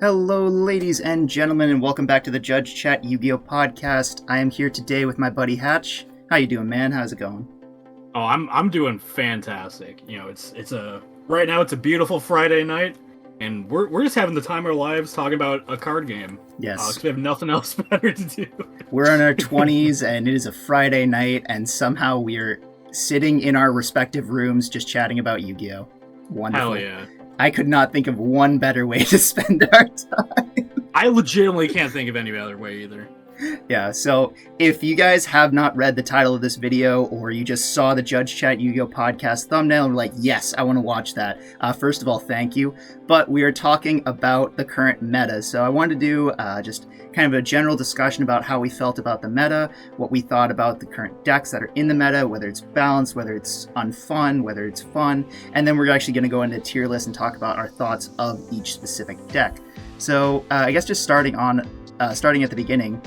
Hello, ladies and gentlemen, and welcome back to the Judge Chat Yu-Gi-Oh podcast. I am here today with my buddy Hatch. How you doing, man? How's it going? Oh, I'm doing fantastic. You know, right now it's a beautiful Friday night, and we're just having the time of our lives talking about a card game. Yes. Because we have nothing else better to do. We're in our 20s, and it is a Friday night, and somehow we're sitting in our respective rooms just chatting about Yu-Gi-Oh. Wonderful. Hell yeah. I could not think of one better way to spend our time. I legitimately can't think of any other way either. Yeah, so if you guys have not read the title of this video, or you just saw the Judge Chat Yu-Gi-Oh podcast thumbnail and were like, yes, I want to watch that, first of all, thank you. But we are talking about the current meta, so I wanted to do just kind of a general discussion about how we felt about the meta, what we thought about the current decks that are in the meta, whether it's balanced, whether it's unfun, whether it's fun, and then we're actually going to go into tier list and talk about our thoughts of each specific deck. So I guess just starting at the beginning,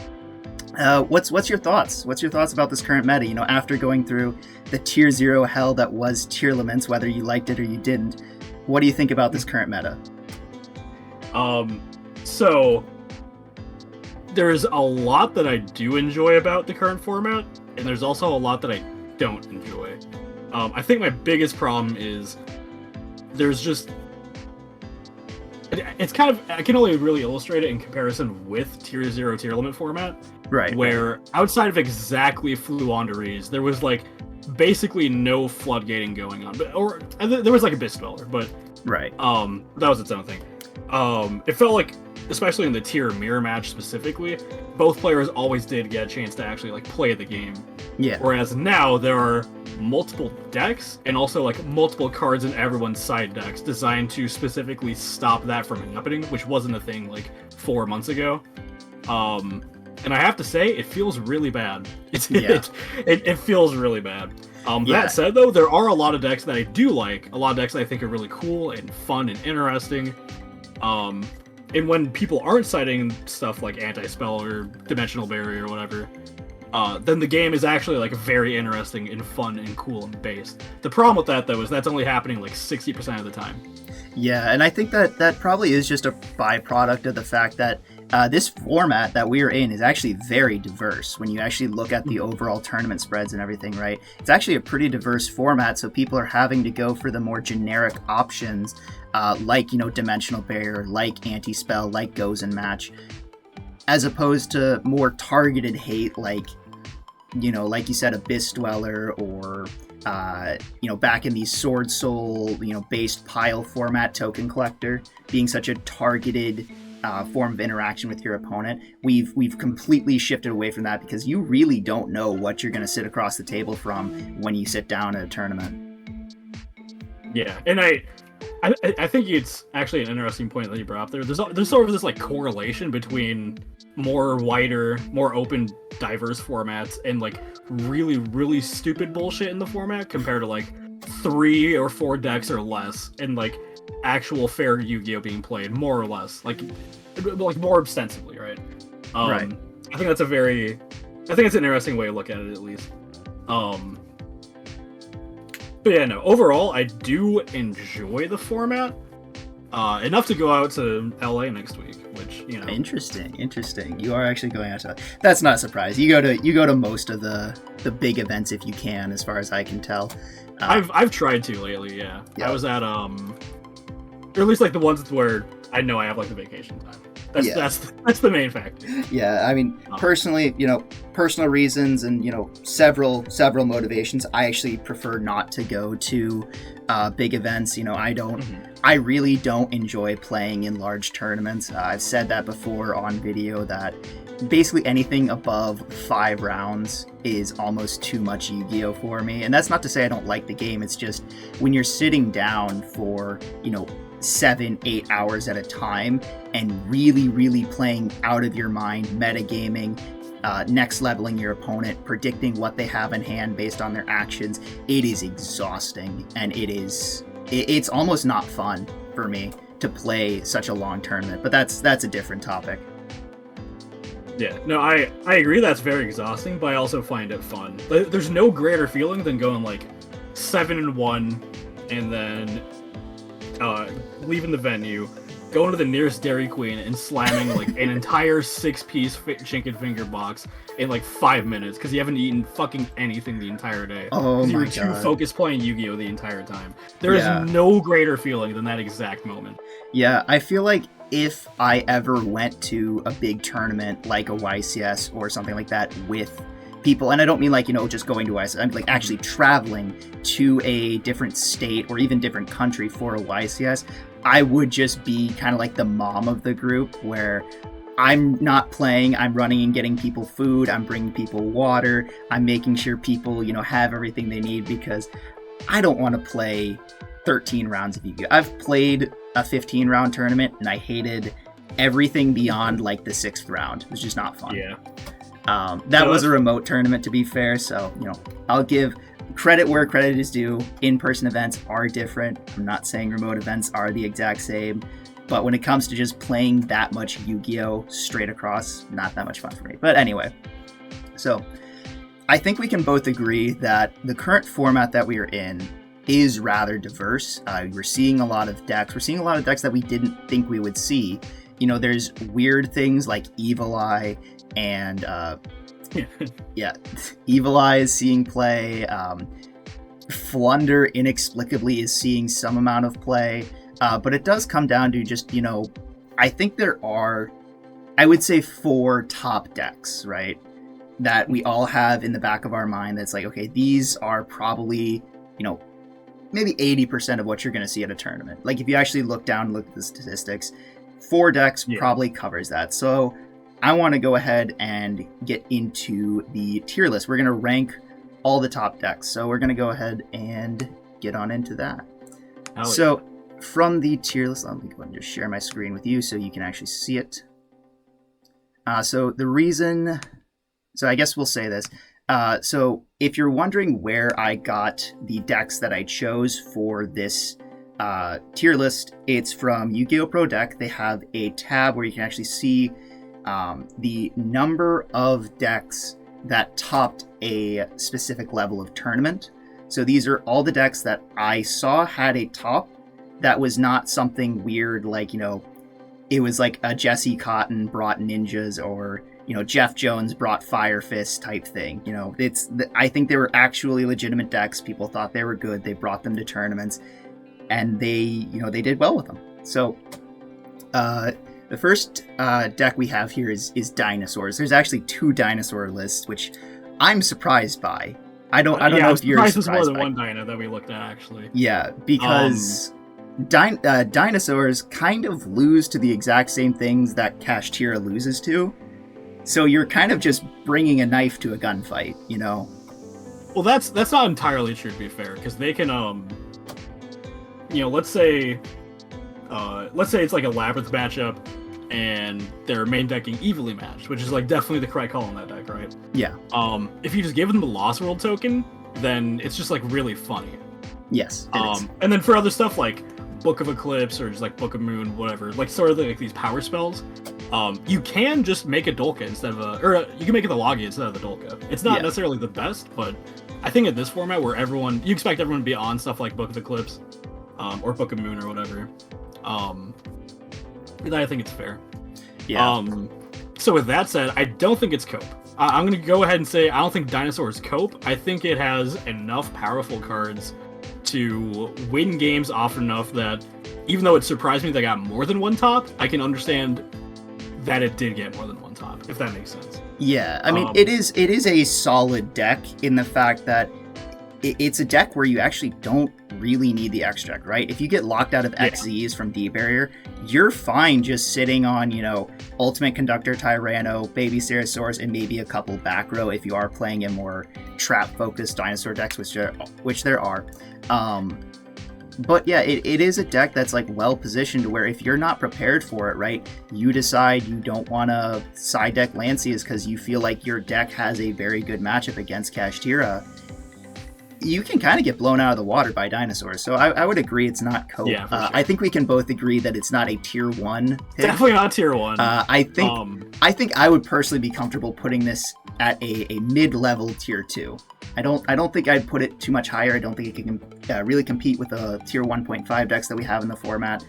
what's your thoughts? What's your thoughts about this current meta? You know, after going through the tier 0 hell that was tier laments, whether you liked it or you didn't, what do you think about this current meta? So there's a lot that I do enjoy about the current format, and there's also a lot that I don't enjoy. I think my biggest problem is there's just... It's kind of... I can only really illustrate it in comparison with tier 0 tier limit format. Right. Where outside of exactly Fluanderies, there was like basically no floodgating going on. Or there was like a Abyss Dweller, but right. That was its own thing. It felt like, especially in the tier mirror match specifically, both players always did get a chance to actually like play the game. Yeah. Whereas now there are multiple decks and also like multiple cards in everyone's side decks designed to specifically stop that from happening, which wasn't a thing like 4 months ago. And I have to say, it feels really bad. It feels really bad. That said, though, there are a lot of decks that I do like. A lot of decks that I think are really cool and fun and interesting. And when people aren't citing stuff like Anti-Spell or Dimensional Barrier or whatever, then the game is actually like very interesting and fun and cool and based. The problem with that, though, is that's only happening like 60% of the time. Yeah, and I think that probably is just a byproduct of the fact that this format that we're in is actually very diverse. When you actually look at the overall tournament spreads and everything, right? It's actually a pretty diverse format, so people are having to go for the more generic options, like, you know, Dimensional Barrier, like Anti-Spell, like Goes and Match, as opposed to more targeted hate, like, you know, like you said, Abyss Dweller, or you know, back in the Sword Soul, you know, based pile format, Token Collector being such a targeted form of interaction with your opponent. We've completely shifted away from that because you really don't know what you're going to sit across the table from when you sit down at a tournament. Yeah, and I think it's actually an interesting point that you brought up there. There's sort of this like correlation between more wider, more open, diverse formats and like really, really stupid bullshit in the format compared to like 3 or 4 decks or less and like actual fair Yu-Gi-Oh being played, more or less, like more extensively, right? Right. I think it's an interesting way to look at it, at least. But yeah, no, overall, I do enjoy the format. Enough to go out to LA next week, which, you know. Interesting. You are actually going out to... That's not a surprise. You go to most of the big events if you can, as far as I can tell. I've tried to lately, yeah. I was at or at least like the ones where I know I have like the vacation time. That's the main factor. Yeah, I mean, personally, you know, personal reasons and, you know, several motivations, I actually prefer not to go to big events. You know, I really don't enjoy playing in large tournaments. I've said that before on video that basically anything above 5 rounds is almost too much Yu-Gi-Oh for me. And that's not to say I don't like the game. It's just when you're sitting down for, you know, 7-8 hours at a time and really playing out of your mind, metagaming, next leveling your opponent, predicting what they have in hand based on their actions, it is exhausting, and it's almost not fun for me to play such a long tournament. But that's a different topic. Yeah, no, I agree that's very exhausting, but I also find it fun. There's no greater feeling than going like 7-1 and then leaving the venue, going to the nearest Dairy Queen and slamming like an entire 6-piece chicken finger box in like 5 minutes because you haven't eaten fucking anything the entire day. Oh my god! You were too God. focused playing Yu-Gi-Oh the entire time. There is no greater feeling than that exact moment. Yeah, I feel like if I ever went to a big tournament like a YCS or something like that with people, and I don't mean like, just going to YCS, I'm like actually traveling to a different state or even different country for a YCS, I would just be kind of like the mom of the group where I'm not playing, I'm running and getting people food, I'm bringing people water, I'm making sure people, have everything they need, because I don't want to play 13 rounds of Yu-Gi-Oh! I've played a 15-round tournament and I hated everything beyond like the 6th round. It was just not fun. Yeah. That was a remote tournament, to be fair, so I'll give credit where credit is due. In-person events are different. I'm not saying remote events are the exact same, but when it comes to just playing that much Yu-Gi-Oh! Straight across, not that much fun for me. But anyway, so I think we can both agree that the current format that we are in is rather diverse. We're seeing a lot of decks. We're seeing a lot of decks that we didn't think we would see. There's weird things like Evil Eye and Evil Eye is seeing play. Flunder inexplicably is seeing some amount of play. But it does come down to just, I think there are, I would say 4 top decks, right? That we all have in the back of our mind that's like, okay, these are probably, maybe 80% of what you're going to see at a tournament. Like if you actually look at the statistics, 4 decks probably covers that. So I want to go ahead and get into the tier list. We're going to rank all the top decks. So we're going to go ahead and get on into that. So from the tier list, let me go ahead and just share my screen with you so you can actually see it. So I guess we'll say this. So if you're wondering where I got the decks that I chose for this tier list, it's from Yu-Gi-Oh! Pro Deck. They have a tab where you can actually see the number of decks that topped a specific level of tournament. So these are all the decks that I saw had a top that was not something weird like, it was like a Jesse Cotton brought ninjas or Jeff Jones brought Fire Fist type thing. I think they were actually legitimate decks. People thought they were good. They brought them to tournaments, and they did well with them. So, the first deck we have here is Dinosaurs. There's actually 2 dinosaur lists, which I'm surprised by. I don't know if you're surprised. More than one dino that we looked at, actually. Yeah, because dinosaurs kind of lose to the exact same things that Kashtira loses to. So you're kind of just bringing a knife to a gunfight, Well, that's not entirely true, to be fair, because they can, let's say it's like a Labyrinth matchup, and they're main decking evenly matched, which is like definitely the correct call on that deck, right? Yeah. If you just give them the Lost World token, then it's just like really funny. Yes. It is. And then for other stuff like Book of Eclipse or just like Book of Moon, whatever, like sort of like these power spells, you can just make a Dolka instead of you can make it the Logi instead of the Dolka. It's not necessarily the best, but I think in this format where you expect everyone to be on stuff like Book of Eclipse, or Book of Moon or whatever, I think it's fair. Yeah. So with that said, I don't think it's Cope. I'm going to go ahead and say I don't think Dinosaur is Cope. I think it has enough powerful cards to win games often enough that even though it surprised me that I got more than one top, I can understand that it did get more than one top, if that makes sense. Yeah, I mean, it is a solid deck in the fact that it's a deck where you actually don't really need the extract, right? If you get locked out of XZs from D Barrier, you're fine just sitting on, Ultimate Conductor, Tyranno, Baby Stegosaurus, and maybe a couple back row if you are playing in more trap-focused dinosaur decks, which there are. But yeah, it is a deck that's like well positioned where if you're not prepared for it, right, you decide you don't want to side deck Lancias because you feel like your deck has a very good matchup against Kashtira, you can kind of get blown out of the water by Dinosaurs. So I would agree it's not Cope. Yeah, for sure. I think we can both agree that it's not a tier 1 pick. Definitely not tier 1. I think I would personally be comfortable putting this at a mid-level tier 2. I don't think I'd put it too much higher. I don't think it can really compete with the tier 1.5 decks that we have in the format.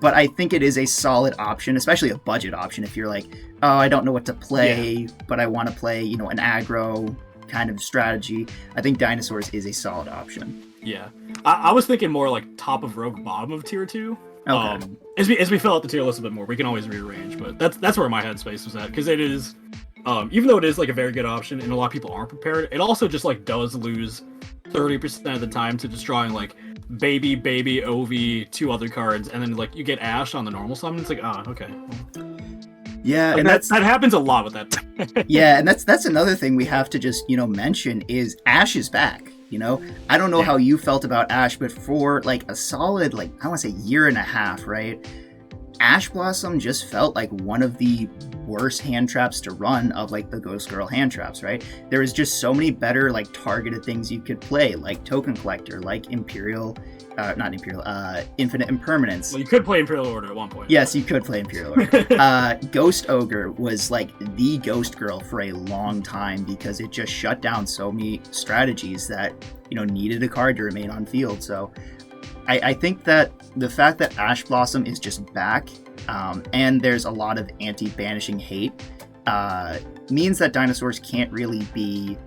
but I think it is a solid option, especially a budget option if you're like, oh, I don't know what to play, but I want to play, you know, an aggro kind of strategy. I think Dinosaurs is a solid option. Yeah. I was thinking more like top of rogue, bottom of tier 2. Okay. As we fill out the tier list a bit more, we can always rearrange, but that's where my headspace was at, because it is, even though it is like a very good option and a lot of people aren't prepared, it also just like does lose 30% of the time to just drawing like baby, Ovi, 2 other cards, and then like you get Ash on the normal summon. It's like, okay. Yeah, like, and that happens a lot with that. Yeah, and that's another thing we have to just, you know, mention is Ash is back. You know, I don't know how you felt about Ash, but for like a solid, like, I want to say year and a half, right? Ash Blossom just felt like one of the worst hand traps to run of like the Ghost Girl hand traps, right? There was just so many better like targeted things you could play, like Token Collector, like Infinite Impermanence. Well, you could play Imperial Order at one point. Yes, you could play Imperial Order. Ghost Ogre was like the Ghost Girl for a long time because it just shut down so many strategies that, you know, needed a card to remain on field. So I think that the fact that Ash Blossom is just back, and there's a lot of anti-banishing hate, means that Dinosaurs can't really be,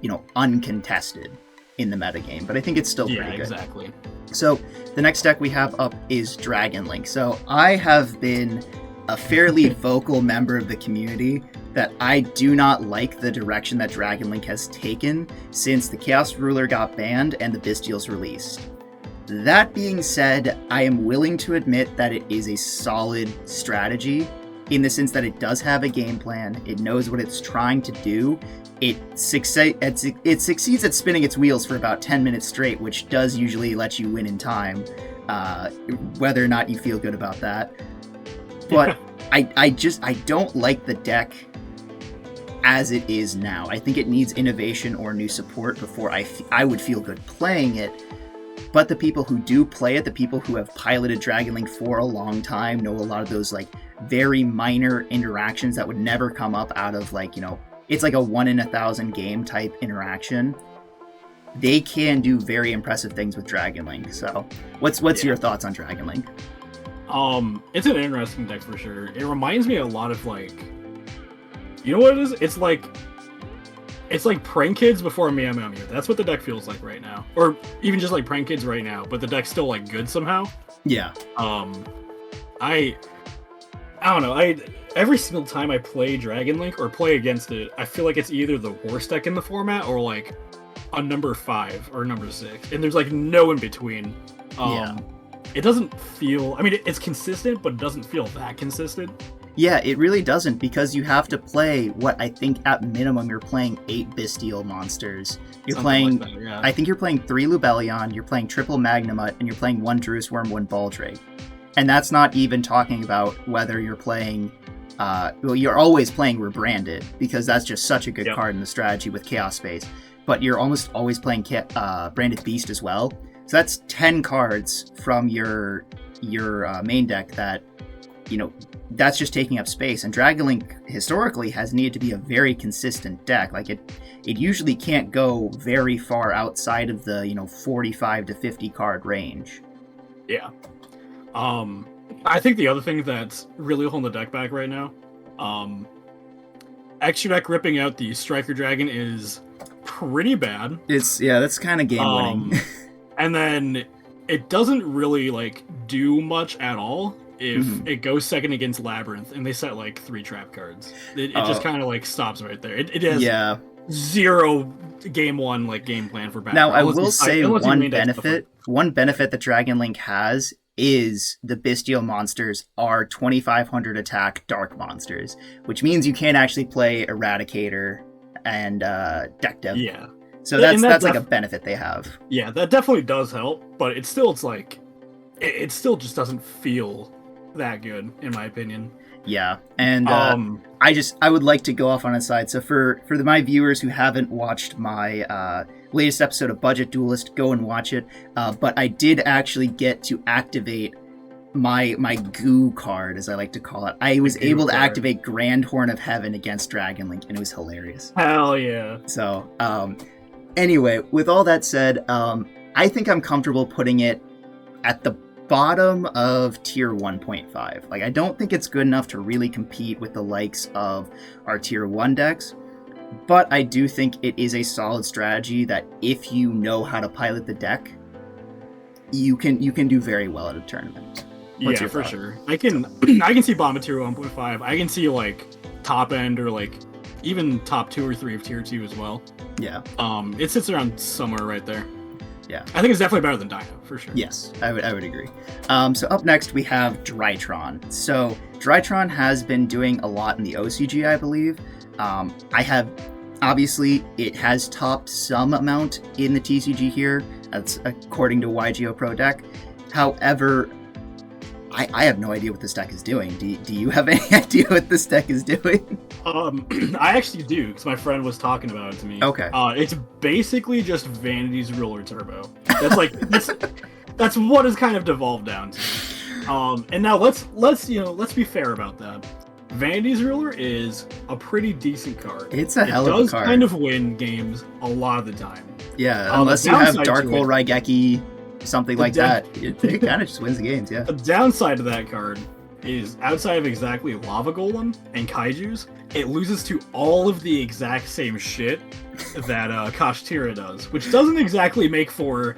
you know, uncontested in the metagame. But I think it's still pretty good. Yeah, exactly. So the next deck we have up is Dragon Link. So I have been a fairly vocal member of the community that I do not like the direction that Dragon Link has taken since the Chaos Ruler got banned and the Bestials released. That being said, I am willing to admit that it is a solid strategy in the sense that it does have a game plan, it knows what it's trying to do, it succeeds at spinning its wheels for about 10 minutes straight, which does usually let you win in time, whether or not you feel good about that. But I don't like the deck as it is now. I think it needs innovation or new support before I would feel good playing it. But the people who do play it, the people who have piloted Dragon Link for a long time, know a lot of those like very minor interactions that would never come up out of like, you know, it's like a 1 in 1,000 game type interaction. They can do very impressive things with Dragon Link. So what's your thoughts on Dragon Link? It's an interesting deck for sure. It reminds me a lot of like, you know what it is? It's like Prank Kids before Meow Meow Mew. That's what the deck feels like right now. Or even just like Prank Kids right now, but the deck's still like good somehow. Yeah. I don't know. Every single time I play Dragon Link or play against it, I feel like it's either the worst deck in the format or like a number 5 or number 6. And there's like no in between. It doesn't feel, I mean, it's consistent, but it doesn't feel that consistent. Yeah, it really doesn't, because you have to play what I think at minimum you're playing 8 Bestial monsters. You're playing, like that, yeah. I think you're playing 3 Lubellion, you're playing triple Magnamut, and you're playing 1 Druis Worm, 1 Baldrake. And that's not even talking about whether you're playing, well, you're always playing Rebranded, because that's just such a good card in the strategy with Chaos Space. But you're almost always playing Branded Beast as well. So that's 10 cards from your main deck that, you know, that's just taking up space. And Dragon Link historically has needed to be a very consistent deck. Like it usually can't go very far outside of the, you know, 45 to 50 card range. Yeah. I think the other thing that's really holding the deck back right now, extra deck ripping out the Striker Dragon is pretty bad. That's kind of game winning. And then it doesn't really like do much at all if it goes second against Labyrinth and they set like 3 trap cards. It just kind of like stops right there. It has zero game 1 like game plan for battle. Now I will say one benefit that Dragon Link has is the Bestial monsters are 2500 attack dark monsters, which means you can't actually play Eradicator and Deck Dev. Yeah. So that's like a benefit they have. Yeah, that definitely does help, but it still just doesn't feel that good in my opinion. Yeah, and I would like to go off on a side. So for my viewers who haven't watched my latest episode of Budget Duelist, go and watch it. But I did actually get to activate my goo card, as I like to call it. I was able to activate Grand Horn of Heaven against Dragon Link, and it was hilarious. Hell yeah! So anyway, with all that said, I think I'm comfortable putting it at the bottom of tier 1.5. Like, I don't think it's good enough to really compete with the likes of our tier 1 decks, but I do think it is a solid strategy that if you know how to pilot the deck, you can do very well at a tournament. What's your for thought? sure. I can see bottom of tier 1.5. I can see like top end or like even top 2 or 3 of tier 2 as well. Yeah. It sits around somewhere right there. Yeah. I think it's definitely better than Dino, for sure. Yes, I would agree. So up next we have Drytron. So Drytron has been doing a lot in the OCG, I believe. Obviously, it has topped some amount in the TCG here. That's according to yugioh Pro Deck. However, I have no idea what this deck is doing. Do you have any idea what this deck is doing? I actually do, because my friend was talking about it to me. Okay. It's basically just Vanity's Ruler Turbo. That's like that's what it's kind of devolved down to. And now let's be fair about that. Vanity's Ruler is a pretty decent card. It's a hell of a card. It does kind of win games a lot of the time. Yeah, unless you have Dark Hole Raigeki, something like that. It kind of just wins the games, yeah. The downside to that card is, outside of exactly Lava Golem and Kaijus, it loses to all of the exact same shit that Kashtira does, which doesn't exactly make for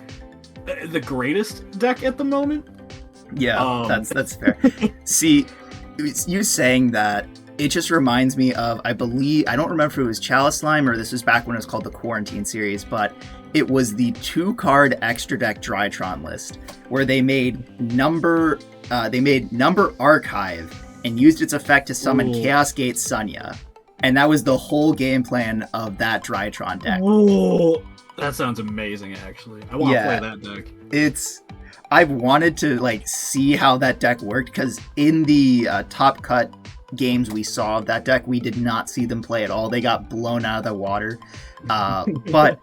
the greatest deck at the moment. Yeah, that's fair. See, you saying that, it just reminds me of, I don't remember if it was Chalice Slime or this was back when it was called the Quarantine series, but it was the 2-card extra deck Drytron list where they made number Archive and used its effect to summon Chaos Gate Sunya, and that was the whole game plan of that Drytron deck. Ooh, that sounds amazing. Actually, I want to play that deck. I've wanted to see how that deck worked, because in the top cut games we saw of that deck, we did not see them play at all. They got blown out of the water. But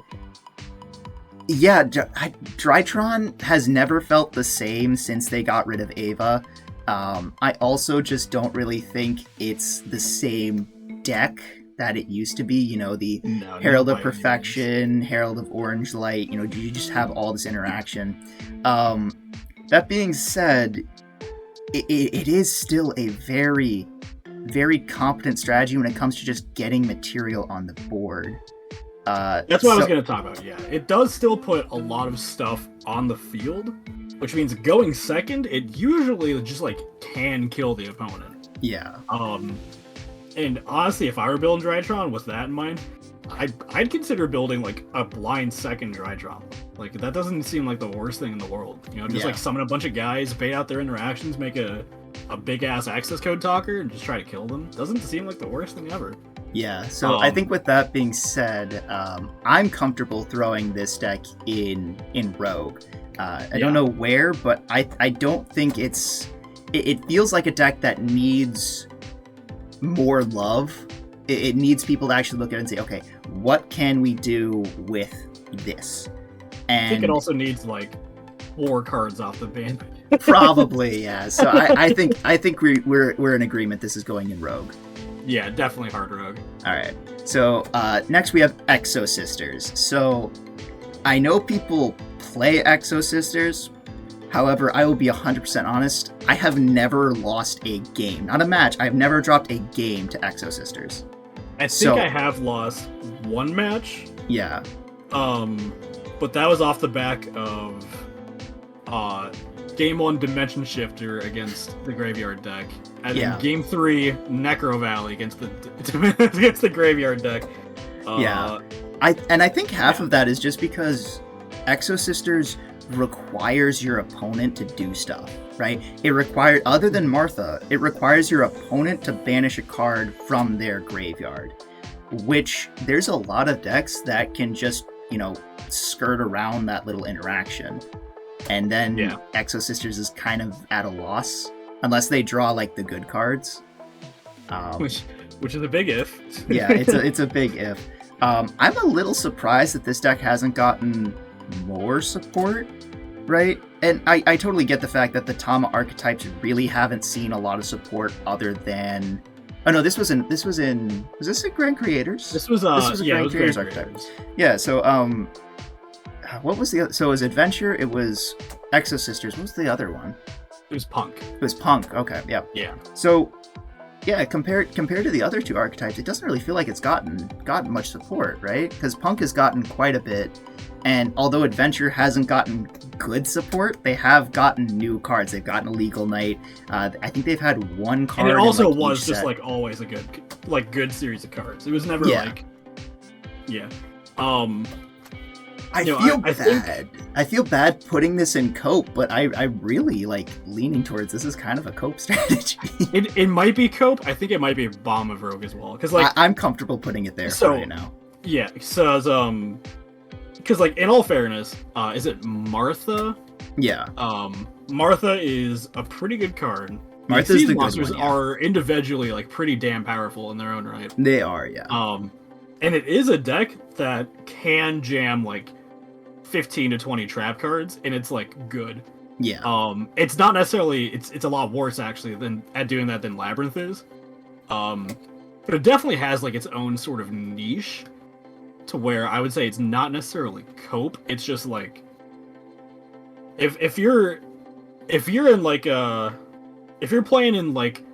yeah, Drytron has never felt the same since they got rid of Ava. I also just don't really think it's the same deck that it used to be. The Herald of Perfection, Herald of Orange Light, you just have all this interaction. That being said, it is still a very, very competent strategy when it comes to just getting material on the board. That's what I was going to talk about, yeah. It does still put a lot of stuff on the field, which means going second, it usually just, can kill the opponent. Yeah. And honestly, if I were building Drytron with that in mind, I'd consider building, a blind second Drytron. That doesn't seem like the worst thing in the world. Summon a bunch of guys, bait out their interactions, make a big-ass access code talker, and just try to kill them. Doesn't seem like the worst thing ever. Yeah, so I think with that being said, I'm comfortable throwing this deck in Rogue. I don't know where, but I don't think it feels like a deck that needs more love. It needs people to actually look at it and say, okay, what can we do with this? And I think it also needs 4 cards off the ban. Probably, yeah. So I think we're in agreement. This is going in Rogue. Yeah, definitely hard Rogue. All right. So next we have Exo Sisters. So I know people play Exo Sisters. However, I will be 100% honest. I have never lost a game, not a match. I've never dropped a game to Exo Sisters. I think I have lost 1 match. Yeah. But that was off the back of Game 1 Dimension Shifter against the Graveyard deck. And then Game 3 Necro Valley against the Graveyard deck. I think half of that is just because Exo Sisters requires your opponent to do stuff, right? Other than Martha, it requires your opponent to banish a card from their graveyard, which there's a lot of decks that can just, skirt around that little interaction. And then Exo Sisters is kind of at a loss unless they draw the good cards. Which is a big if. Yeah, it's a big if. I'm a little surprised that this deck hasn't gotten more support, right? And I totally get the fact that the Tama archetypes really haven't seen a lot of support other than... Oh no, was this at Grand Creators? This was a Grand Creators archetype. Yeah, so what was the other? So it was Adventure, it was Exo Sisters. What was the other one? It was Punk. It was Punk. Okay, yeah. Yeah. So, yeah, compared to the other two archetypes, it doesn't really feel like it's gotten much support, right? Because Punk has gotten quite a bit, and although Adventure hasn't gotten good support, they have gotten new cards. They've gotten a Legal Knight. I think they've had one card. And it also in, like, was each just set. like always a good series of cards. It was never like, yeah. I feel bad. I feel bad putting this in cope, but I really like leaning towards this is kind of a cope strategy. It might be cope. I think it might be Bomb of Rogue as well, because like I'm comfortable putting it there for right now. Yeah, so because like in all fairness, is it Martha? Yeah. Martha is a pretty good card. Martha's the monsters good one, are individually like pretty damn powerful in their own right. They are, yeah. And it is a deck that can jam like 15 to 20 trap cards, and it's like good. Yeah. It's not necessarily it's a lot worse actually than at doing that than Labyrinth is. But it definitely has like its own sort of niche to where I would say it's not necessarily cope. It's just like if you're in like if you're playing in like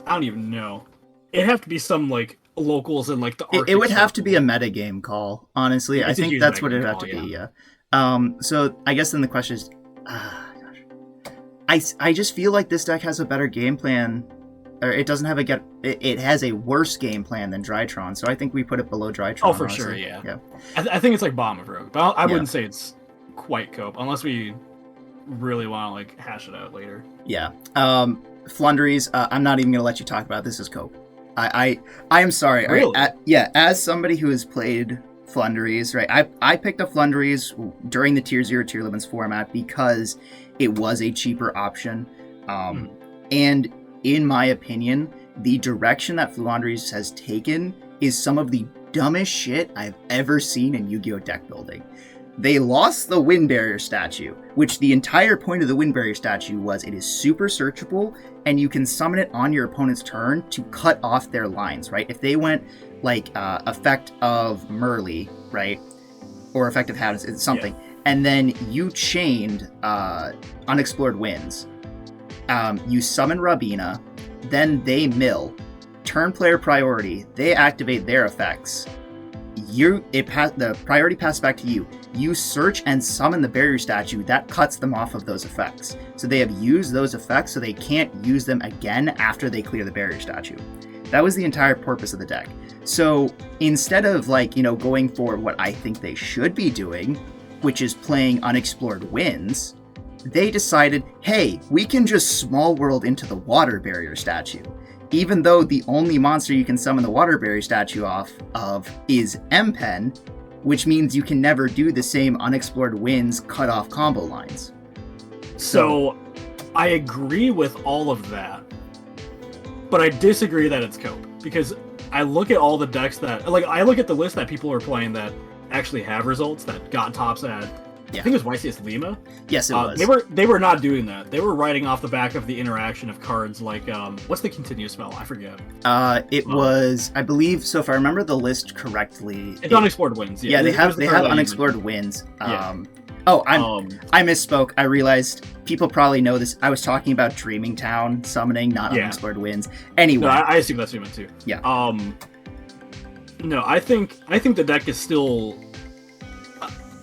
I don't even know. It'd have to be some like locals in like the it would have to be a metagame call, honestly. I think that's what it'd have to be, yeah. So I guess then the question is I just feel like this deck has a better game plan, or it doesn't have it has a worse game plan than Drytron, so I think we put it below Drytron. Oh, for honestly. sure, yeah. I think it's like Bomb of Rogue, but I wouldn't say it's quite cope unless we really want to like hash it out later. Yeah. Flunderies, I'm not even gonna let you talk about it. This is cope. I am sorry. Really? As somebody who has played Flunderies, right? I picked up Flunderies during the Tier 0 Tier Limits format because it was a cheaper option. And in my opinion, the direction that Flunderies has taken is some of the dumbest shit I've ever seen in Yu-Gi-Oh! Deck building. They lost the Wind Barrier statue, which the entire point of the Wind Barrier statue was it is super searchable, and you can summon it on your opponent's turn to cut off their lines, right? If they went, like, Effect of Merly, right? Or Effect of Hadness, it's something. Yeah. And then you chained Unexplored Winds. You summon Rabina, then they mill. Turn player priority, they activate their effects. The priority passes back to you. You search and summon the barrier statue, that cuts them off of those effects. So they have used those effects so they can't use them again after they clear the barrier statue. That was the entire purpose of the deck. So instead of going for what I think they should be doing, which is playing Unexplored Winds, they decided, hey, we can just small world into the water barrier statue. Even though the only monster you can summon the water barrier statue off of is M-Pen, which means you can never do the same Unexplored Winds cut-off combo lines. So, I agree with all of that, but I disagree that it's cope, because I look at all the decks that... I look at the list that people are playing that actually have results, that got tops at... I think it was YCS Lima. Yes, it was. They were not doing that. They were riding off the back of the interaction of cards like what's the continuous spell? I forget. It was, I believe. So if I remember the list correctly, it's Unexplored Winds. Yeah, they have Unexplored Winds. I misspoke. I realized people probably know this. I was talking about Dreaming Town summoning, not Unexplored Winds. Anyway, no, I assume that's what you meant too. Yeah. No, I think the deck is still.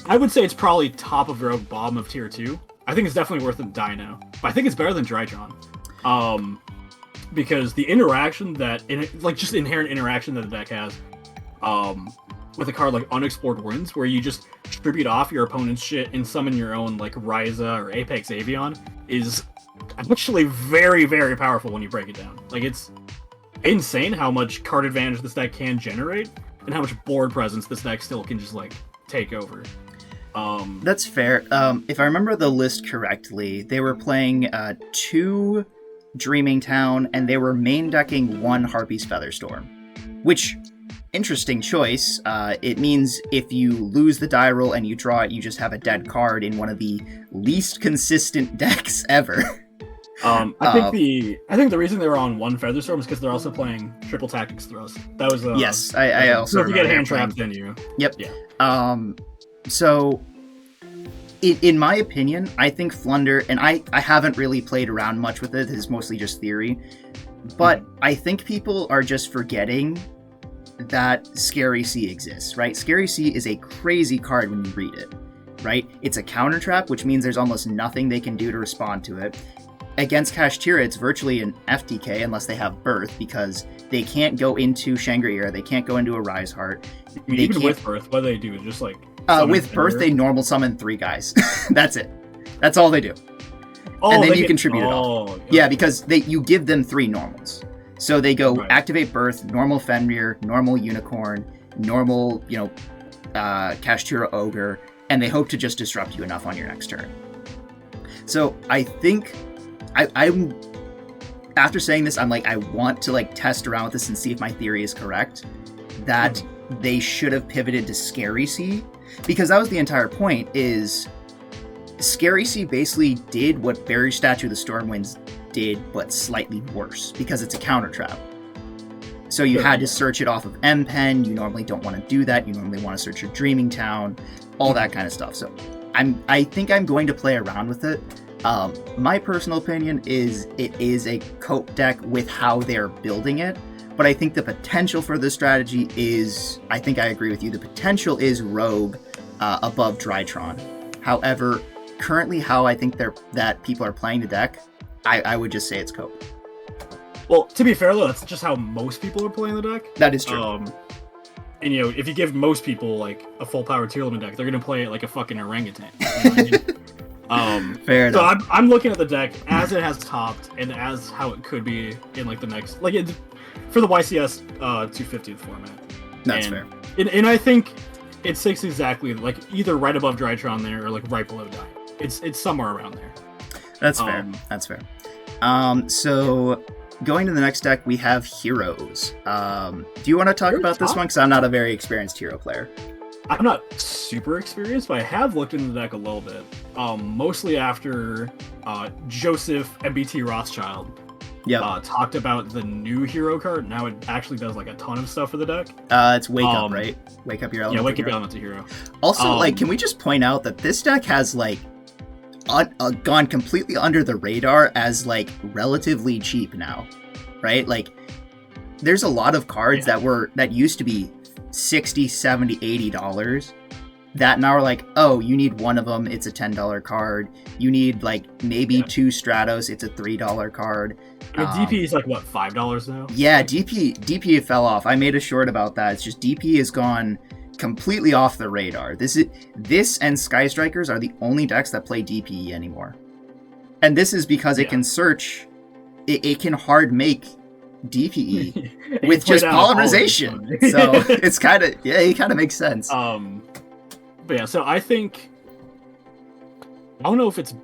I would say it's probably top of Rogue, bottom of Tier 2. I think it's definitely worth a Dino. But I think it's better than Drytron. Because the interaction just inherent interaction that the deck has with a card like Unexplored Winds, where you just tribute off your opponent's shit and summon your own like Ryza or Apex Avion, is actually very, very powerful when you break it down. Like, it's insane how much card advantage this deck can generate and how much board presence this deck still can just like take over. That's fair. If I remember the list correctly, they were playing 2 Dreaming Town, and they were main decking 1 Harpy's Featherstorm. Which, interesting choice. It means if you lose the die roll and you draw it, you just have a dead card in one of the least consistent decks ever. I think the reason they were on 1 Featherstorm is because they're also playing Triple Tactics Thrust. That was yes. I also. So if you get hand trapped, then you. Yep. Yeah. So in my opinion, I think Flunder, and I haven't really played around much with it. It's mostly just theory. But I think people are just forgetting that Scary Sea exists, right? Scary Sea is a crazy card when you read it, right? It's a counter trap, which means there's almost nothing they can do to respond to it. Against Kashtira, it's virtually an FTK unless they have Birth, because they can't go into Shangri-La, they can't go into a Rise Heart. Even with Birth, what do they do? Just like... with Birth, they normal summon 3 guys. That's it. That's all they do. Oh, and then you contribute it all. Okay. Yeah, because you give them 3 normals. So they go activate Birth, normal Fenrir, normal Unicorn, normal, Kashtira Ogre, and they hope to just disrupt you enough on your next turn. So I think I'm after saying this, I'm like, I want to like test around with this and see if my theory is correct, that they should have pivoted to Scary Sea, because that was the entire point. Is Scary Sea basically did what Barrier Statue of the Stormwinds did, but slightly worse, because it's a counter trap. So you had to search it off of M-Pen. You normally don't want to do that. You normally want to search your Dreaming Town, all that kind of stuff. So I think I'm going to play around with it. My personal opinion is it is a cope deck with how they're building it, but I think the potential for this strategy is, I think I agree with you, the potential is Rogue above Drytron. However, currently how I think that people are playing the deck, I would just say it's cope. Well, to be fair though, that's just how most people are playing the deck. That is true. And if you give most people like a full power tier limit deck, they're gonna play it like a fucking orangutan. You know what I mean? Fair enough. So I'm looking at the deck as it has topped and as how it could be in like the next, for the YCS 250th format. That's fair. And I think it sits exactly like either right above Drytron there or like right below Dyna. It's somewhere around there. That's fair. That's fair. So going to the next deck, we have Heroes. Do you want to talk about this one? Because I'm not a very experienced hero player. I'm not super experienced, but I have looked into the deck a little bit. Mostly after Joseph MBT Rothschild talked about the new hero card. Now it actually does like a ton of stuff for the deck. It's Wake Up, right? Wake Up Your Elemental. Yeah, Wake Up Your Elemental Hero. Also, can we just point out that this deck has gone completely under the radar as relatively cheap now, right? There's a lot of cards that used to be $60, $70, $80 that now are oh, you need one of them, it's a $10 card. You need maybe 2 Stratos, it's a $3 card. DP is what, $5 now? Yeah, DP fell off. I made a short about that. It's just DP has gone completely off the radar. This and Sky Strikers are the only decks that play DPE anymore. And this is because it can search, it can hard make DPE with just polymerization. So it's it kind of makes sense. But yeah, so I don't know if it's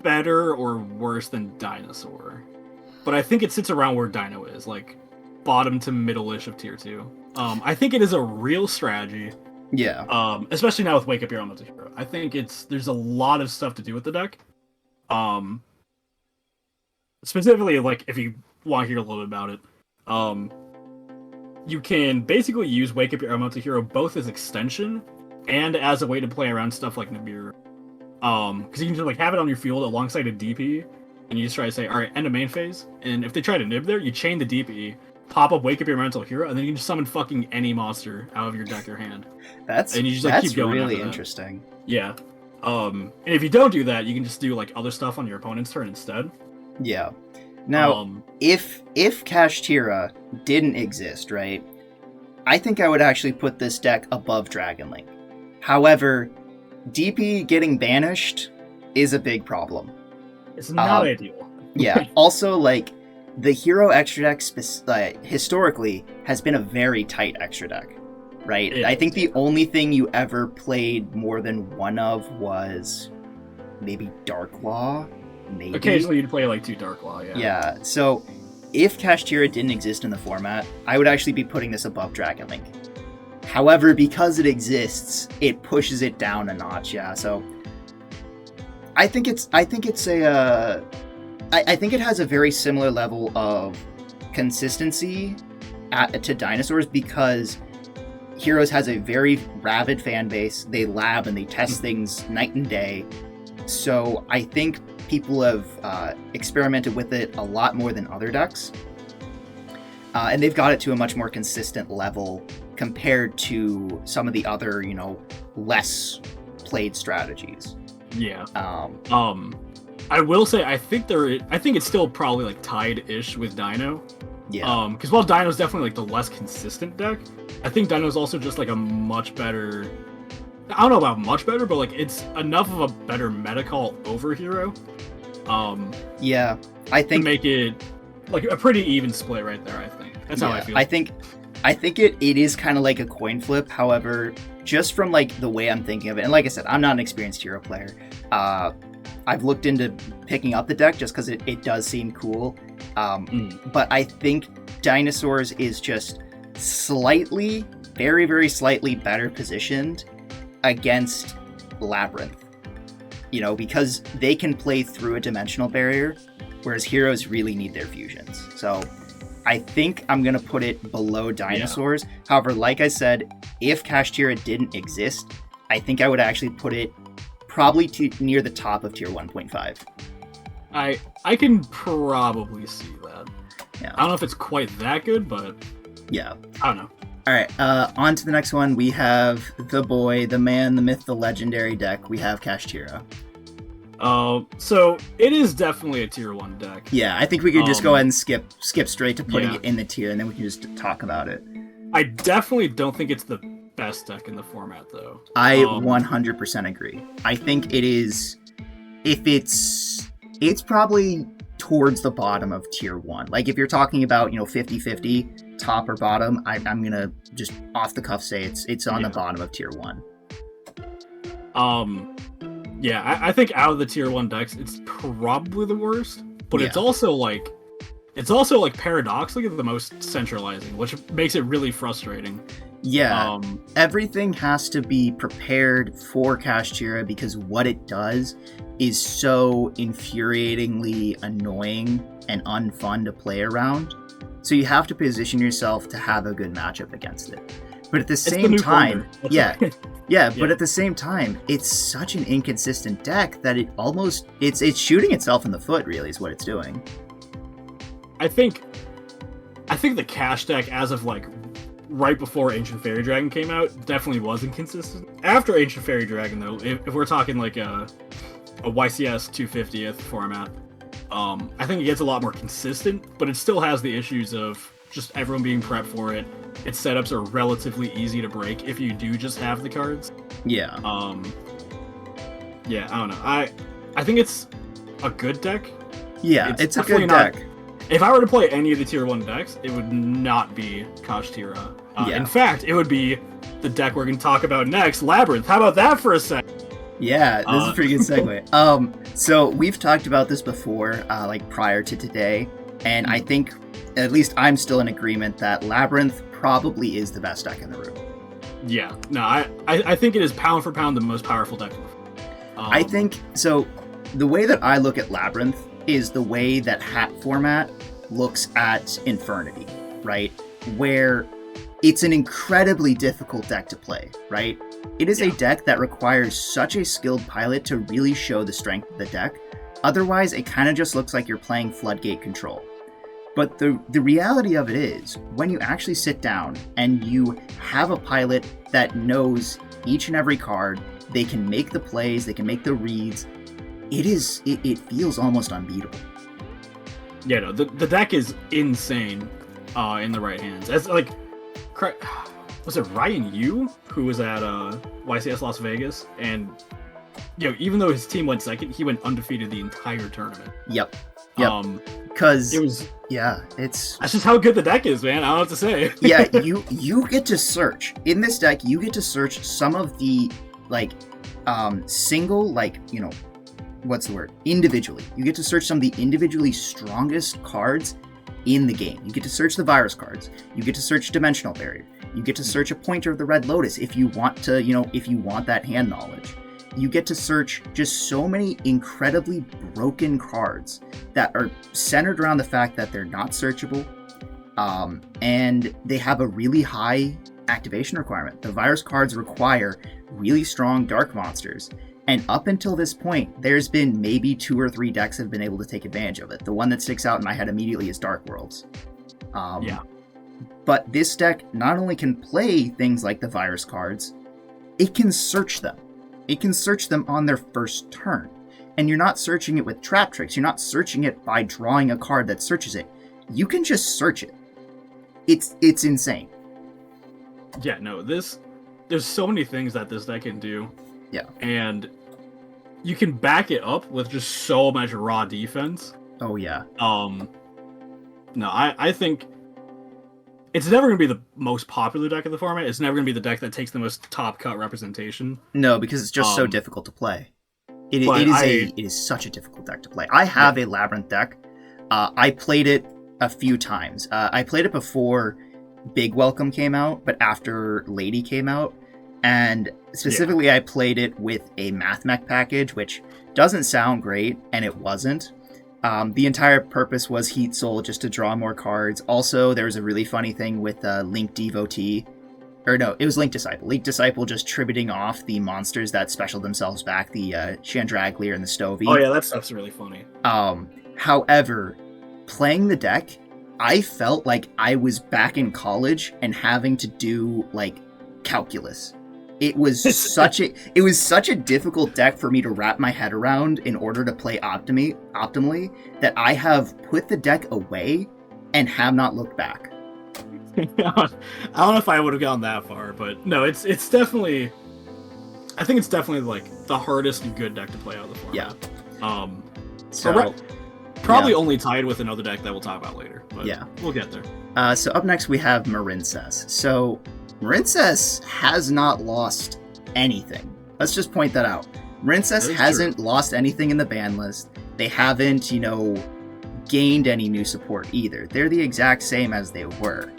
better or worse than Dinosaur, but I think it sits around where Dino is, bottom to middle-ish of tier 2. I think it is a real strategy. Yeah. Especially now with Wake Up Your Elemental Hero. I think there's a lot of stuff to do with the deck. Specifically, if you want to hear a little bit about it, you can basically use Wake Up Your Elemental Hero both as extension and as a way to play around stuff like Nibiru. Because you can just have it on your field alongside a DP, and you just try to say, alright, end of main phase, and if they try to nib there, you chain the DP, pop up Wake Up Your Elemental Hero, and then you can just summon fucking any monster out of your deck or hand. That's keep going really interesting. Yeah. And if you don't do that, you can just do other stuff on your opponent's turn instead. Yeah. Now, if Kashtira didn't exist, right, I think I would actually put this deck above Dragon Link. However, DP getting banished is a big problem. It's not ideal. Yeah. Also, the hero extra deck historically has been a very tight extra deck, right? I think the only thing you ever played more than one of was maybe Dark Law. Maybe. Occasionally you'd play 2 Dark Law, yeah. Yeah, so if Kashtira didn't exist in the format, I would actually be putting this above Dragon Link. However, because it exists, it pushes it down a notch, yeah. So I think it has a very similar level of consistency to Dinosaurs, because Heroes has a very rabid fan base. They lab and they test things night and day. So I think people have experimented with it a lot more than other decks. And they've got it to a much more consistent level compared to some of the other, less played strategies. Yeah. I will say I think it's still probably like tied-ish with Dino. Yeah. Because while Dino's definitely like the less consistent deck, I think Dino's also just like a much better. I don't know about much better, but like it's enough of a better meta call over Hero. Yeah, I think to make it like a pretty even split right there. I think that's how I feel. I think it is kind of like a coin flip. However, just from like the way I'm thinking of it, and like I said, I'm not an experienced Hero player. I've looked into picking up the deck just because it does seem cool. But I think Dinosaurs is just slightly, very, very slightly better positioned against Labyrinth. Because they can play through a dimensional barrier, whereas Heroes really need their fusions. So I think I'm going to put it below Dinosaurs. Yeah. However, like I said, if Kashtira didn't exist, I think I would actually put it probably near the top of tier 1.5. I can probably see that. Yeah. I don't know if it's quite that good, but yeah, I don't know. All right, on to the next one. We have the boy, the man, the myth, the legendary deck. We have Kashtira. So it is definitely a tier 1 deck. Yeah, I think we could just go ahead and skip straight to putting it in the tier, and then we can just talk about it. I definitely don't think it's the best deck in the format, though. I 100% agree. I think it is. It's probably towards the bottom of tier 1. Like if you're talking about 50-50 top or bottom, I'm gonna just off the cuff say it's on the bottom of tier 1. I think out of the tier 1 decks, it's probably the worst, but it's also paradoxically the most centralizing, which makes it really frustrating. Yeah, everything has to be prepared for Kashtira because what it does is so infuriatingly annoying and unfun to play around. So you have to position yourself to have a good matchup against it. But at the same time, but at the same time, it's such an inconsistent deck that it's shooting itself in the foot, really, is what it's doing. I think the Cash deck, as of like right before Ancient Fairy Dragon came out, definitely was inconsistent. After Ancient Fairy Dragon, though, if we're talking like a YCS 250th format, I think it gets a lot more consistent, but it still has the issues of just everyone being prepped for it. Its setups are relatively easy to break if you do just have the cards. Yeah. I don't know. I think it's a good deck. Yeah, it's a good deck. If I were to play any of the tier 1 decks, it would not be Kashtira. In fact, it would be the deck we're going to talk about next, Labyrinth. How about that for a sec? Yeah, this is a pretty good segue. So we've talked about this before, like prior to today, and I think, at least I'm still in agreement that Labyrinth probably is the best deck in the room. Yeah, no, I think it is pound for pound the most powerful deck. I think, so the way that I look at Labyrinth is the way that Hat format looks at Infernity, right? Where it's an incredibly difficult deck to play, right? It is a deck that requires such a skilled pilot to really show the strength of the deck. Otherwise, it kind of just looks like you're playing Floodgate Control. But the reality of it is, when you actually sit down and you have a pilot that knows each and every card, they can make the plays, they can make the reads, it feels almost unbeatable. Yeah, no, the deck is insane in the right hands. As like, was it Ryan Yu who was at YCS Las Vegas, and even though his team went second, he went undefeated the entire tournament. Yep. Because it was that's just how good the deck is, man. I don't know what to say. Yeah, you get to search in this deck. You get to search some of the single what's the word? Individually. You get to search some of the individually strongest cards in the game. You get to search the virus cards. You get to search Dimensional Barrier. You get to search a Pointer of the Red Lotus if you want to, if you want that hand knowledge. You get to search just so many incredibly broken cards that are centered around the fact that they're not searchable, and they have a really high activation requirement. The virus cards require really strong dark monsters. And up until this point, there's been maybe 2 or 3 decks that have been able to take advantage of it. The one that sticks out in my head immediately is Dark Worlds. But this deck not only can play things like the virus cards, it can search them. It can search them on their first turn. And you're not searching it with trap tricks. You're not searching it by drawing a card that searches it. You can just search it. It's insane. Yeah, no, there's so many things that this deck can do. Yeah. And you can back it up with just so much raw defense. Oh, yeah. No, I think it's never going to be the most popular deck of the format. It's never going to be the deck that takes the most top-cut representation. No, because it's just so difficult to play. It is such a difficult deck to play. I have a Labyrinth deck. I played it a few times. I played it before Big Welcome came out, but after Lady came out. And specifically, I played it with a Math Mech package, which doesn't sound great, and it wasn't. The entire purpose was Heat Soul, just to draw more cards. Also, there was a really funny thing with Link Devotee. Or no, it was Link Disciple. Link Disciple just tributing off the monsters that special themselves back, the Chandraglier and the Stovey. Oh yeah, that stuff's really funny. However, playing the deck, I felt like I was back in college and having to do, like, calculus. It was such a difficult deck for me to wrap my head around in order to play optimally that I have put the deck away and have not looked back. I don't know if I would have gone that far, but no, it's definitely. I think it's definitely like the hardest good deck to play out of the format. Yeah. So probably only tied with another deck that we'll talk about later. But yeah, we'll get there. So up next we have Marincess. So Marincess has not lost anything. Let's just point that out. Marincess hasn't lost anything in the ban list. They haven't, gained any new support either. They're the exact same as they were.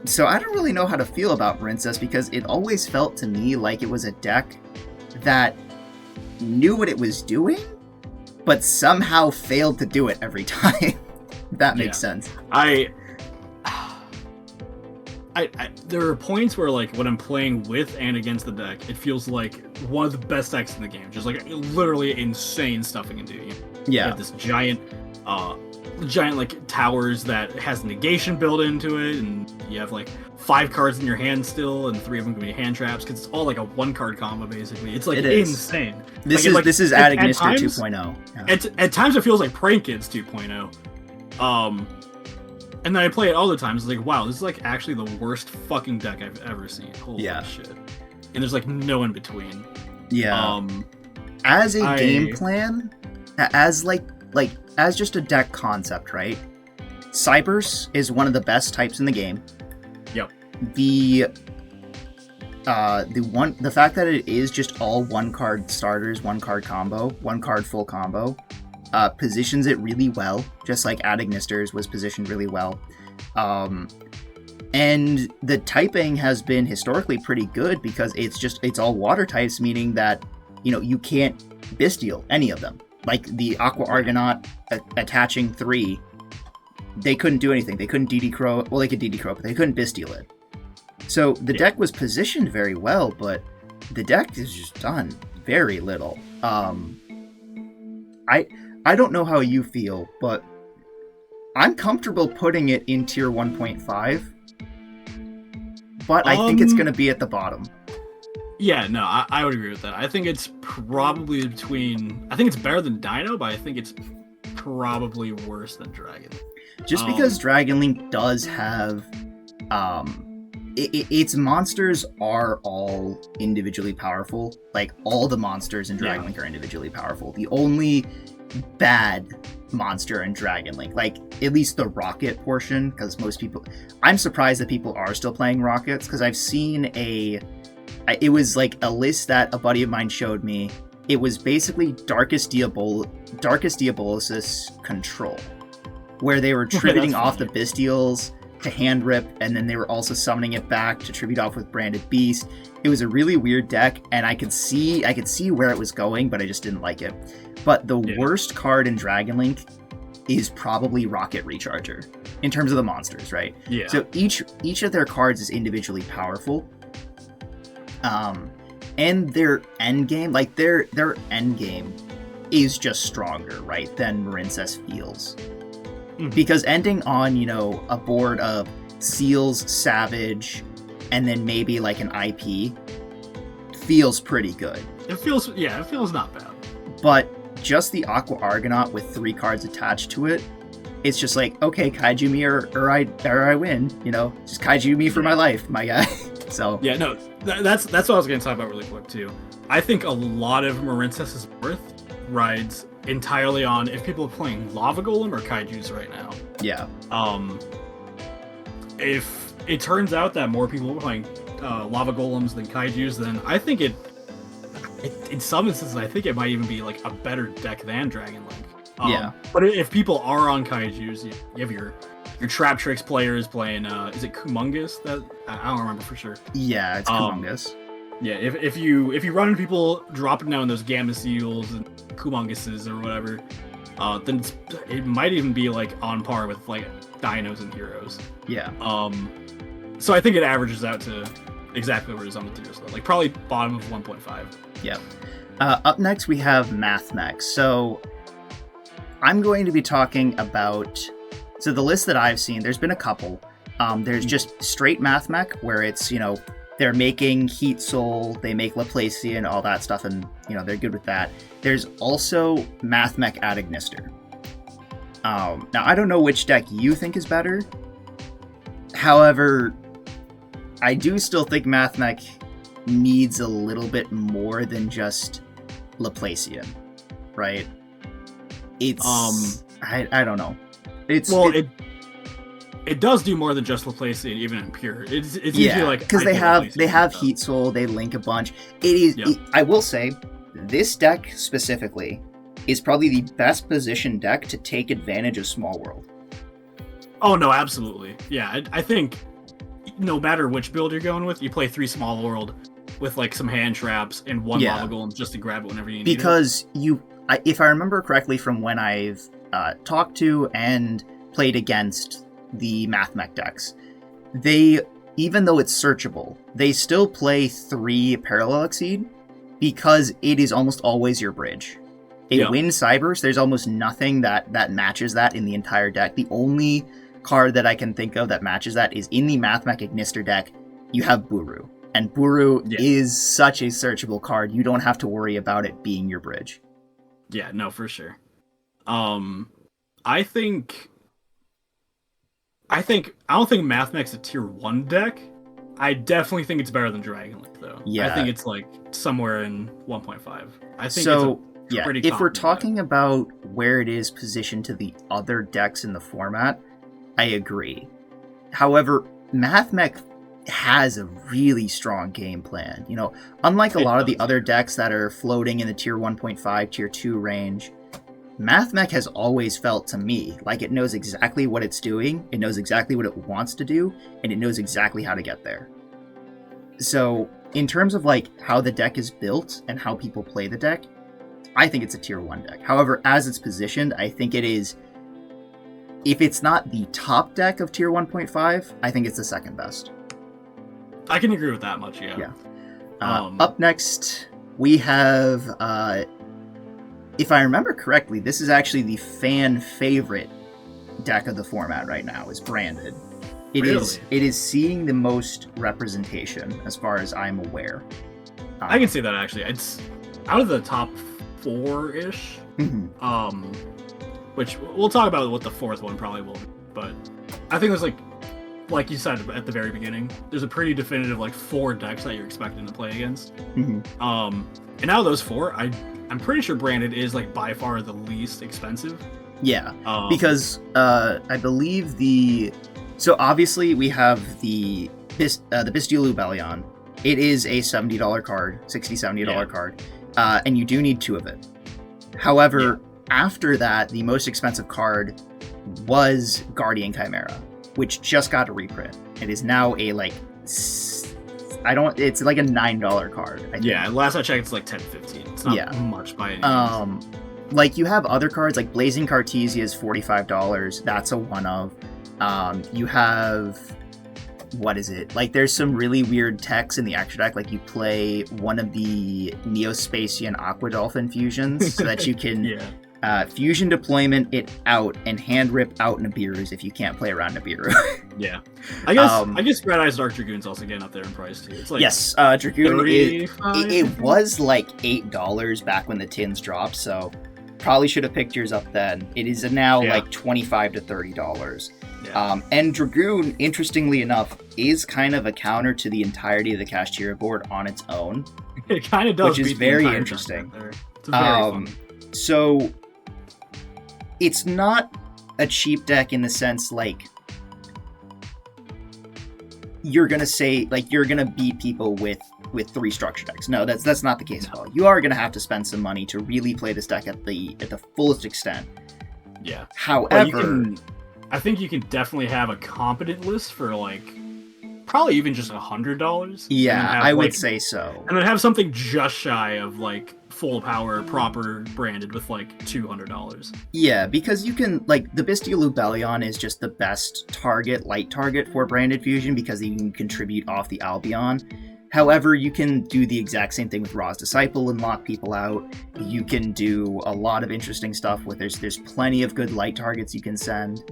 So I don't really know how to feel about Marincess because it always felt to me like it was a deck that knew what it was doing, but somehow failed to do it every time. If that makes sense. There are points where, like, when I'm playing with and against the deck, it feels like one of the best decks in the game. Just, like, literally insane stuff it can do. You have this giant, like, towers that has negation built into it, and you have, like, 5 cards in your hand still, and 3 of them can be hand traps, because it's all, like, a 1-card combo, basically. It's, like, insane. This is Adignister 2.0. Yeah. At times, it feels like Prank Kids 2.0. And then I play it all the time. It's like, wow, this is like actually the worst fucking deck I've ever seen. Holy shit. And there's like no in between. Yeah. As a game plan, as as just a deck concept, right? Cyberse is one of the best types in the game. Yep. The fact that it is just all 1-card starters, 1-card combo, 1-card full combo, positions it really well, just like Adignister's was positioned really well. And the typing has been historically pretty good because it's all water types, meaning that, you can't Bestial any of them. Like the Aqua Argonaut attaching 3, they couldn't do anything. They couldn't DD Crow. Well, they could DD Crow, but they couldn't Bestial it. So the deck was positioned very well, but the deck has just done very little. I don't know how you feel, but I'm comfortable putting it in tier 1.5, but I think it's going to be at the bottom. Yeah, no, I would agree with that. I think it's probably I think it's better than Dino, but I think it's probably worse than Dragon. Just because Dragon Link does have, its monsters are all individually powerful. Like, all the monsters in Dragon Link are individually powerful. The only bad monster in Dragon Link, like at least the rocket portion, because I'm surprised that people are still playing rockets, because I've seen it was like a list that a buddy of mine showed me. It was basically Darkest Diabolosis Control, where they were tributing off the Bestials to hand rip, and then they were also summoning it back to tribute off with Branded Beast. It was a really weird deck, and I could see where it was going, but I just didn't like it. But the worst card in Dragon Link is probably Rocket Recharger in terms of the monsters, right? Yeah. So each of their cards is individually powerful. And their end game, like their end game is just stronger, right, than Marincess feels. Because ending on, a board of Seals, Savage, and then maybe like an IP feels pretty good. It feels not bad. But just the Aqua Argonaut with 3 cards attached to it, it's just like, okay, Kaiju me or I win, just Kaiju me for my life, my guy. So yeah, no, that's what I was going to talk about really quick too. I think a lot of Marincess's worth rides entirely on if people are playing Lava Golem or Kaijus right now. Yeah. If it turns out that more people are playing Lava Golems than Kaijus, then I think it in some instances I think it might even be like a better deck than Dragon Link. Yeah. But if people are on Kaijus, you have your Trap Tricks players playing. Is it Kumungus? That I don't remember for sure. Yeah, it's Kumungus. Yeah, if you run into people dropping down those Gamma Seals and Kumunguses or whatever, then it might even be like on par with like Dinos and Heroes. Yeah. So I think it averages out to exactly where it is on the tier list. Like probably bottom of 1.5. Yeah. Up next we have MathMech. So I'm going to be talking about. So the list that I've seen, there's been a couple. There's just straight MathMech, where it's, they're making Heat Soul, they make Laplacian, all that stuff, and, they're good with that. There's also MathMech at Ignister. Now, I don't know which deck you think is better. However, I do still think MathMech needs a little bit more than just Laplacian, right? It's... I don't know. It does do more than just Laplacian, even in pure. It's usually like because they have Heat Soul, they link a bunch. I will say, this deck specifically is probably the best positioned deck to take advantage of Small World. Oh no, absolutely, yeah. I think no matter which build you're going with, you play 3 Small World with like some hand traps and 1 Lava Golem just to grab it whenever you need it. Because if I remember correctly from when I've talked to and played against the MathMech decks, even though it's searchable, they still play 3 Parallel Exceed because it is almost always your bridge. Wind Cybers, there's almost nothing that matches that in the entire deck. The only card that I can think of that matches that is in the MathMech Ignister deck, you have Buru. And Buru is such a searchable card, you don't have to worry about it being your bridge. Yeah, no, for sure. I don't think MathMech's a tier 1 deck. I definitely think it's better than Dragon Link, though. Yeah. I think it's like somewhere in 1.5. I think so. It's pretty if we're talking about where it is positioned to the other decks in the format, I agree. However, MathMech has a really strong game plan. Unlike a lot of the other decks that are floating in the tier 1.5, tier 2 range, MathMech has always felt to me like it knows exactly what it's doing, it knows exactly what it wants to do, and it knows exactly how to get there. So, in terms of like how the deck is built and how people play the deck, I think it's a tier 1 deck. However, as it's positioned, I think it is, if it's not the top deck of tier 1.5, I think it's the second best. I can agree with that much, yeah. Up next, we have, if I remember correctly, this is actually the fan favorite deck of the format right now, is Branded. It is seeing the most representation, as far as I'm aware. I can see that, actually. It's out of the top 4-ish. Which we'll talk about what the 4th one probably will be. But I think there's like you said at the very beginning, there's a pretty definitive 4 decks that you're expecting to play against. And out of those 4, I'm pretty sure Branded is by far the least expensive. Yeah, because I believe so obviously we have the Bestiolu Bellion. It is a $70 card, $70 card, and you do need 2 of it. However, after that, the most expensive card was Guardian Chimera, which just got a reprint. It is now a it's like a $9 card, I think. Yeah, last I checked, it's $10-15. It's not much by any means. like, you have other cards, like Blazing Cartesia is $45. That's a one of. You have... What is it? Like, there's some really weird techs in the extra deck. Like, you play one of the Neospacian Aqua Dolphin fusions so that you can fusion deployment it out and hand rip out Nibiru's if you can't play around Nibiru. Yeah. I guess Red Eyes Dark Dragoon's also getting up there in price, too. It's like yes, Dragoon, it was like $8 back when the tins dropped, so probably should have picked yours up then. It is now like $25 to $30. Yeah. And Dragoon, interestingly enough, is kind of a counter to the entirety of the Kashtira board on its own. It kind of does, which is very interesting. It's very fun. So it's not a cheap deck in the sense like you're gonna say like you're gonna beat people with 3 structure decks. No, that's not the case at all. You are gonna have to spend some money to really play this deck at the fullest extent. Yeah. However, I think you can definitely have a competent list for like probably even just $100. Yeah, I would say so. And then have something just shy of like full power, proper branded with like $200. Yeah, because you can like the Bestia Lubellion is just the best light target for branded fusion because you can contribute off the Albion. However, you can do the exact same thing with Ra's Disciple and lock people out. You can do a lot of interesting stuff with there's plenty of good light targets you can send.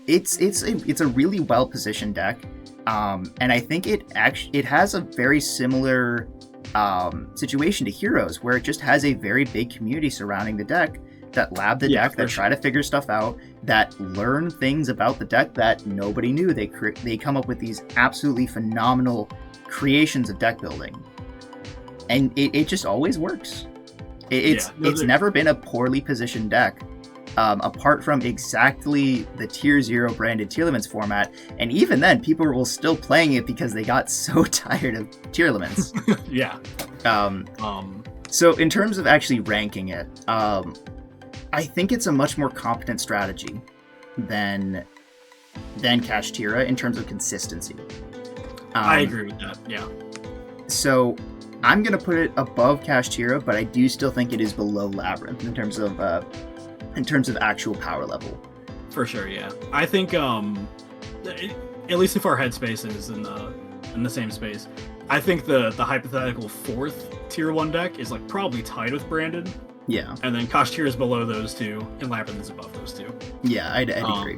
It's a really well positioned deck, and I think it has a very similar situation to Heroes, where it just has a very big community surrounding the deck that lab the deck, that try to figure stuff out, that learn things about the deck that nobody knew. They come up with these absolutely phenomenal creations of deck building, and it just always works. It's never been a poorly positioned deck. Apart from exactly the Tier 0 branded Tearlaments format, and even then, people were still playing it because they got so tired of Tearlaments. Yeah. So in terms of actually ranking it, I think it's a much more competent strategy than Kashtira in terms of consistency. I agree with that, yeah. So I'm going to put it above Kashtira, but I do still think it is below Labyrinth in terms of actual power level. For sure, yeah. I think, at least if our headspace is in the same space, I think the hypothetical 4th Tier 1 deck is like probably tied with Branded. Yeah. And then Kashtira is below those two, and Labyrinth is above those two. Yeah, I'd agree.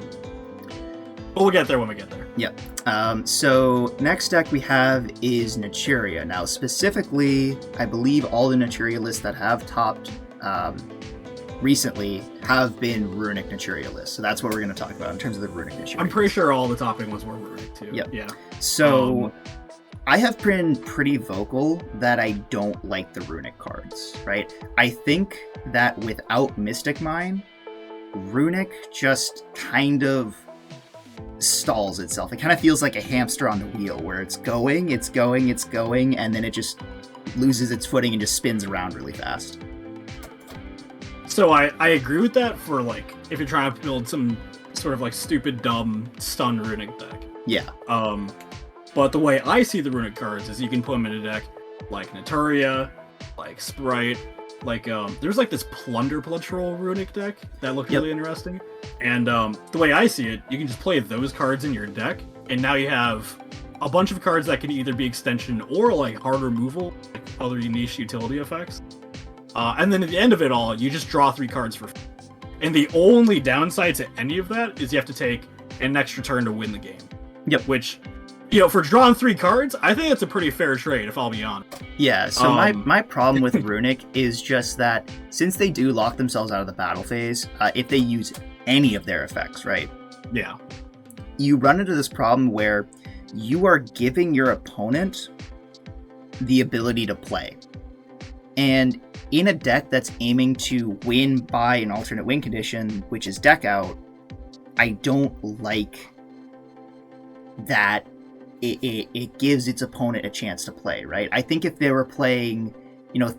But we'll get there when we get there. Yep. So next deck we have is Naturia. Now, specifically, I believe all the Naturia lists that have topped recently have been Runic Naturia lists. So that's what we're going to talk about in terms of the Runic Naturia. I'm pretty sure all the topping ones were Runic too. Yep. Yeah. So I have been pretty vocal that I don't like the Runic cards, right? I think that without Mystic Mine, Runic just kind of stalls itself. It kind of feels like a hamster on the wheel where it's going, and then it just loses its footing and just spins around really fast. So I agree with that for like if you're trying to build some sort of like stupid dumb stun Runic deck. Yeah. But the way I see the Runic cards is you can put them in a deck like Naturia, like Sprite, like there's like this Plunder Patrol Runic deck that looked really interesting. And the way I see it, you can just play those cards in your deck, and now you have a bunch of cards that can either be extension or like hard removal, like other niche utility effects. And then at the end of it all, you just draw 3 cards for free. And the only downside to any of that is you have to take an extra turn to win the game. Yep. Which, for drawing 3 cards, I think it's a pretty fair trade, if I'll be honest. Yeah, so my problem with Runic is just that since they do lock themselves out of the battle phase, if they use any of their effects, right? Yeah. You run into this problem where you are giving your opponent the ability to play. And in a deck that's aiming to win by an alternate win condition, which is deck out, I don't like that it gives its opponent a chance to play, right? I think if they were playing,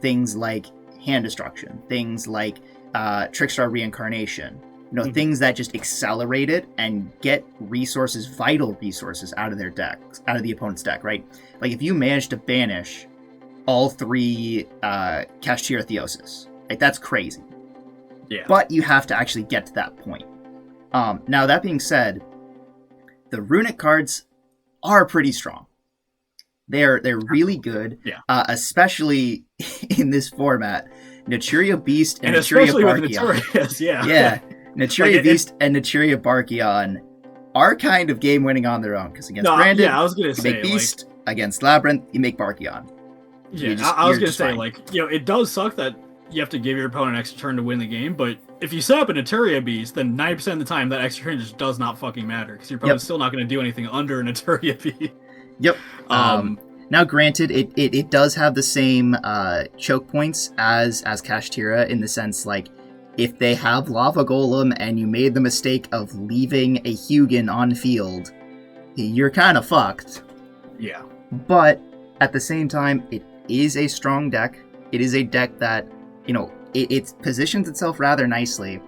things like Hand Destruction, things like Trickstar Reincarnation, things that just accelerate it and get vital resources out of their decks, out of the opponent's deck, right? Like if you manage to banish all 3 Kashtira Theosis. Like, that's crazy. Yeah. But you have to actually get to that point. Now, that being said, the runic cards are pretty strong. They're really good, especially in this format. Naturia Beast and Naturia Barkion. Yeah, Naturia Beast and Naturia Barkion are kind of game-winning on their own, because against Brandon, I was gonna you say, make Beast. Against Labyrinth, you make Barkion. I was gonna say, fine. Like, it does suck that you have to give your opponent an extra turn to win the game, but if you set up a Naturia Beast, then 90% of the time that extra turn just does not fucking matter, because your opponent's still not going to do anything under a Naturia Beast. Yep. Now, granted, it does have the same choke points as Kashtira, in the sense, like, if they have Lava Golem and you made the mistake of leaving a Hugin on field, you're kind of fucked. Yeah. But at the same time, it is a strong deck. It is a deck that, it positions itself rather nicely.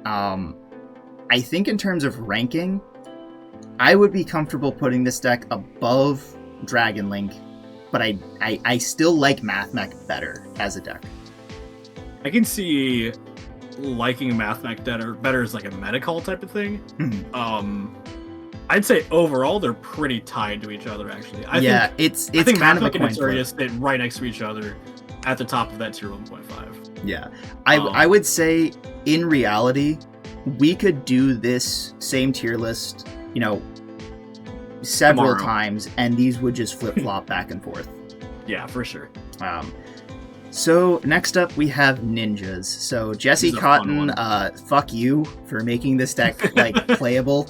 I think in terms of ranking, I would be comfortable putting this deck above Dragon Link, but I still like Mathmech better as a deck. I can see liking Mathmech better as like a meta call type of thing. I'd say overall they're pretty tied to each other, actually. I think it's kind of a coin flip. Naturia sit right next to each other at the top of that tier 1.5. Yeah. I would say, in reality, we could do this same tier list, several times, and these would just flip-flop back and forth. Yeah, for sure. So next up we have ninjas. So Jesse Cotton, fuck you for making this deck like playable.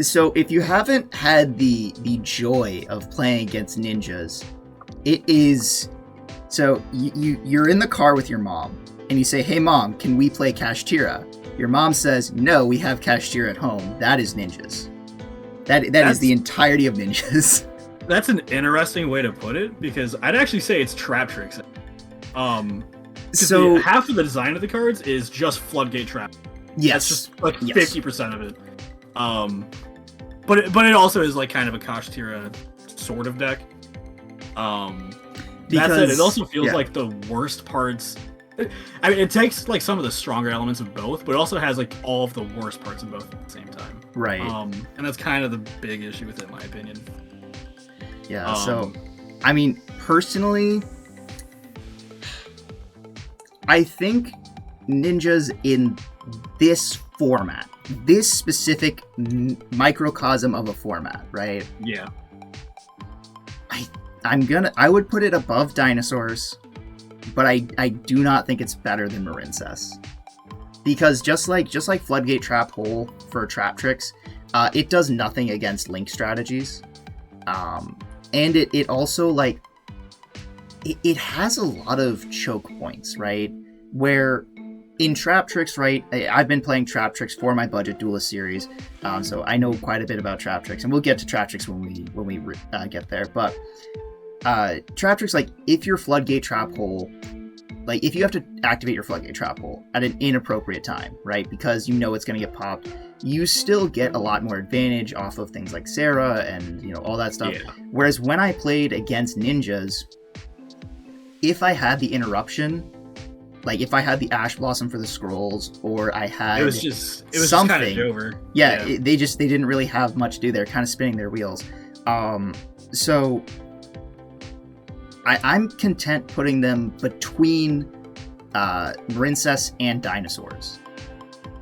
So if you haven't had the joy of playing against ninjas, it is, so you're in the car with your mom and you say, "Hey mom, can we play Kashtira?" Your mom says, "No, we have Kashtira at home." That is ninjas. That is the entirety of ninjas. That's an interesting way to put it, because I'd actually say it's trap tricks. So half of the design of the cards is just floodgate trap. Yes. That's just like 50% of it. But it also is like kind of a Kashtira sort of deck. That said, it also feels like the worst parts. I mean, it takes like some of the stronger elements of both, but it also has like all of the worst parts of both at the same time. Right. And that's kind of the big issue with it, in my opinion. Yeah. So, I mean, personally, I think ninjas in this format, this specific microcosm of a format, right? Yeah. I would put it above dinosaurs, but I do not think it's better than Marincess. Because just like Floodgate Trap Hole for trap tricks, it does nothing against link strategies. And it also, like, it has a lot of choke points, right? Where in trap tricks, right, I've been playing trap tricks for my Budget Duelist series, so I know quite a bit about trap tricks, and we'll get to trap tricks when we get there. But trap tricks, like, if your Floodgate Trap Hole, like, if you have to activate your Floodgate Trap Hole at an inappropriate time, right, because you know it's going to get popped, you still get a lot more advantage off of things like Sarah and, all that stuff. Yeah. Whereas when I played against ninjas, if I had the interruption, like if I had the Ash Blossom for the scrolls, or I had it was just something, kind of over. Yeah, they didn't really have much to do. They're kind of spinning their wheels. So I'm content putting them between Marincess and dinosaurs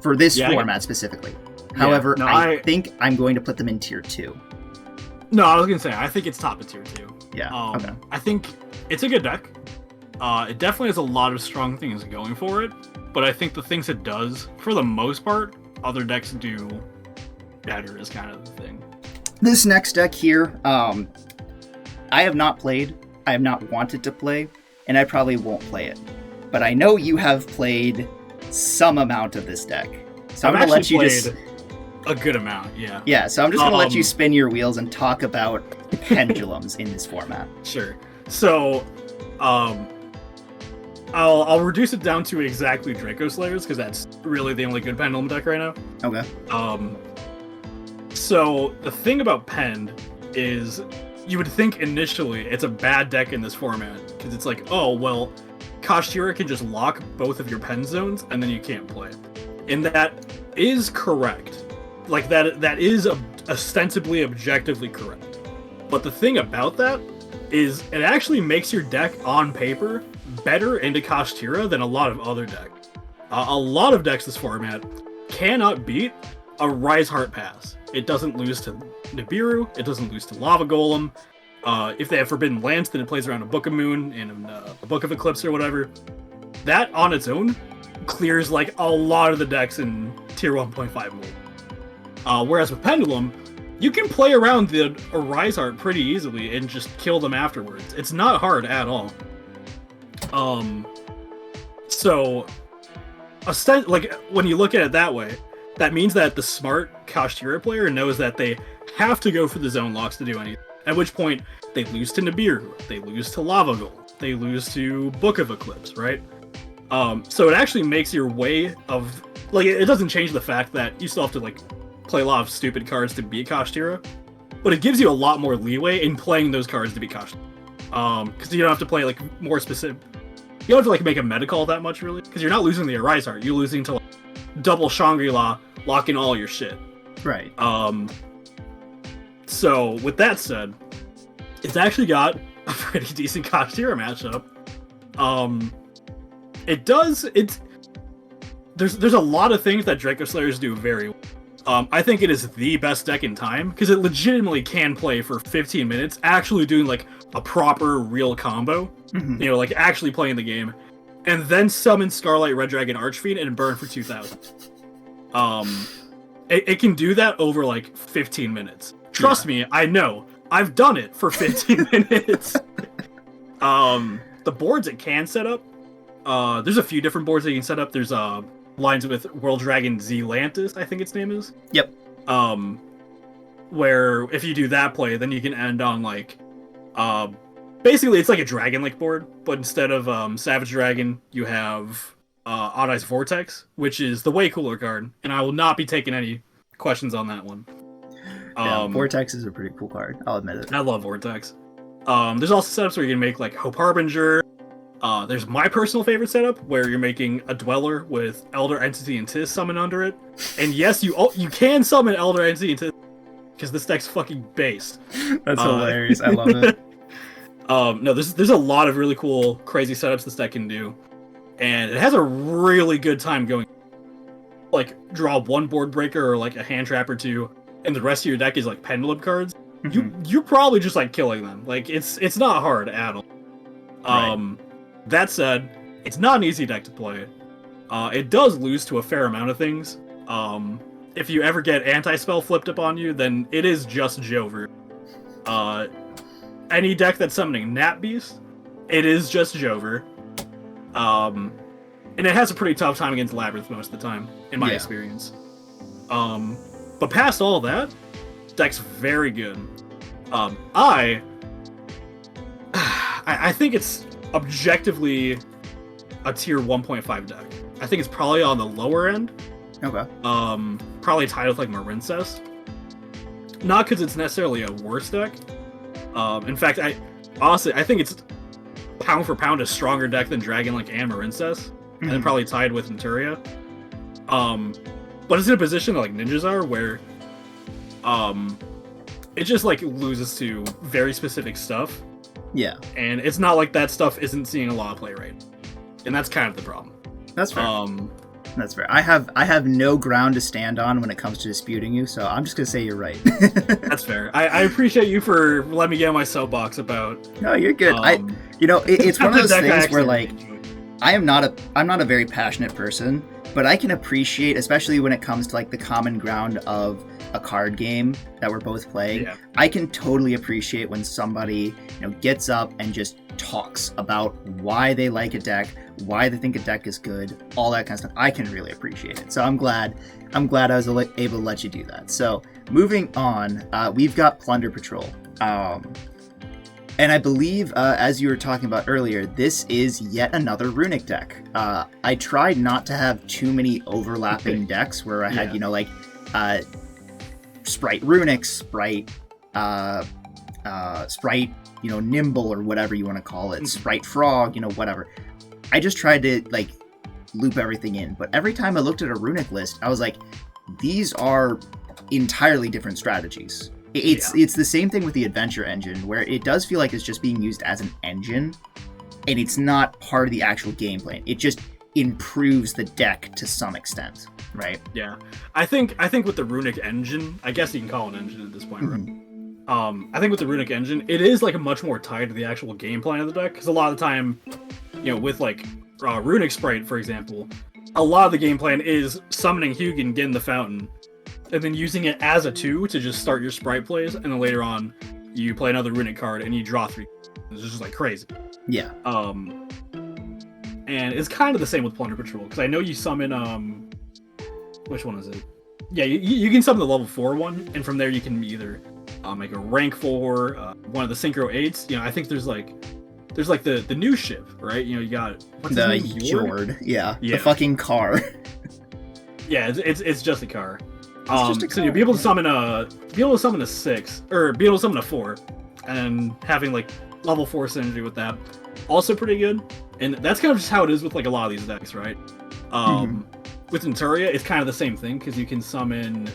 for this format specifically. However, I think I'm going to put them in tier 2. No, I was going to say, I think it's top of tier 2. Yeah, okay. I think it's a good deck. It definitely has a lot of strong things going for it, but I think the things it does, for the most part, other decks do better is kind of the thing. This next deck here, I have not played, I have not wanted to play, and I probably won't play it. But I know you have played some amount of this deck. So I'm going to let you just... a good amount, yeah. Yeah, so I'm just going to let you spin your wheels and talk about pendulums in this format. Sure. So, I'll reduce it down to exactly Draco Slayers, because that's really the only good pendulum deck right now. Okay. So the thing about Pend is you would think initially it's a bad deck in this format, because it's like, oh, well, Kashtira can just lock both of your pen zones, and then you can't play. And that is correct. Like, that is ostensibly objectively correct. But the thing about that is it actually makes your deck, on paper, better into Kashtira than a lot of other decks. A lot of decks this format cannot beat a Rise Heart Pass. It doesn't lose to Nibiru, it doesn't lose to Lava Golem. If they have Forbidden Lance, then it plays around a Book of Moon and a Book of Eclipse or whatever. That on its own clears like a lot of the decks in tier 1.5 mold. Whereas with Pendulum, you can play around the Rise Heart pretty easily and just kill them afterwards. It's not hard at all. So, like, when you look at it that way, that means that the smart Kashtira player knows that they have to go for the zone locks to do anything. At which point, they lose to Nibiru, they lose to Lava Golem, they lose to Book of Eclipse, right? So it actually makes your way of... Like, it doesn't change the fact that you still have to, like, play a lot of stupid cards to beat Kashtira, but it gives you a lot more leeway in playing those cards to beat Kashtira. Because you don't have to play, like, more specific... You don't have to, like, make a meta call that much, really. Because you're not losing the Arise Heart, you're losing to, like, double Shangri-La, lock in all your shit. Right. So, with that said, it's actually got a pretty decent Kashtira matchup. There's a lot of things that Draco Slayers do very well. I think it is the best deck in time, because it legitimately can play for 15 minutes, actually doing, like, a proper, real combo. Mm-hmm. You know, like, actually playing the game. And then summon Starlight Red Dragon Archfiend and burn for 2,000. It can do that over, like, 15 minutes. Trust me, I know. I've done it for 15 minutes. The boards it can set up, there's a few different boards that you can set up. There's lines with World Dragon Zelantis, I think its name is. Yep. Where if you do that play, then you can end on, like, basically it's like a Dragon Link board, but instead of Savage Dragon, you have Odd Eyes Vortex, which is the way cooler card, and I will not be taking any questions on that one. Vortex is a pretty cool card, I'll admit it. I love Vortex. There's also setups where you can make, like, Hope Harbinger. There's my personal favorite setup, where you're making a Dweller with Elder Entity and Tis summon under it. And yes, you can summon Elder Entity and Tis, because this deck's fucking based. That's hilarious, I love it. No, there's a lot of really cool, crazy setups this deck can do. And it has a really good time going. Like, draw one board breaker or, like, a hand trap or two, and the rest of your deck is, like, Pendulum cards. Mm-hmm. You're probably just, like, killing them. Like, it's not hard at all. Right. That said, it's not an easy deck to play. It does lose to a fair amount of things. If you ever get anti-spell flipped up on you, then it is just Jover. Any deck that's summoning Gnat Beast, it is just Jover. And it has a pretty tough time against Labyrinth most of the time, in my experience. But past all that, deck's very good. I think it's objectively a tier 1.5 deck. I think it's probably on the lower end. Okay. Probably tied with, like, Marincess. Not because it's necessarily a worse deck. In fact, I think it's pound for pound a stronger deck than Dragon Link and Marincess. Mm-hmm. And then probably tied with Naturia. But it's in a position like Ninjas are, where it just, like, loses to very specific stuff. Yeah. And it's not like that stuff isn't seeing a lot of play right. And that's kind of the problem. That's fair. That's fair. I have no ground to stand on when it comes to disputing you, so I'm just gonna say you're right. That's fair. I appreciate you for letting me get on my soapbox about... No, you're good. It's one of those things where, like, I'm not a very passionate person, but I can appreciate, especially when it comes to, like, the common ground of a card game that we're both playing. Yeah. I can totally appreciate when somebody, gets up and just talks about why they like a deck, why they think a deck is good, all that kind of stuff. I can really appreciate it. So I'm glad I was able to let you do that. So moving on, we've got Plunder Patrol. And I believe, as you were talking about earlier, this is yet another Runic deck. I tried not to have too many overlapping decks where I had, Sprite Runic, Sprite Sprite, Nimble or whatever you want to call it, Sprite Frog, whatever. I just tried to like loop everything in, but every time I looked at a runic list, I was like, these are entirely different strategies. It's the same thing with the adventure engine, where it does feel like it's just being used as an engine, and it's not part of the actual gameplay. It just improves the deck to some extent, right? Yeah, I think with the runic engine, I guess you can call it an engine at this point, right? I think with the runic engine, it is like much more tied to the actual gameplay of the deck, because a lot of the time, with like runic sprite, for example, a lot of the game plan is summoning Hugin, getting the fountain, and then using it as a 2 to just start your sprite plays, and then later on, you play another runic card and you draw 3. It's just like crazy. Yeah. And it's kind of the same with Plunder Patrol, because I know you summon which one is it? Yeah, you can summon the level 4 one, and from there you can either make a rank 4, one of the Synchro 8s. I think there's like the new ship, right? You got what's the yugioh. Yeah, the fucking car. Yeah, it's just a car. So you'll be able to summon a 6, or be able to summon a 4, and having like level 4 synergy with that, also pretty good. And that's kind of just how it is with like a lot of these decks, right? With Inturia, it's kind of the same thing, because you can summon,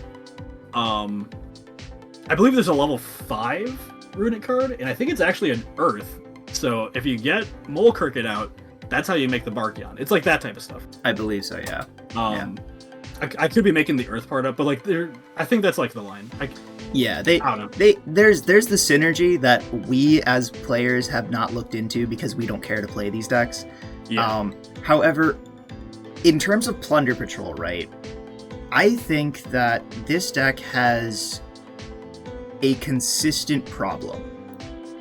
I believe there's a level 5 runic card, and I think it's actually an Earth. So if you get Mole Cricket out, that's how you make the Barkion. It's like that type of stuff. I believe so, yeah. I could be making the Earth part up, but like I think that's like the line. Yeah, there's the synergy that we as players have not looked into because we don't care to play these decks. Yeah. However, in terms of Plunder Patrol, right, I think that this deck has a consistent problem,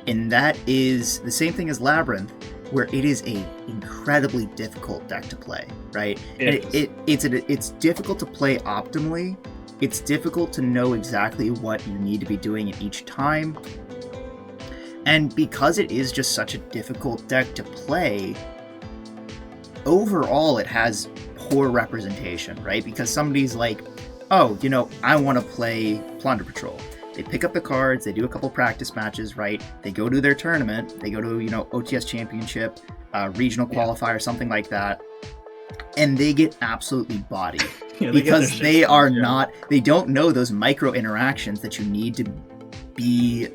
and that is the same thing as Labyrinth, where it is a incredibly difficult deck to play, right? It's difficult to play optimally. It's difficult to know exactly what you need to be doing at each time. And because it is just such a difficult deck to play, overall it has poor representation, right? Because somebody's like, oh, I want to play Plunder Patrol. They pick up the cards, they do a couple practice matches, right? They go to their tournament, they go to, OTS Championship, regional qualifier, something like that, and they get absolutely bodied. Because they don't know those micro interactions that you need to be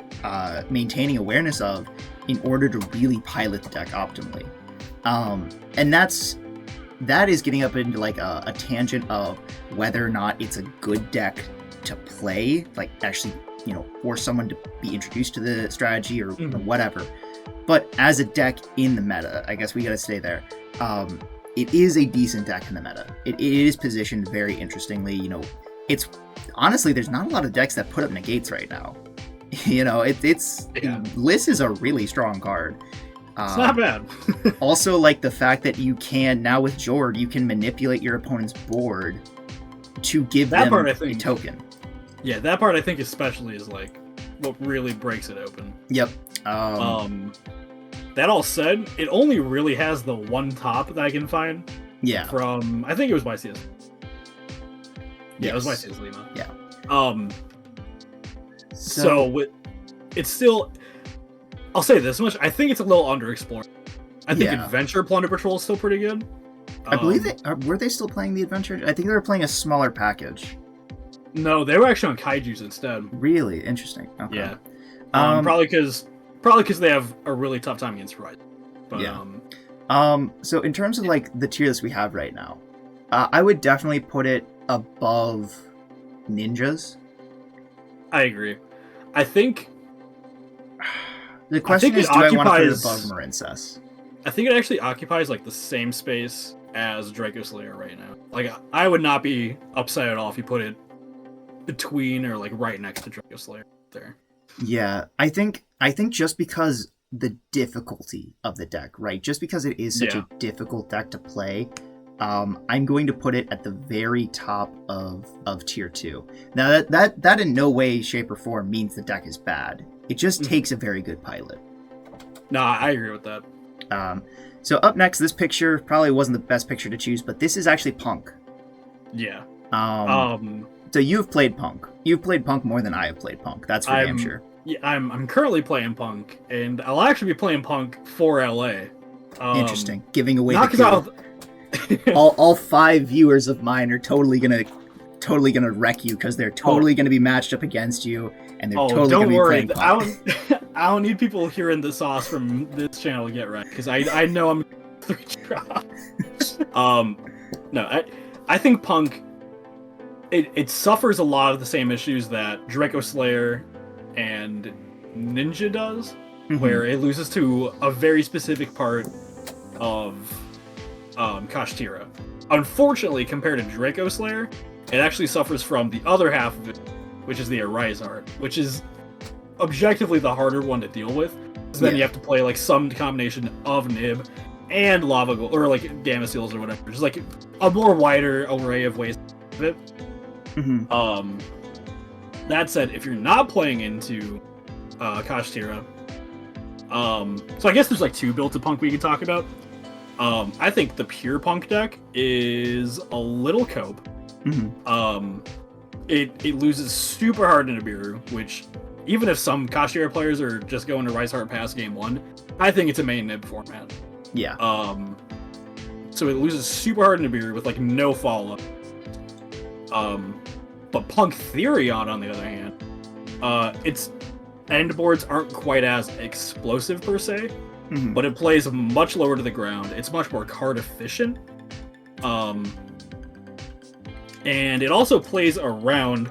maintaining awareness of in order to really pilot the deck optimally. And that is getting up into like a tangent of whether or not it's a good deck to play, like actually, for someone to be introduced to the strategy or whatever. But as a deck in the meta, I guess we got to stay there. It is a decent deck in the meta. It is positioned very interestingly. It's honestly, there's not a lot of decks that put up negates right now. Liss is a really strong card. It's not bad. Also, like the fact that you can now with Jord, you can manipulate your opponent's board to give them a token. Yeah, that part I think especially is like what really breaks it open. Yep. That all said, it only really has the one top that I can find. Yeah. From I think it was YCS. Yeah, yes. It was YCS Lima. Yeah. So it's still. I'll say this much: I think it's a little underexplored. I think Adventure Plunder Patrol is still pretty good. I believe were they still playing the Adventure? I think they were playing a smaller package. No, they were actually on Kaiju's instead. Really interesting. Okay. Yeah. Probably because they have a really tough time against Rise. But, yeah. So in terms of like the tier list we have right now, I would definitely put it above Ninjas. I agree. I think the question is, do I want to put it above Marincess? I think it actually occupies like the same space as Draco Slayer right now. Like I would not be upset at all if you put it between or like right next to Draco Slayer there. Yeah, I think just because the difficulty of the deck, right? Just because it is such a difficult deck to play, I'm going to put it at the very top of tier 2. Now that in no way, shape, or form means the deck is bad. It just takes a very good pilot. No, I agree with that. So up next, this picture probably wasn't the best picture to choose, but this is actually Punk. Yeah. So you've played Punk. You've played Punk more than I have played Punk. That's for damn sure. Yeah, I'm currently playing Punk, and I'll actually be playing Punk for LA. Interesting. Giving away not the because coup. all 5 viewers of mine are totally gonna wreck you because they're totally gonna be matched up against you, and they're totally gonna be playing Punk. I don't need people hearing the sauce from this channel to get wrecked, because I know I'm 3 drops. No, I think Punk it suffers a lot of the same issues that Draco Slayer and Ninja does, where it loses to a very specific part of Kashtira. Unfortunately, compared to Draco Slayer, it actually suffers from the other half of it, which is the Arise art, which is objectively the harder one to deal with. So then you have to play like some combination of Nib and Lava Gold, or like Gamma Seals or whatever. Just like a more wider array of ways to do it. That said, if you're not playing into Kashtira, so I guess there's like 2 builds of Punk we could talk about. I think the pure Punk deck is a little cope. It loses super hard in Nibiru, which even if some Kashtira players are just going to Rise Heart past game 1, I think it's a main Nib format. Yeah. So it loses super hard in Nibiru with like no follow-up. But Punk Therion, on the other hand, its end boards aren't quite as explosive per se, but it plays much lower to the ground. It's much more card efficient. And it also plays around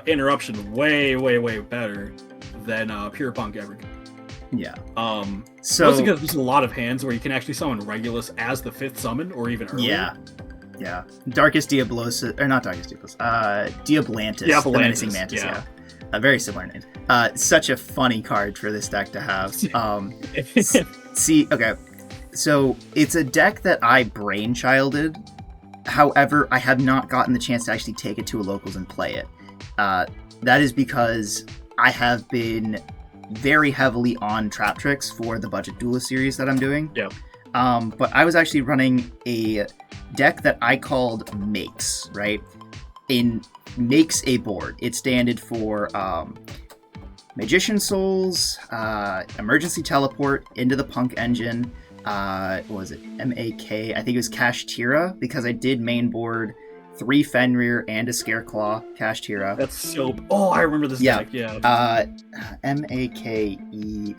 interruption way better than pure Punk ever could. Yeah. So mostly because there's a lot of hands where you can actually summon Regulus as the 5th summon, or even earlier. Yeah. Darkest Diablosis, or not Darkest Diablosis, Diablantis, the Menacing Mantis, yeah. A very similar name. Such a funny card for this deck to have. See, okay, so it's a deck that I brainchilded. However, I have not gotten the chance to actually take it to a locals and play it. That is because I have been very heavily on Trap Tricks for the Budget Duelist series that I'm doing. Yeah. But I was actually running a deck that I called Makes, right? Makes a board. It standed for Magician Souls, Emergency Teleport into the Punk Engine. What was it? MAK. I think it was Kashtira, because I did main board 3 Fenrir and a Scareclaw Kashtira. That's so... Oh, I remember this deck, yeah. MAKE...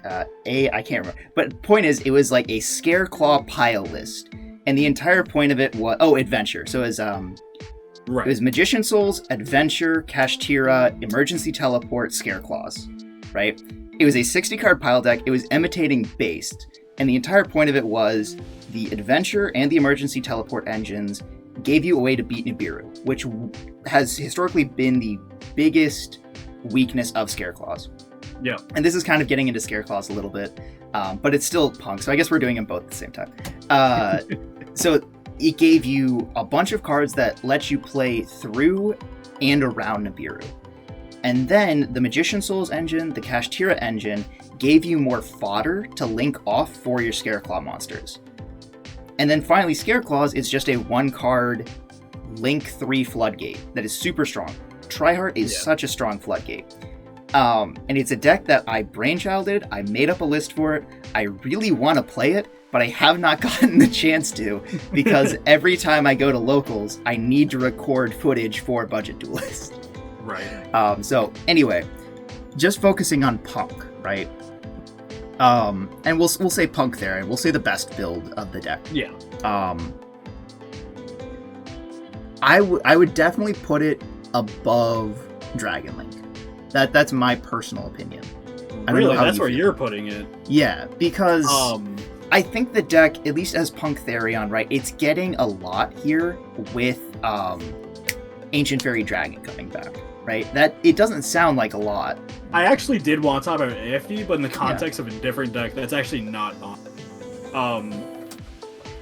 I can't remember. But point is, it was like a Scareclaw pile list. And the entire point of it was... Oh, Adventure. So it was... It was Magician Souls, Adventure, Kashtira, Emergency Teleport, Scareclaws. Right? It was a 60-card pile deck. It was imitating Based. And the entire point of it was the Adventure and the Emergency Teleport engines gave you a way to beat Nibiru, which has historically been the biggest weakness of Scareclaws. Yeah. And this is kind of getting into Scareclaws a little bit, but it's still Punk, so I guess we're doing them both at the same time. So it gave you a bunch of cards that let you play through and around Nibiru. And then the Magician Souls engine, the Kashtira engine, gave you more fodder to link off for your Scareclaw monsters. And then finally, Scareclaws is just a 1-card Link 3 Floodgate that is super strong. Triheart is such a strong Floodgate. And it's a deck that I brainchilded, I made up a list for it, I really want to play it, but I have not gotten the chance to, because every time I go to locals, I need to record footage for Budget Duelist. Right. So anyway, just focusing on Punk, right? And we'll say Punk there, and we'll say the best build of the deck. Yeah. I would definitely put it above Dragon Link. That's my personal opinion. Really, that's where you're putting it. Yeah, because I think the deck, at least as Punk Therion, right, it's getting a lot here with Ancient Fairy Dragon coming back. Right? That it doesn't sound like a lot. I actually did want to talk about AFD, but in the context of a different deck, that's actually not on.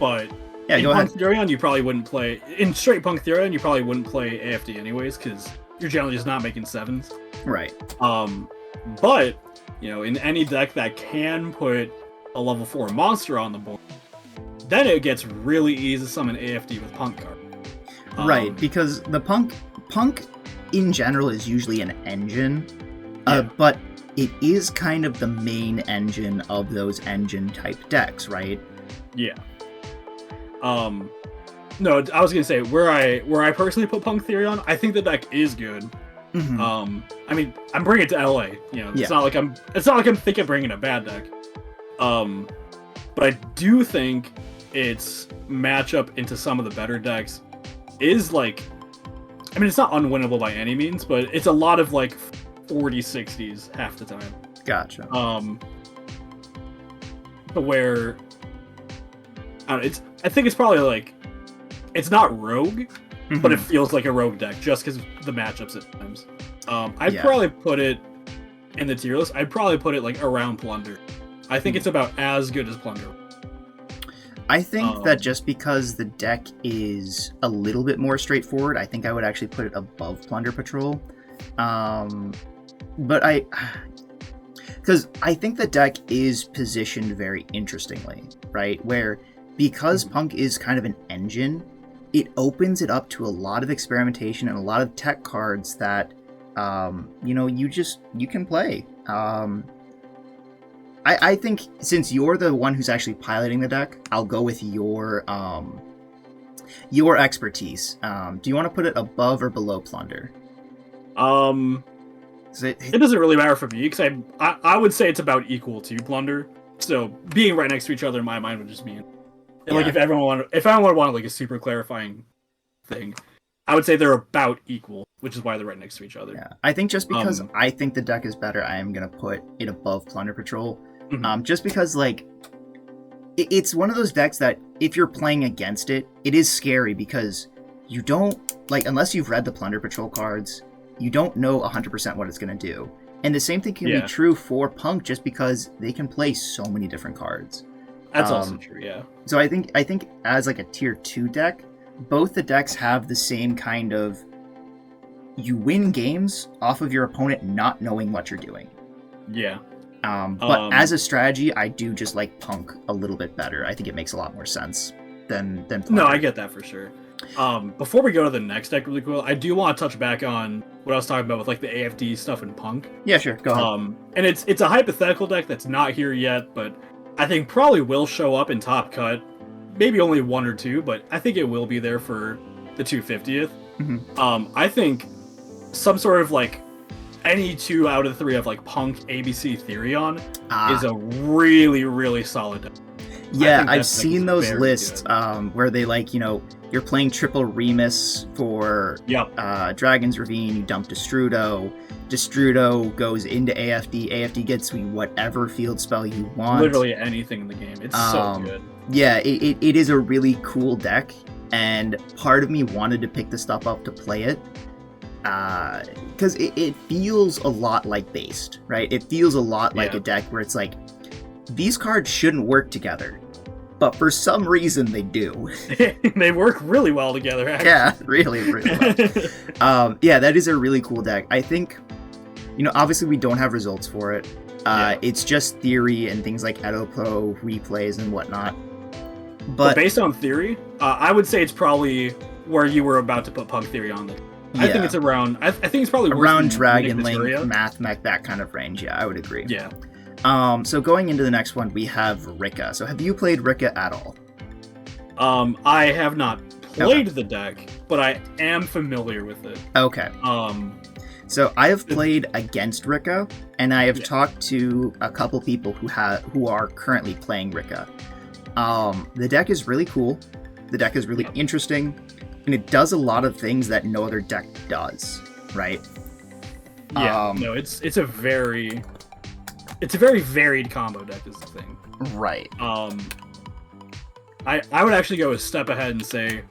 But yeah, in go Punk ahead. Therion, you probably wouldn't play in straight Punk Therion. You probably wouldn't play AFD anyways, because you're generally just not making 7s. Right. But in any deck that can put a level 4 monster on the board, then it gets really easy to summon AFD with Punk card. Right, because the Punk in general is usually an engine, But it is kind of the main engine of those engine type decks, right? Yeah. No, I was gonna say where I personally put Punk Theory on. I think the deck is good. Mm-hmm. I mean, I'm bringing it to LA. You know, it's not like I'm thinking bringing a bad deck. But I do think its matchup into some of the better decks is like, I mean, it's not unwinnable by any means, but it's a lot of like 40-60s half the time. Gotcha. Where I think it's probably like, it's not rogue, but it feels like a rogue deck just because the matchups at times. I'd probably put it in the tier list. I'd probably put it like around Plunder. I think it's about as good as Plunder. I think that just because the deck is a little bit more straightforward, I think I would actually put it above Plunder Patrol. But because I think the deck is positioned very interestingly, right? Where because Punk is kind of an engine, it opens it up to a lot of experimentation and a lot of tech cards that, you can play. I think since you're the one who's actually piloting the deck, I'll go with your expertise. Do you want to put it above or below Plunder? It doesn't really matter for me because I would say it's about equal to Plunder. So being right next to each other in my mind would just mean, and like if I wanted like a super clarifying thing, I would say they're about equal, which is why they're right next to each other. Yeah, I think just because I think the deck is better, I am gonna put it above Plunder Patrol. Just because like it's one of those decks that if you're playing against it, it is scary because you don't like unless you've read the Plunder Patrol cards, you don't know 100% what it's gonna do. And the same thing can be true for Punk, just because they can play so many different cards. That's also true, yeah. So I think as like a tier 2 deck, both the decks have the same kind of, you win games off of your opponent not knowing what you're doing. Yeah. But as a strategy, I do just like Punk a little bit better. I think it makes a lot more sense than Plunder. No, I get that for sure. Before we go to the next deck really cool, I do want to touch back on what I was talking about with like the AFD stuff in Punk. Yeah, sure. Go ahead. And it's a hypothetical deck that's not here yet, but I think probably will show up in Top Cut. Maybe only one or two, but I think it will be there for the 250th. I think some sort of like any 2 out of 3 of like Punk ABC Therion is a really, really solid deck. Yeah, I've seen those lists where they like, you're playing triple Remus for Dragon's Ravine, you dump Destrudo. Destrudo goes into AFD. AFD gets me whatever field spell you want. Literally anything in the game. It's so good. Yeah, it is a really cool deck, and part of me wanted to pick the stuff up to play it. Because it feels a lot like Based, right? It feels a lot like a deck where it's like, these cards shouldn't work together, but for some reason they do. They work really well together, actually. Yeah, really, really well. That is a really cool deck. I think, obviously we don't have results for it. It's just theory and things like Edo Pro replays and whatnot. But based on theory, I would say it's probably where you were about to put Punk Theory on. I think it's around. I think it's probably around Dragon Link, Math Mech, that kind of range. Yeah, I would agree. Yeah. So going into the next one, we have Rika. So have you played Rika at all? I have not played the deck, but I am familiar with it. Okay. So I have played against Rika, and I have talked to a couple people who are currently playing Rika. The deck is really cool. The deck is really interesting, and it does a lot of things that no other deck does, right? Yeah. No, it's a very varied combo deck is the thing. Right. I would actually go a step ahead and say,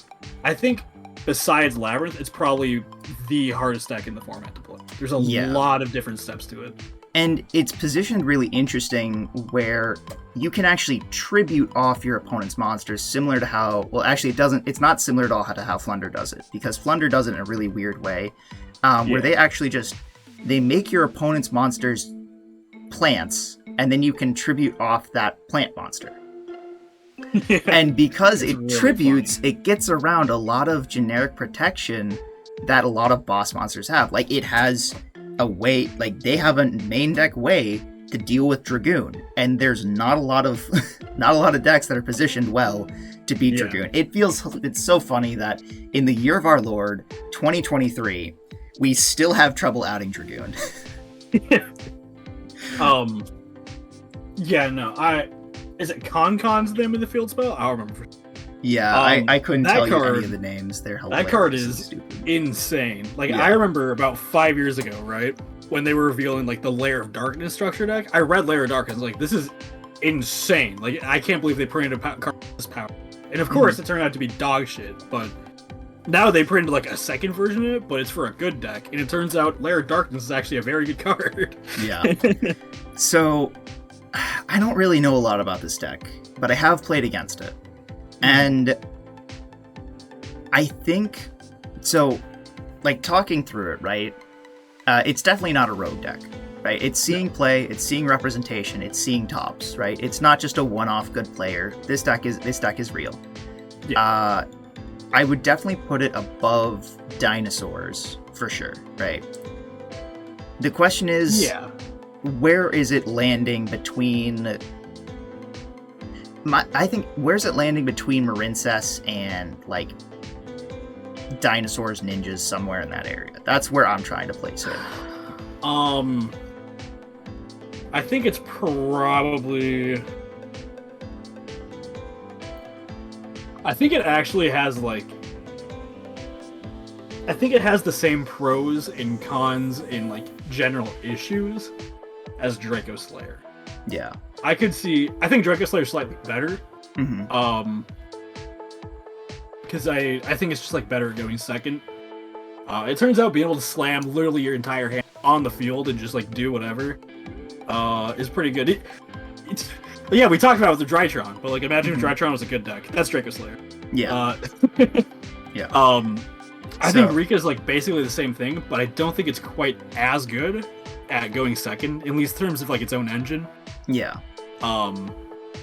I think besides Labyrinth, it's probably the hardest deck in the format to play. There's a lot of different steps to it. And it's positioned really interesting where you can actually tribute off your opponent's monsters, similar to how, well, actually it's not similar at all to how Flunder does it, because Flunder does it in a really weird way, where they actually they make your opponent's monsters plants, and then you can tribute off that plant monster. And because it really tributes, it gets around a lot of generic protection that a lot of boss monsters have. Like, it has a way, like they have a main deck way to deal with Dragoon, and there's not a lot of decks that are positioned well to beat Dragoon. It's so funny that in the year of our Lord 2023 we still have trouble adding Dragoon. Is it Con's the name of the field spell? I don't remember. Yeah, I couldn't tell you any of the names. They're hilarious. That card is insane. Like, I remember about 5 years ago, right? When they were revealing, like, the Lair of Darkness structure deck. I read Lair of Darkness, like, this is insane. Like, I can't believe they printed a card with this power. And of course, it turned out to be dog shit, but now they printed, like, a second version of it, but it's for a good deck. And it turns out Lair of Darkness is actually a very good card. Yeah. So, I don't really know a lot about this deck, but I have played against it. And I think, so, like, talking through it, right, it's definitely not a rogue deck, right? It's seeing play, it's seeing representation, it's seeing tops, right? It's not just a one-off good player. This deck is real. Yeah. I would definitely put it above Dinosaurs, for sure, right? The question is, where is it landing between... I think, where's it landing between Marincess and, like, Dinosaurs, Ninjas, somewhere in that area? That's where I'm trying to place it. I think it's probably... I think it actually has, like... I think it has the same pros and cons in, like, general issues as Draco Slayer. Yeah. I think Draco Slayer is slightly better. Mm-hmm. Because I think it's just, like, better at going second. It turns out being able to slam literally your entire hand on the field and just, like, do whatever is pretty good. Yeah, we talked about it with the Drytron, but, like, imagine if Drytron was a good deck. That's Draco Slayer. Yeah. Yeah. I think Rika's, like, basically the same thing, but I don't think it's quite as good at going second, at least in terms of, like, its own engine. Yeah.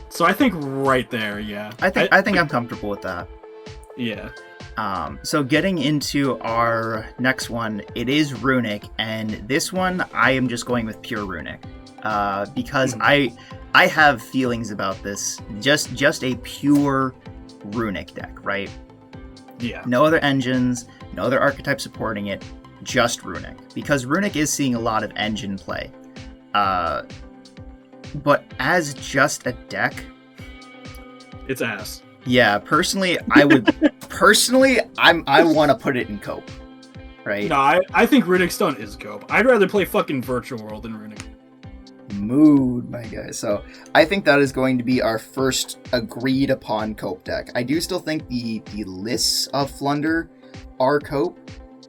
So I think right there, yeah. I think I'm comfortable with that. Yeah. So getting into our next one, it is Runic, and this one I am just going with pure Runic. Because I have feelings about this. Just a pure Runic deck, right? Yeah. No other engines, no other archetype supporting it, just Runic. Because Runic is seeing a lot of engine play. But as just a deck, it's ass. Yeah, personally, I want to put it in Cope, right? No, I think Runic Stun is Cope. I'd rather play fucking Virtual World than Runic. Mood, my guy. So I think that is going to be our first agreed upon Cope deck. I do still think the lists of Flunder are Cope.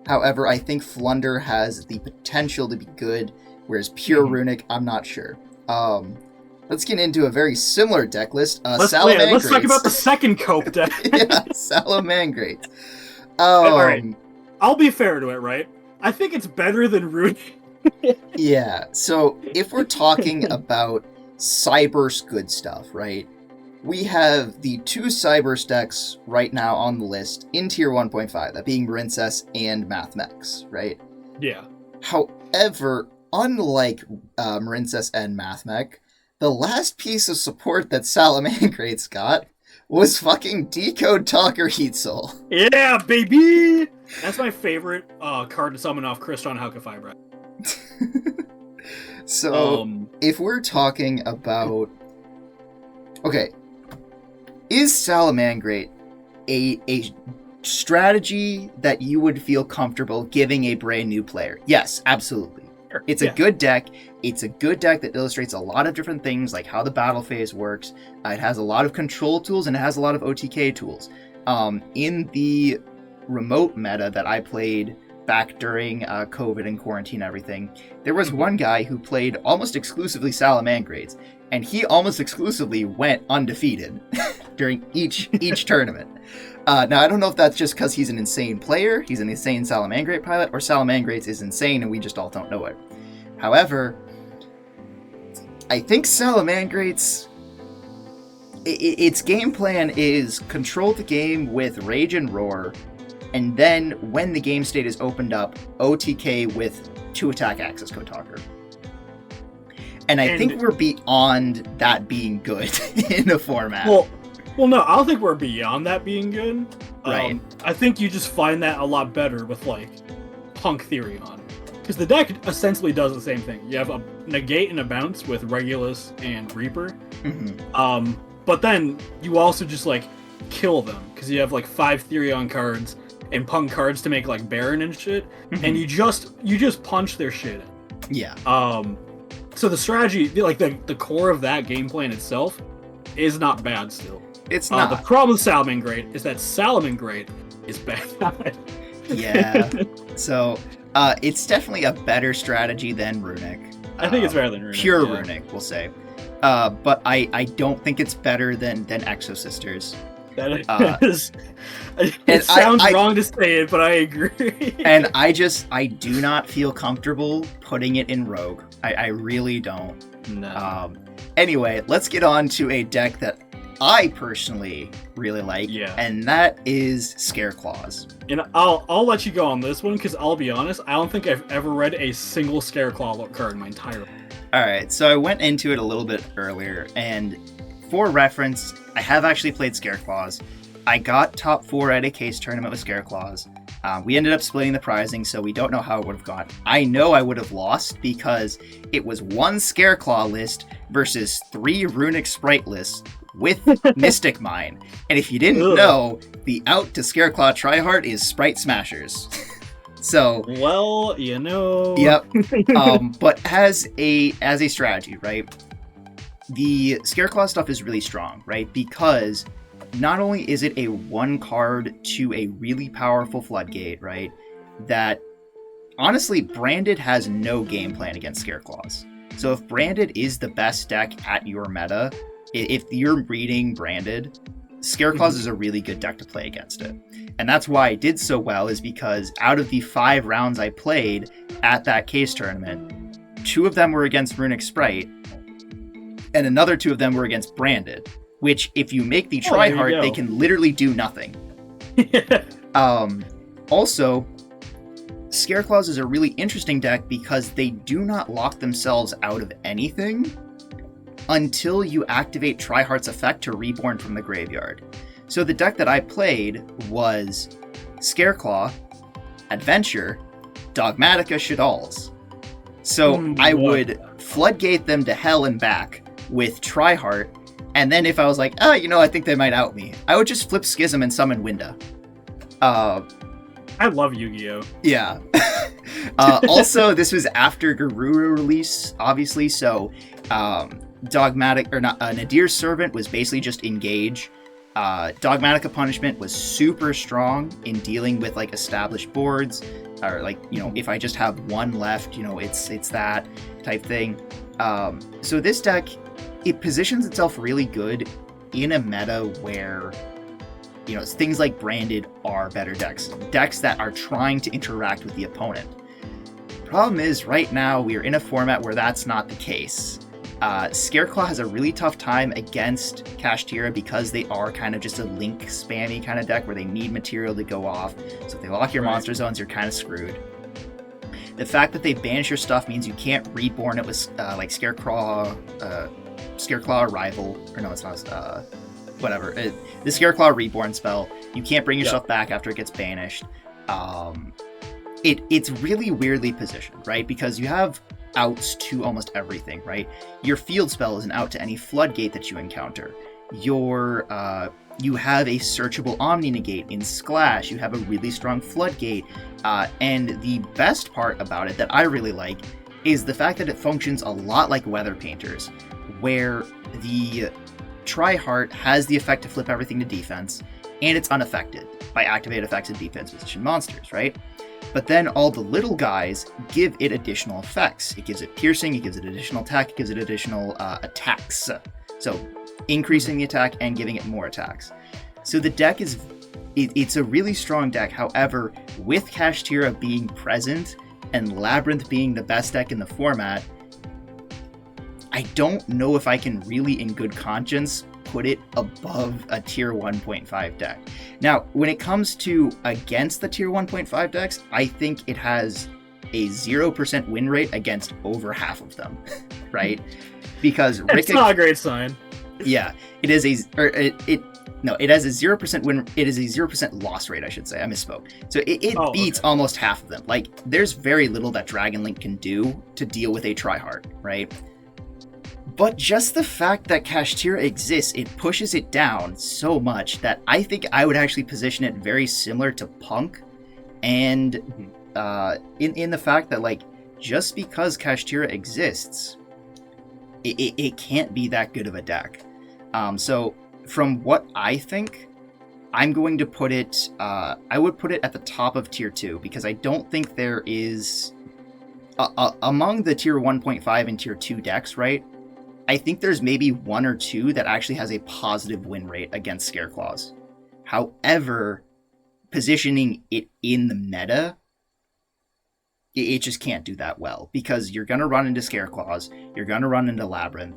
However, I think Flunder has the potential to be good, whereas pure Runic, I'm not sure. Let's get into a very similar deck list. Let's talk about the second Cope deck. Yeah, Salamangrate. All right, I'll be fair to it, right? I think it's better than Runic. Yeah, so if we're talking about Cyberse good stuff, right? We have the two Cyberse decks right now on the list in Tier 1.5, that being Marincess and Mathmex, right? Yeah. However, unlike Marincess and Mathmech, the last piece of support that Salamangrate's got was fucking Decode Talker Heat Soul. Yeah, baby! That's my favorite card to summon off Crystron Halka-Fibra. So, if we're talking about... Okay, is Salamangrate a strategy that you would feel comfortable giving a brand new player? Yes, absolutely. It's a good deck. It's a good deck that illustrates a lot of different things, like how the battle phase works. It has a lot of control tools, and it has a lot of OTK tools. In the remote meta that I played back during COVID and quarantine and everything, there was one guy who played almost exclusively Salamangrates, and he almost exclusively went undefeated during each tournament. Now, I don't know if that's just because he's an insane player, he's an insane Salamangrate pilot, or Salamangrates is insane and we just all don't know it. However, I think Salamangrates, its game plan is control the game with Rage and Roar, and then when the game state is opened up, OTK with 2-attack Axis Code Talker. And I think we're beyond that being good in a format. Well, no, I don't think we're beyond that being good. Right. I think you just find that a lot better with, like, Punk Therion. Because the deck essentially does the same thing. You have a negate and a bounce with Regulus and Reaper. Mm-hmm. But then you also just, like, kill them. Because you have, like, 5 Therion cards and Punk cards to make, like, Baron and shit. Mm-hmm. And you just punch their shit in. Yeah. So the strategy, like, the core of that game plan itself is not bad still. It's not. The problem with Salamangreat is that Salamangreat is bad. Yeah. So, it's definitely a better strategy than Runic. I think it's better than Runic. Pure Runic, we'll say. But I don't think it's better than Exo Sisters. That is... it sounds wrong to say it, but I agree. And I do not feel comfortable putting it in Rogue. I really don't. No. Anyway, let's get on to a deck that I personally really like, and that is Scareclaws. And I'll let you go on this one, because I'll be honest, I don't think I've ever read a single Scareclaw card in my entire life. Alright, so I went into it a little bit earlier, and for reference, I have actually played Scareclaws. I got top 4 at a case tournament with Scareclaws. We ended up splitting the prizing, so we don't know how it would have gone. I know I would have lost because it was 1 Scareclaw list versus 3 Runic Sprite lists with Mystic Mine. And if you didn't know, the out to Scareclaw tryhard is Sprite Smashers. So, well, you know. Yep. But as a strategy, right? The Scareclaw stuff is really strong, right? Because not only is it a 1 card to a really powerful floodgate, right? That honestly, Branded has no game plan against Scareclaws. So if Branded is the best deck at your meta, if you're reading Branded, Scareclaws is a really good deck to play against it. And that's why I did so well, is because out of the 5 rounds I played at that case tournament, 2 of them were against Runic Sprite, and another 2 of them were against Branded, which if you make the tryhard, they can literally do nothing. Also, Scareclaws is a really interesting deck because they do not lock themselves out of anything until you activate Tryhard's effect to Reborn from the graveyard. So the deck that I played was Scareclaw, Adventure, Dogmatica, Shadalls. So I would floodgate them to hell and back with Tryhard, and then if I was like, I think they might out me, I would just flip Schism and summon Winda. I love Yu-Gi-Oh! Yeah. Also, this was after Garuru release, obviously, so Nadir's Servant was basically just engage. Dogmatica Punishment was super strong in dealing with like established boards, or like, if I just have 1 left, it's that type thing. So this deck, it positions itself really good in a meta where things like Branded are better decks that are trying to interact with the opponent. Problem is, right now we are in a format where that's not the case. Scareclaw has a really tough time against Kashtira because they are kind of just a link spammy kind of deck where they need material to go off. So if they lock your monster zones, you're kind of screwed. The fact that they banish your stuff means you can't reborn it with like Scareclaw Arrival, or no, it's not. Whatever. The Scareclaw Reborn spell, you can't bring your stuff back after it gets banished. It's really weirdly positioned, right? Because you have outs to almost everything, right? Your field spell is an out to any floodgate that you encounter. You have a searchable Omni Negate in Sklash. You have a really strong floodgate. And the best part about it that I really like is the fact that it functions a lot like Weather Painters, where the Tryhard has the effect to flip everything to defense, and it's unaffected by activate effects and defense position monsters, right? But then all the little guys give it additional effects. It gives it piercing, it gives it additional attack, it gives it additional attacks. So increasing the attack and giving it more attacks. So the deck it's a really strong deck. However, with Kashtira being present and Labyrinth being the best deck in the format, I don't know if I can really, in good conscience, put it above a tier 1.5 deck. Now, when it comes to against the tier 1.5 decks, I think it has a 0% win rate against over half of them, right? Because it's not a great sign. Yeah, it is it has a 0% win. It is a 0% loss rate, I should say. I misspoke. So it beats almost half of them. Like, there's very little that Dragon Link can do to deal with a tryhard, right? But just the fact that Kashtira exists, it pushes it down so much that I think I would actually position it very similar to Punk, and in the fact that, like, just because Kashtira exists, it can't be that good of a deck. So from what I think, I'm going to put it, I would put it at the top of tier 2, because I don't think there is, among the tier 1.5 and tier 2 decks, right? I think there's maybe one or two that actually has a positive win rate against Scareclaws. However, positioning it in the meta, it just can't do that well, because you're going to run into Scareclaws, you're going to run into Labyrinth,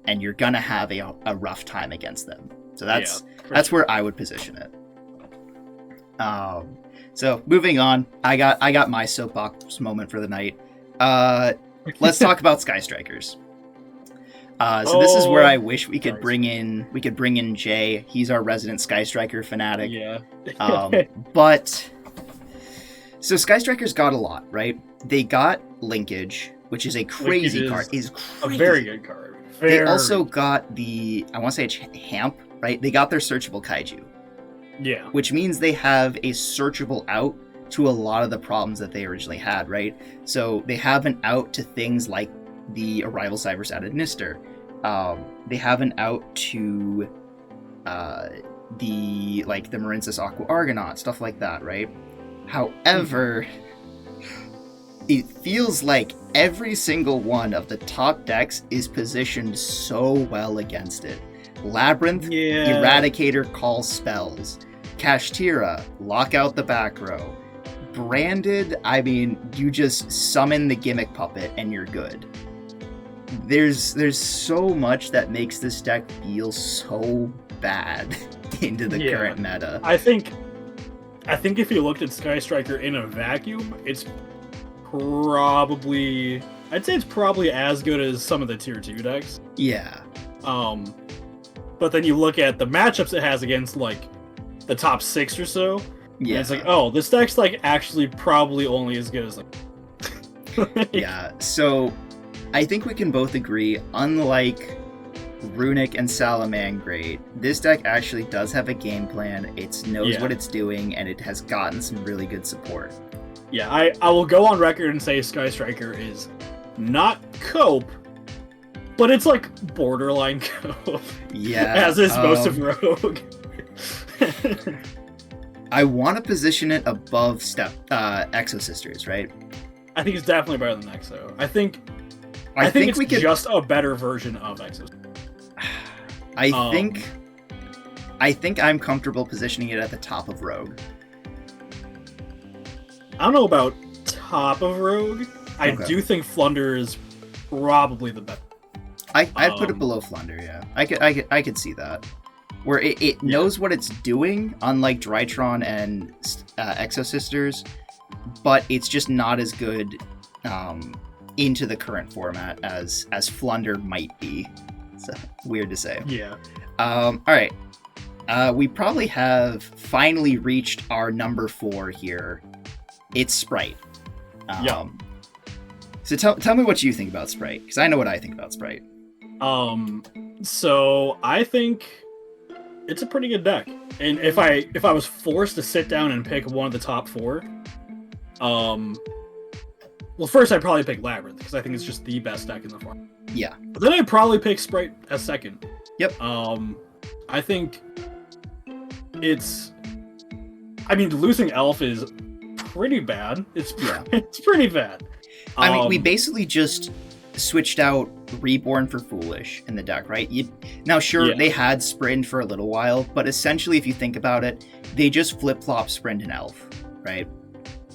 and you're going to have a rough time against them. So that's where I would position it. So moving on, I got my soapbox moment for the night. Let's talk about Sky Strikers. So this is where I wish we could bring in Jay. He's our resident Sky Striker fanatic. Yeah. But so Sky Strikers got a lot, right? They got Linkage, which is a crazy card. Is crazy. A very good card. They also got I want to say it's Hamp, right? They got their searchable Kaiju. Yeah. Which means they have a searchable out to a lot of the problems that they originally had, right? So they have an out to things like the Arrival Cybers out of Nister. They have an out to the Marinsys Aqua Argonaut, stuff like that, right? However, it feels like every single one of the top decks is positioned so well against it. Labyrinth, Eradicator calls spells. Kashtira, lock out the back row. Branded, I mean, you just summon the Gimmick Puppet and you're good. There's so much that makes this deck feel so bad into the current meta. I think if you looked at Sky Striker in a vacuum, it's probably as good as some of the tier 2 decks. Yeah. But then you look at the matchups it has against like the top 6 or so. Yeah. And it's like, oh, this deck's like actually probably only as good as like yeah. So I think we can both agree, unlike Runic and Salamangreat, this deck actually does have a game plan. It knows what it's doing, and it has gotten some really good support. Yeah, I will go on record and say Sky Striker is not cope, but it's like borderline cope. Yeah. As is most of Rogue. I want to position it above Exo Sisters, right? I think it's definitely better than Exo. I think it's just a better version of Exo. I think I'm comfortable positioning it at the top of Rogue. I don't know about top of Rogue. I do think Flunder is probably the best. I'd put it below Flunder, yeah. I could see that. Where it knows what it's doing, unlike Drytron and Exo Sisters, but it's just not as good into the current format as Flunder might be. It's weird to say. Yeah. Alright. We probably have finally reached our number 4 here. It's Sprite. So tell me what you think about Sprite, because I know what I think about Sprite. So I think it's a pretty good deck. And if I was forced to sit down and pick one of the top 4, well, first I'd probably pick Labyrinth, because I think it's just the best deck in the format. Yeah. But then I'd probably pick Sprite as second. Yep. I think losing Elf is pretty bad. It's pretty bad. I mean, we basically just switched out Reborn for Foolish in the deck, right? They had Sprint for a little while, but essentially, if you think about it, they just flip-flop Sprint and Elf, right?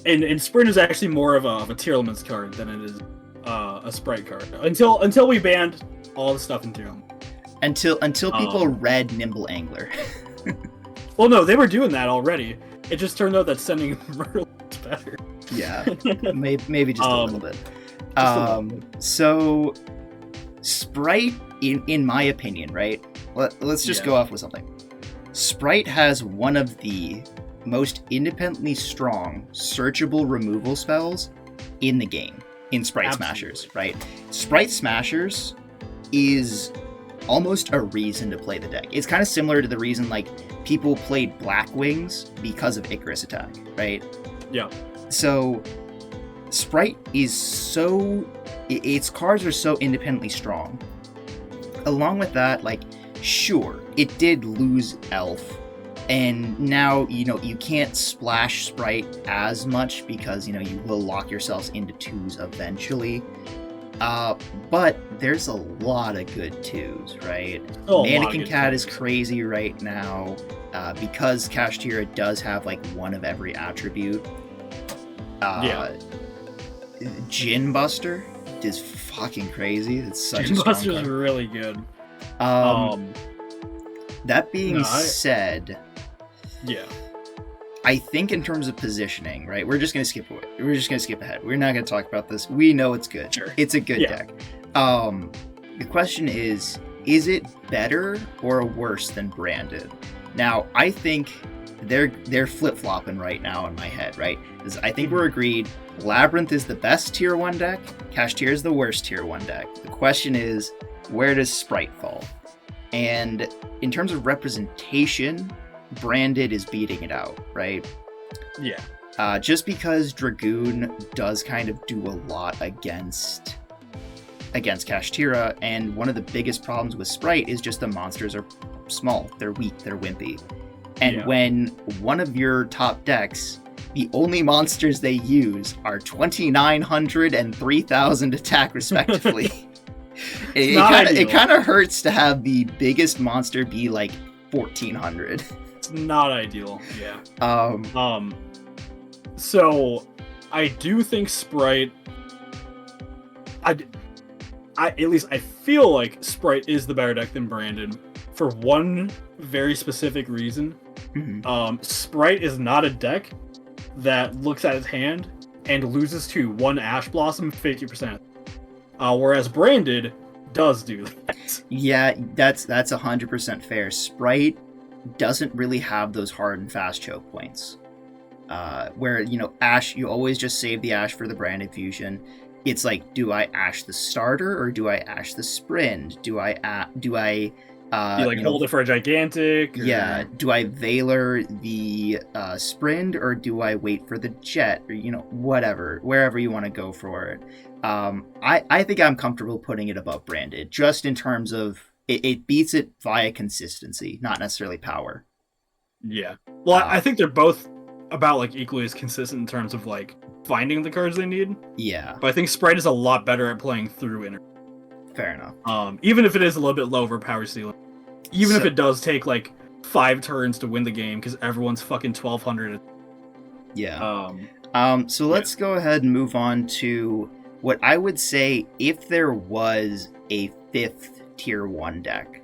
And Sprint is actually more of a Tearlaments card than it is a Sprite card. Until we banned all the stuff in Tearlaments. Until people read Nimble Angler. Well, no, they were doing that already. It just turned out that sending Myrtle is better. Yeah, maybe just a little bit. So Sprite, in my opinion, right? Let's just go off with something. Sprite has one of the most independently strong searchable removal spells in the game in Sprite Smashers, right? Sprite Smashers is almost a reason to play the deck. It's kind of similar to the reason like people played Black Wings because of Icarus Attack, right? Yeah. So Sprite is its cards are so independently strong. Along with that, like, sure, it did lose Elf, and now, you can't splash Sprite as much because, you will lock yourselves into 2s eventually. But there's a lot of good 2s, right? Mannequin Cat is crazy right now, because Kashtira does have, like, one of every attribute. Gin Buster is fucking crazy. It's such Gin a strong Buster card. is really good. That being said, yeah, I think in terms of positioning, right? We're just gonna skip ahead. We're not gonna talk about this. We know it's good. Sure. It's a good deck. The question is it better or worse than Branded? Now, I think they're flip-flopping right now in my head, right? Because I think we're agreed Labyrinth is the best tier 1 deck, Kashtira is the worst tier 1 deck. The question is, where does Sprite fall? And in terms of representation, Branded is beating it out, right? Yeah. Just because Dragoon does kind of do a lot against Kashtira, and one of the biggest problems with Sprite is just the monsters are small, they're weak, they're wimpy. And when one of your top decks, the only monsters they use are 2,900 and 3,000 attack respectively, it kind of hurts to have the biggest monster be like 1,400. It's not ideal, yeah. So I do think Sprite, at least I feel like Sprite is the better deck than Branded for one very specific reason. Sprite is not a deck that looks at its hand and loses to one Ash Blossom 50%. Whereas Branded does do that. Yeah, that's 100% fair. Sprite doesn't really have those hard and fast choke points. Where, Ash, you always just save the Ash for the Branded Fusion. It's like, do I Ash the starter or do I Ash the Sprint? Do I hold it for a gigantic? Or... Yeah. Do I Valor the Sprint or do I wait for the Jet? Or, whatever. Wherever you want to go for it. I think I'm comfortable putting it above Branded, just in terms of it beats it via consistency, not necessarily power. Yeah. Well, I think they're both about like equally as consistent in terms of like finding the cards they need. Yeah. But I think Sprite is a lot better at playing through Inner. Fair enough. Even if it is a little bit lower power ceiling. Even if it does take like 5 turns to win the game because everyone's fucking 1,200. Yeah. So let's go ahead and move on to what I would say if there was a 5th tier 1 deck.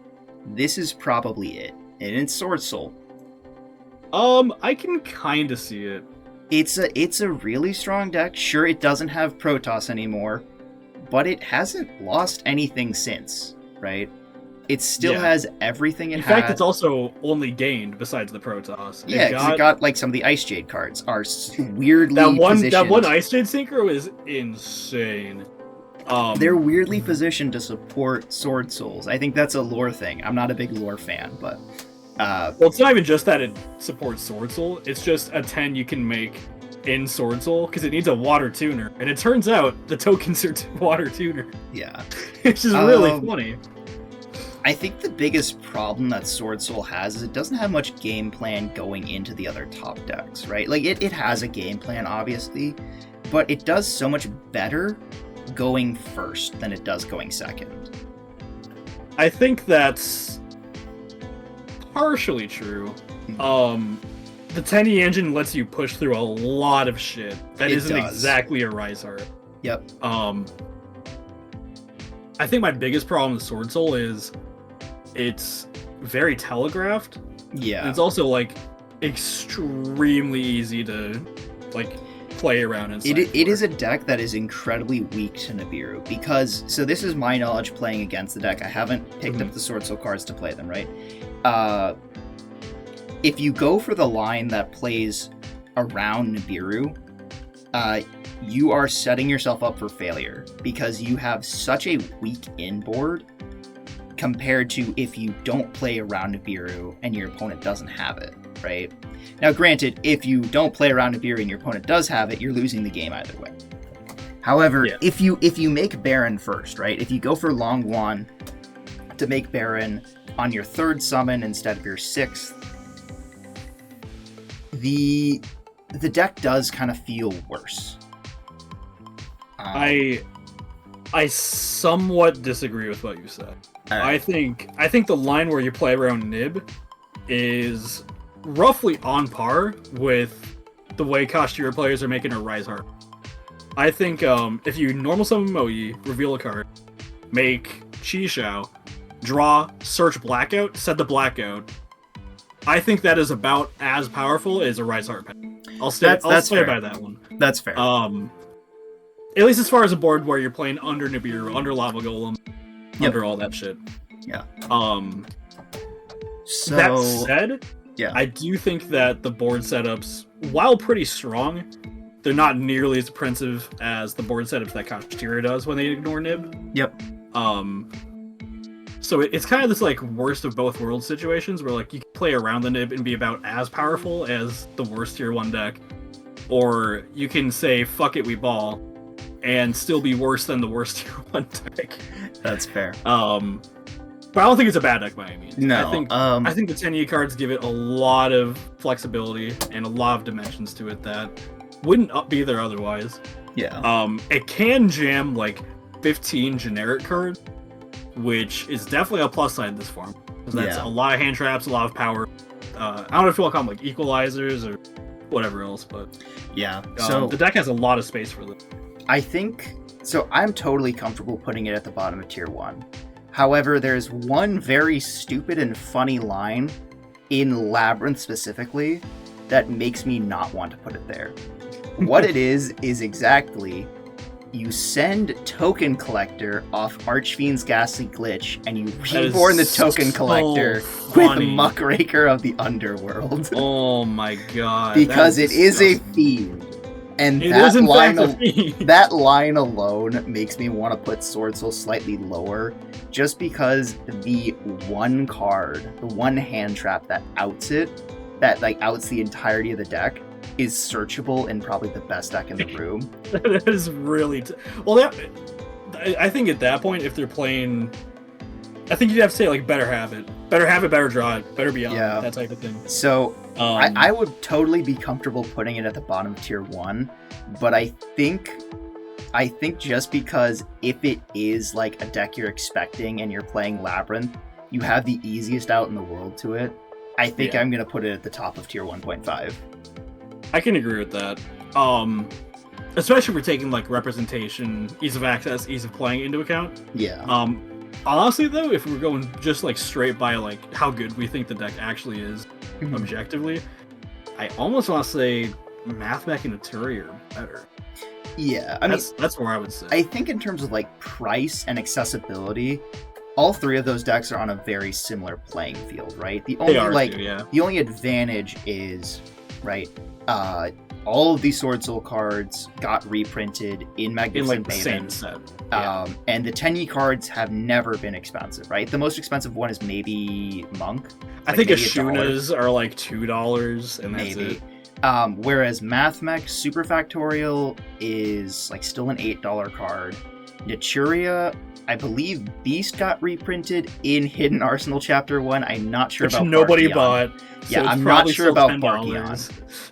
This is probably it. And it's Sword Soul. I can kind of see it. It's a really strong deck. Sure, it doesn't have Protoss anymore, but it hasn't lost anything since, right? It still has everything it had. In fact, it's also only gained besides the Protoss. Yeah, because it got like some of the Ice Jade cards are weirdly positioned. That one Ice Jade Synchro is insane. They're weirdly positioned to support Sword Souls. I think that's a lore thing. I'm not a big lore fan, but... well, it's not even just that it supports Sword Soul. It's just a 10 you can make in Sword Soul, because it needs a water tuner. And it turns out the tokens are water tuner. Yeah. Which is really funny. I think the biggest problem that Sword Soul has is it doesn't have much game plan going into the other top decks, right? Like, it has a game plan, obviously, but it does so much better going first than it does going second. I think that's partially true. The Tenny engine lets you push through a lot of shit that isn't exactly a Rise Heart. Yep. I think my biggest problem with Sword Soul is it's very telegraphed. Yeah. And it's also like extremely easy to like play around and it is a deck that is incredibly weak to Nibiru because, so this is my knowledge playing against the deck. I haven't picked up the Sword Soul cards to play them, right? If you go for the line that plays around Nibiru, you are setting yourself up for failure because you have such a weak inboard compared to if you don't play around Nibiru and your opponent doesn't have it, right? Now, granted, if you don't play around Nibiru and your opponent does have it, you're losing the game either way. However, if you make Baron first, right? If you go for Long Wan to make Baron on your third summon instead of your sixth, the deck does kind of feel worse. I somewhat disagree with what you said. Right. I think the line where you play around Nib is roughly on par with the way Kashtira players are making a Rise Heart. I think if you normal summon Moyi, reveal a card, make Chi Shao, draw, search Blackout, set the Blackout, I think that is about as powerful as a Rise Heart pack. I'll stay by that one. That's fair. At least as far as a board where you're playing under Nibiru, under Lava Golem, under all that shit. Yeah. So, that said, I do think that the board setups, while pretty strong, they're not nearly as oppressive as the board setups that Kashtira does when they ignore Nib. Yep. So it's kind of this like worst of both worlds situations where like you can play around the Nib and be about as powerful as the worst tier 1 deck, or you can say fuck it, we ball, and still be worse than the worst tier 1 deck. That's fair. But I don't think it's a bad deck by any means. No. I think the 10E cards give it a lot of flexibility and a lot of dimensions to it that wouldn't be there otherwise. Yeah. It can jam like 15 generic cards, which is definitely a plus side in this form. That's a lot of hand traps, a lot of power. I don't know if you want to call them like equalizers or whatever else, but yeah. So the deck has a lot of space for them. I think so. I'm totally comfortable putting it at the bottom of tier 1. However, there's one very stupid and funny line in Labyrinth specifically that makes me not want to put it there. What it is exactly, you send Token Collector off Archfiend's Ghastly Glitch, and you reborn the Token Collector with Muckraker of the Underworld. Oh my god. Because it is a fiend. And that line alone makes me want to put Sword Soul slightly lower, just because the one card, the one hand trap that outs it, that like outs the entirety of the deck, is searchable in probably the best deck in the room. That is really... I think at that point, if they're playing... I think you'd have to say, like, better have it. Better have it, better draw it, better be on it, that type of thing. So, I would totally be comfortable putting it at the bottom of tier 1, but I think just because if it is, like, a deck you're expecting and you're playing Labyrinth, you have the easiest out in the world to it, I think I'm going to put it at the top of tier 1.5. I can agree with that. Especially if we're taking, like, representation, ease of access, ease of playing into account. Yeah. Honestly, though, if we're going just, like, straight by, like, how good we think the deck actually is, objectively, I almost want to say Mathmech and Aturi are better. Yeah, I mean... That's where I would say. I think in terms of, like, price and accessibility, all three of those decks are on a very similar playing field, right? The only advantage is, right, all of these Sword Soul cards got reprinted in Magnificent Maven. Same set. And the 10E cards have never been expensive, right? The most expensive one is maybe Monk. I think Ashuna's are like $2, and that's it. Whereas Mathmech Super Factorial is like still an $8 card. Naturia, I believe Beast got reprinted in Hidden Arsenal Chapter 1. I'm not sure about nobody Barkion. bought. Yeah, I'm not sure about Barkion.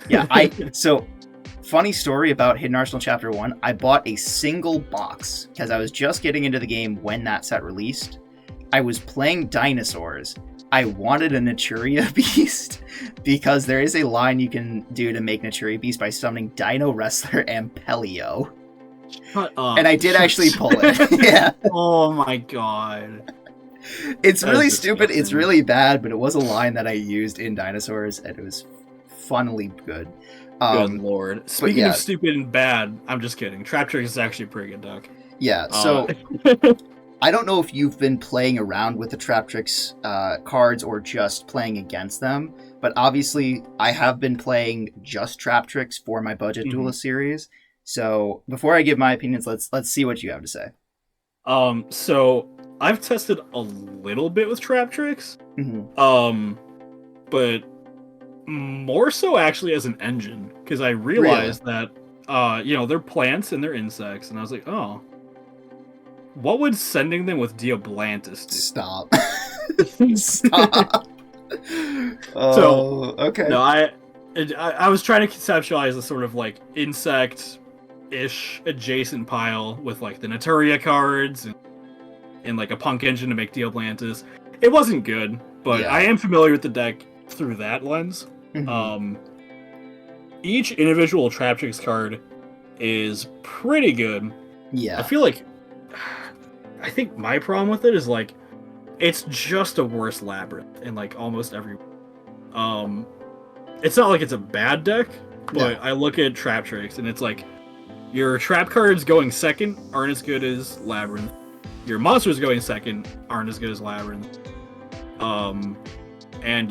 Yeah, so funny story about Hidden Arsenal Chapter 1. I bought a single box because I was just getting into the game when that set released. I was playing dinosaurs. I wanted a Naturia Beast because there is a line you can do to make Naturia Beast by summoning Dino Wrestler and Pelio. Shut up. And I did actually pull it. Yeah. Oh my god. It's really stupid. It's really bad, but it was a line that I used in Dinosaurs, and it was funnily good. Good lord. Speaking yeah. of stupid and bad, I'm just kidding. Traptrix is actually a pretty good deck. Yeah, so I don't know if you've been playing around with the Traptrix cards or just playing against them, but obviously I have been playing just Traptrix for my Budget Duelist series. So before I give my opinions, let's see what you have to say. So I've tested a little bit with Traptrix, but more so actually as an engine, because I realized that, they're plants and they're insects, and I was like, oh, what would sending them with Diablantis do? Stop. Stop. So, okay. No, I was trying to conceptualize a sort of like insect-ish adjacent pile with like the Naturia cards and like a punk engine to make Diablantis. It wasn't good, but I am familiar with the deck through that lens. Each individual Traptrix card is pretty good. Yeah. I think my problem with it is like it's just a worse Labyrinth in like almost every. It's not like it's a bad deck, but I look at Traptrix and it's like your trap cards going second aren't as good as Labyrinth. Your monsters going second aren't as good as Labyrinth. And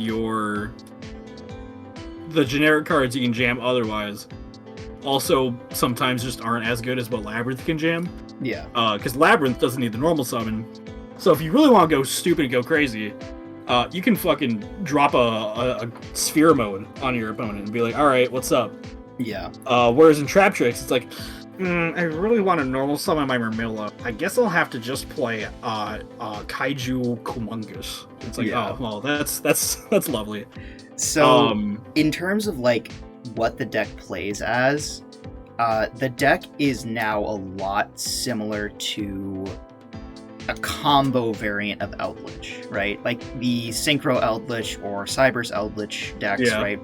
the generic cards you can jam otherwise also sometimes just aren't as good as what Labyrinth can jam. Yeah. Because Labyrinth doesn't need the normal summon. So if you really want to go stupid and go crazy, you can fucking drop a sphere mode on your opponent and be like, alright, what's up? Yeah. Whereas in Traptrix, it's like, I really want to normal summon my Murmillo. I guess I'll have to just play Kaiju Kumungus. It's like, oh, well, that's lovely. So, in terms of like what the deck plays as, the deck is now a lot similar to a combo variant of Eldritch, right? Like the Synchro Eldritch or Cybers Eldritch decks, right?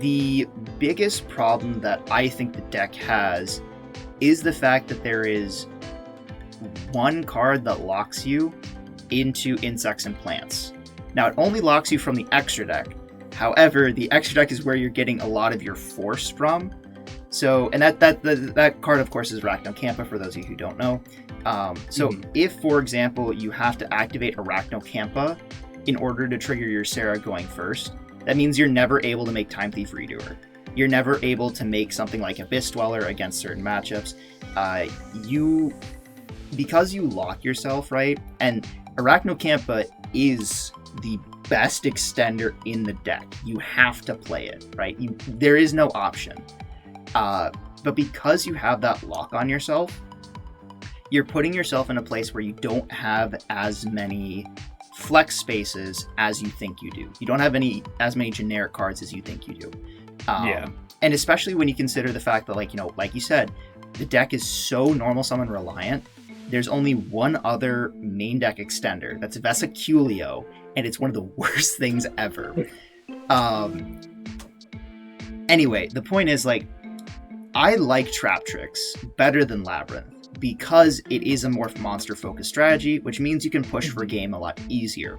The biggest problem that I think the deck has is the fact that there is one card that locks you into insects and plants. Now, it only locks you from the extra deck. However, the extra deck is where you're getting a lot of your force from. So, and that card, of course, is Arachnocampa, for those of you who don't know. If, for example, you have to activate Arachnocampa in order to trigger your Sarah going first, that means you're never able to make Time Thief Redoer. You're never able to make something like Abyss Dweller against certain matchups. Because you lock yourself, right? And Arachnocampa is the best extender in the deck. You have to play it, right? There is no option. But because you have that lock on yourself, you're putting yourself in a place where you don't have as many flex spaces as you think you do. You don't have as many generic cards as you think you do. And especially when you consider the fact that, like you said, the deck is so normal summon reliant. There's only one other main deck extender. That's Vesiculio, and it's one of the worst things ever. Anyway, the point is, I like Traptrix better than Labyrinth because it is a more monster-focused strategy, which means you can push for a game a lot easier.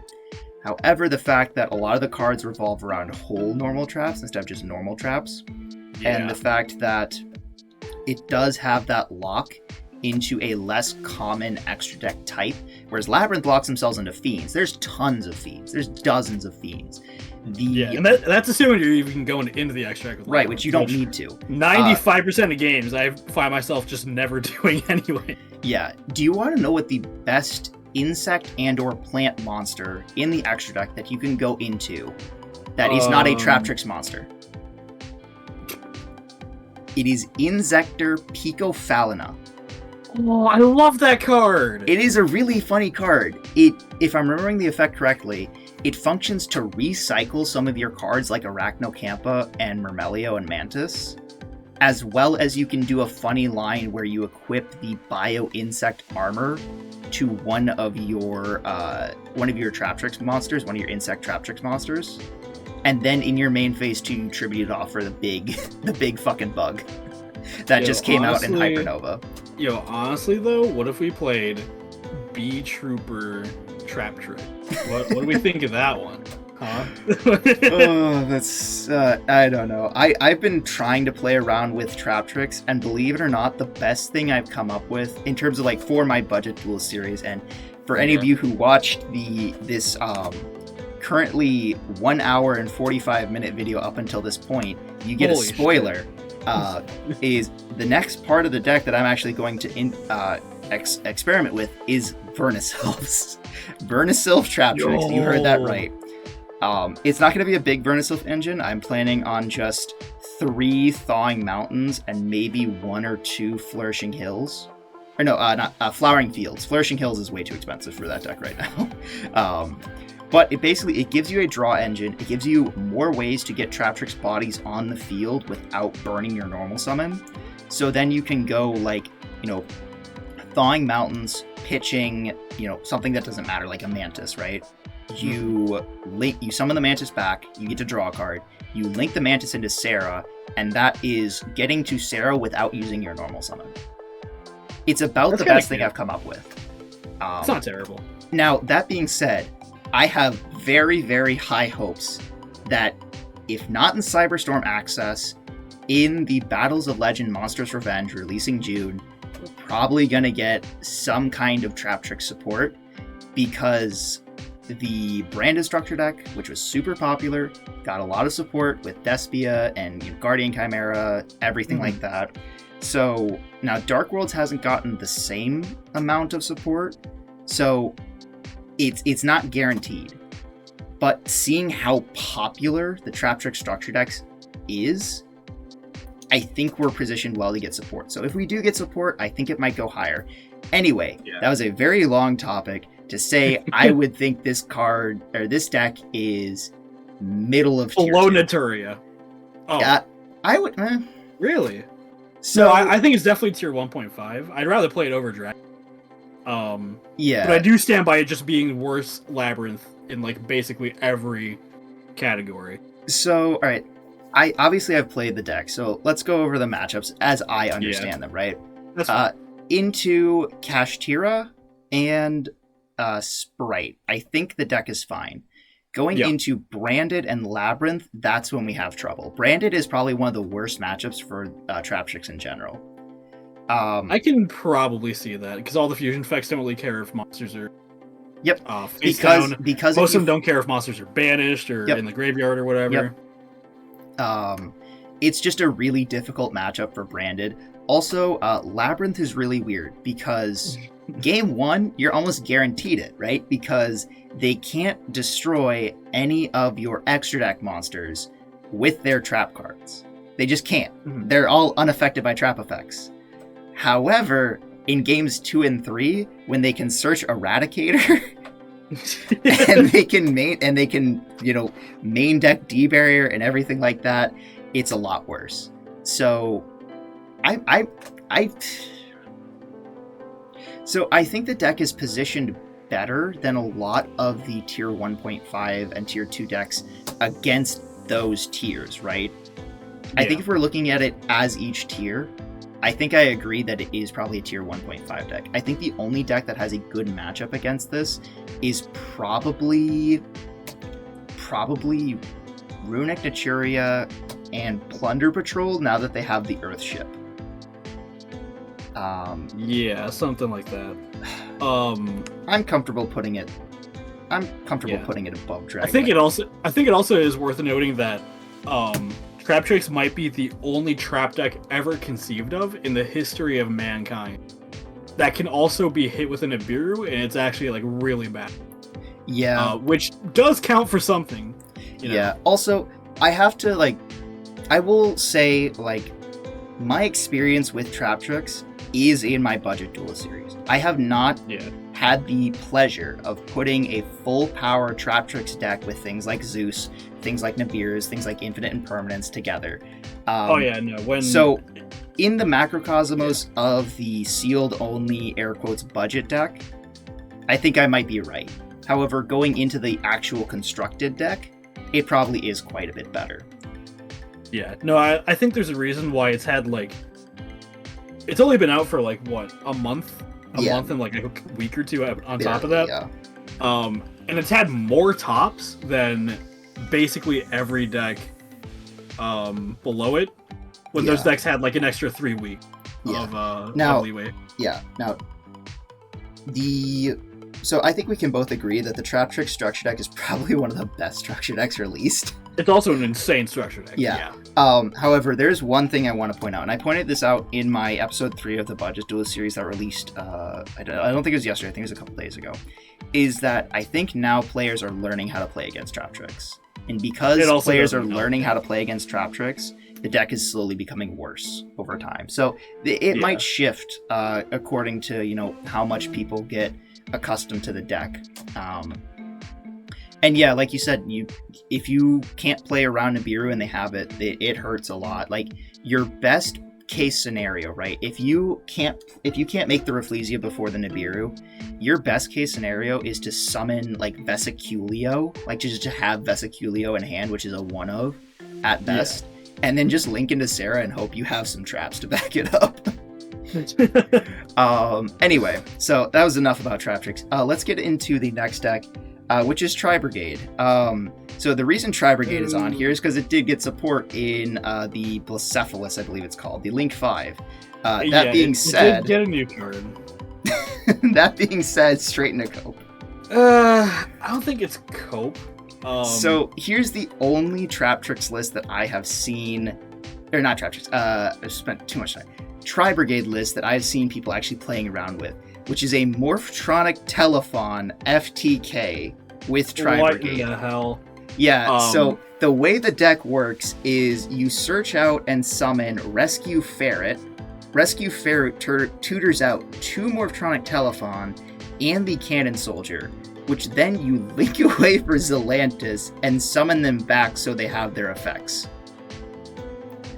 However, the fact that a lot of the cards revolve around whole normal traps instead of just normal traps, and the fact that it does have that lock into a less common extra deck type, whereas Labyrinth locks themselves into Fiends. There's tons of Fiends. There's dozens of Fiends. And that's assuming you're even going into the extra deck with Labyrinth, which you don't need to. 95% of games I find myself just never doing anyway. Yeah. Do you want to know what the best insect and or plant monster in the extra deck that you can go into that is not a Traptrix monster? It is Inzektor Picofalina. Oh, I love that card! It is a really funny card. If I'm remembering the effect correctly, it functions to recycle some of your cards like Arachnocampa and Murmelio and Mantis, as well as you can do a funny line where you equip the Bio-Insect armor to one of your Traptrix monsters, one of your Insect Traptrix monsters, and then in your main phase 2 you tribute it off for the big fucking bug that just came out in Hypernova. Honestly though, what if we played B Trooper Traptrix? What do we think of that one? Huh? Oh, that's I don't know. I've been trying to play around with trap tricks, and believe it or not, the best thing I've come up with in terms of like for my budget duel series, and for any of you who watched this currently 1 hour and 45-minute video up until this point, you get Holy a spoiler. Is the next part of the deck that I'm actually going to experiment with is Vernisylphs. Vernisylph trap tricks. You heard that right. It's not going to be a big Vernisylph engine. I'm planning on just 3 Thawing Mountains and maybe 1 or 2 Flourishing Hills. Or no, not Flowering Fields. Flourishing Hills is way too expensive for that deck right now. But it gives you a draw engine. It gives you more ways to get Traptrix bodies on the field without burning your normal summon. So then you can go like, Thawing Mountains, pitching, something that doesn't matter, like a Mantis, right? You summon the Mantis back, you get to draw a card, you link the Mantis into Sarah, and that is getting to Sarah without using your normal summon. It's about the best thing I've come up with. It's not terrible. Now, that being said, I have very, very high hopes that, if not in Cyberstorm Access, in the Battles of Legend Monstrous Revenge releasing June, we're probably going to get some kind of Traptrix support, because the Branded Structure deck, which was super popular, got a lot of support with Despia and Guardian Chimera, everything like that. So now Dark Worlds hasn't gotten the same amount of support, so it's not guaranteed. But seeing how popular the Traptrix structure decks is, I think we're positioned well to get support. So if we do get support, I think it might go higher. Anyway, that was a very long topic to say I would think this card, or this deck, is middle of tier below 2. Naturia. Oh. I would... Really? So no, I think it's definitely tier 1.5. I'd rather play it over Dragon. Yeah. But I do stand by it just being worse Labyrinth in like basically every category. So, all right. I've played the deck, so let's go over the matchups as I understand them, right? That's fine. Into Kashtira and Sprite, I think the deck is fine. Going into Branded and Labyrinth, that's when we have trouble. Branded is probably one of the worst matchups for Traptrix in general. I can probably see that, because all the fusion effects don't really care if monsters are face down. Because most of them don't care if monsters are banished or in the graveyard or whatever. It's just a really difficult matchup for Branded. Also, Labyrinth is really weird, because game 1, you're almost guaranteed it, right? Because they can't destroy any of your extra deck monsters with their trap cards. They just can't. They're all unaffected by trap effects. However, in games 2 and 3, when they can search Eradicator and they can main deck D-Barrier and everything like that, it's a lot worse. So I think the deck is positioned better than a lot of the tier 1.5 and tier 2 decks against those tiers, right? I think if we're looking at it as each tier, I think I agree that it is probably a tier 1.5 deck. I think the only deck that has a good matchup against this is probably Runic Naturia and Plunder Patrol, now that they have the Earth Ship. Something like that. I'm comfortable putting it above Dragon. I think it also is worth noting that Traptrix might be the only trap deck ever conceived of in the history of mankind that can also be hit with an Nibiru, and it's actually like really bad. Yeah. Which does count for something. Yeah. Also, I will say, my experience with Traptrix is in my budget duel series. I have not had the pleasure of putting a full power Traptrix deck with things like Zeus, things like Nibiru's, things like Infinite Impermanence together. So, in the macrocosmos of the sealed only air quotes budget deck, I think I might be right. However, going into the actual constructed deck, it probably is quite a bit better. Yeah, no, I think there's a reason why it's had it's only been out for a month and a week or two on top of that. And it's had more tops than basically every deck below it, when those decks had like an extra 3 weeks of leeway. Yeah. Now, so I think we can both agree that the Trap Trick structure deck is probably one of the best structure decks released. It's also an insane structure deck. Yeah. However, there's one thing I want to point out, and I pointed this out in my episode 3 of the Budget Duelist series that released, I don't think it was yesterday, I think it was a couple days ago, is that I think now players are learning how to play against Trap Tricks. And because players are learning how to play against Trap Tricks, the deck is slowly becoming worse over time. So it might shift according to, how much people get accustomed to the deck. And yeah, like you said, if you can't play around Nibiru and they have it hurts a lot. Like, your best case scenario, right? If you can't make the Rafflesia before the Nibiru, your best case scenario is to summon like Vesiculio, like just to have Vesiculio in hand, which is a 1/of at best, and then just link into Sarah and hope you have some traps to back it up. Anyway, so that was enough about Trap Tricks. Let's get into the next deck, which is Tri-Brigade. So the reason Tri-Brigade is on here is because it did get support in the Blacephalus, I believe it's called, the Link 5. That being said... It did get a new card. That being said, straight into Cope. I don't think it's Cope. So here's the only Trap Tricks list that I have seen... Or not Trap Tricks, I've spent too much time. Tri-Brigade list that I've seen people actually playing around with, which is a Morphtronic Telephon FTK with Tri-Brigade. What in the hell? Yeah, so the way the deck works is you search out and summon Rescue Ferret. Rescue Ferret tutors out 2 Morphtronic Telephon and the Cannon Soldier, which then you link away for Zelantis and summon them back so they have their effects.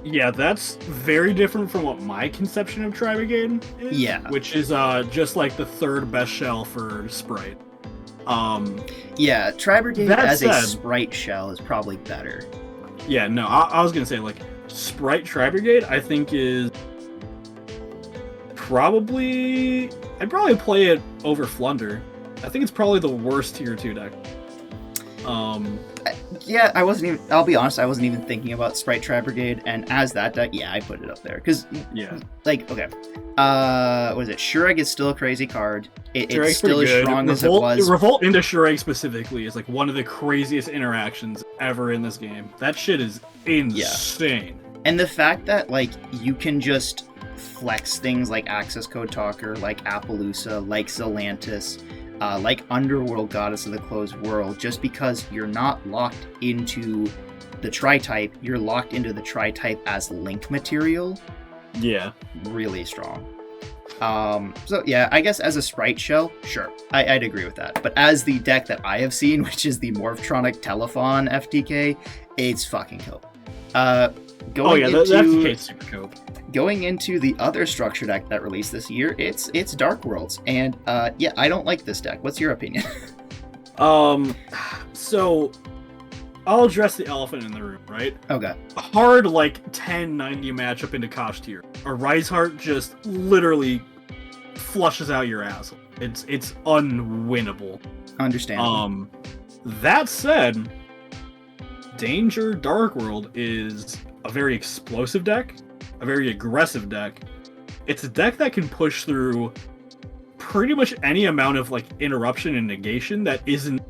Yeah, that's very different from what my conception of Tri-Brigade is. Yeah. Which is just like the 3rd best shell for Sprite. Yeah, Tri-Brigade as a Sprite shell is probably better. Yeah, no, I was going to say, like, Sprite Tri-Brigade, I think is probably... I'd probably play it over Flunder. I think it's probably the worst tier 2 deck. Yeah, I'll be honest, I wasn't even thinking about Sprite Tri-Brigade, and as that deck, yeah, I put it up there. Because, like, okay. What is it? Shureg is still a crazy card. It's still as strong as it was. Revolt into Shureg specifically is, like, one of the craziest interactions ever in this game. That shit is insane. Yeah. And the fact that, like, you can just flex things like Access Code Talker, like Appaloosa, like Zelantis, like Underworld Goddess of the Closed World, just because you're not locked into the Tri-type, you're locked into the Tri-type as link material. Yeah. Really strong. So yeah, I guess as a Sprite shell, sure, I'd agree with that. But as the deck that I have seen, which is the Morphtronic Telephon FTK, it's fucking cope. The FTK is super cope. Going into the other structure deck that released this year, it's Dark Worlds, and yeah, I don't like this deck. What's your opinion? So I'll address the elephant in the room, right? Okay. A hard, like, 10-90 matchup into Kosh tier. A Rise Heart just literally flushes out your ass. It's unwinnable. Understandable. That said, Danger Dark World is a very explosive deck, a very aggressive deck. It's a deck that can push through pretty much any amount of, like, interruption and negation that isn't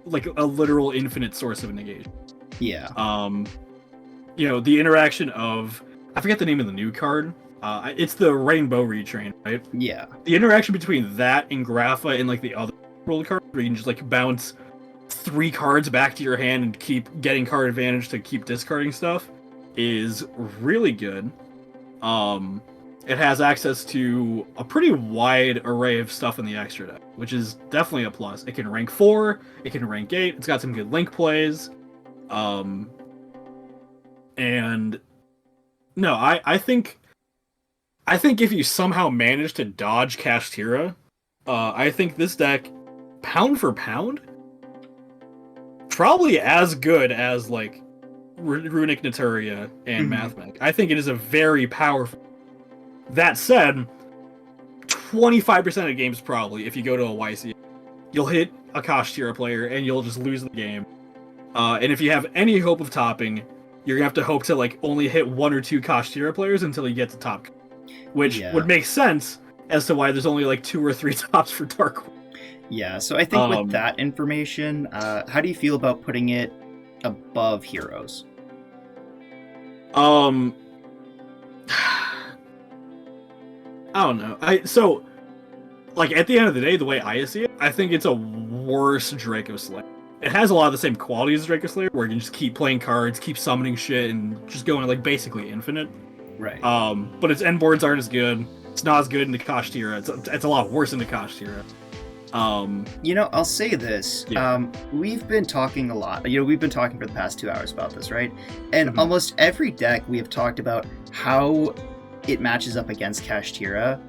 like a literal infinite source of negation. Yeah. The interaction of, I forget the name of the new card. It's the Rainbow Retrain, right? Yeah. The interaction between that and Grapha and, like, the other world card, where you can just, like, bounce 3 cards back to your hand and keep getting card advantage to keep discarding stuff, is really good. It has access to a pretty wide array of stuff in the extra deck, which is definitely a plus. It can rank 4, it can rank 8, it's got some good link plays. And no, I think if you somehow manage to dodge Kashtira, I think this deck, pound for pound, probably as good as, like, Runic Naturia and Mathmech. I think it is a very powerful. That said, 25% of games probably, if you go to a YC, you'll hit a Kashtira player and you'll just lose the game. And if you have any hope of topping, you're gonna have to hope to like only hit 1 or 2 Kashtira players until you get to top, which would make sense as to why there's only like 2 or 3 tops for Dark World. Yeah, so I think with that information, how do you feel about putting it above Heroes? I don't know. So like at the end of the day, the way I see it, I think it's a worse Draco Slayer. It has a lot of the same qualities as Draco Slayer, where you can just keep playing cards, keep summoning shit, and just going like basically infinite. Right. But its end boards aren't as good. It's not as good in the Kashtira. It's a lot worse in the Kashtira. You know, I'll say this. Yeah. We've been talking a lot. You know, we've been talking for the past 2 hours about this, right? And almost every deck we have talked about how it matches up against Kashtira,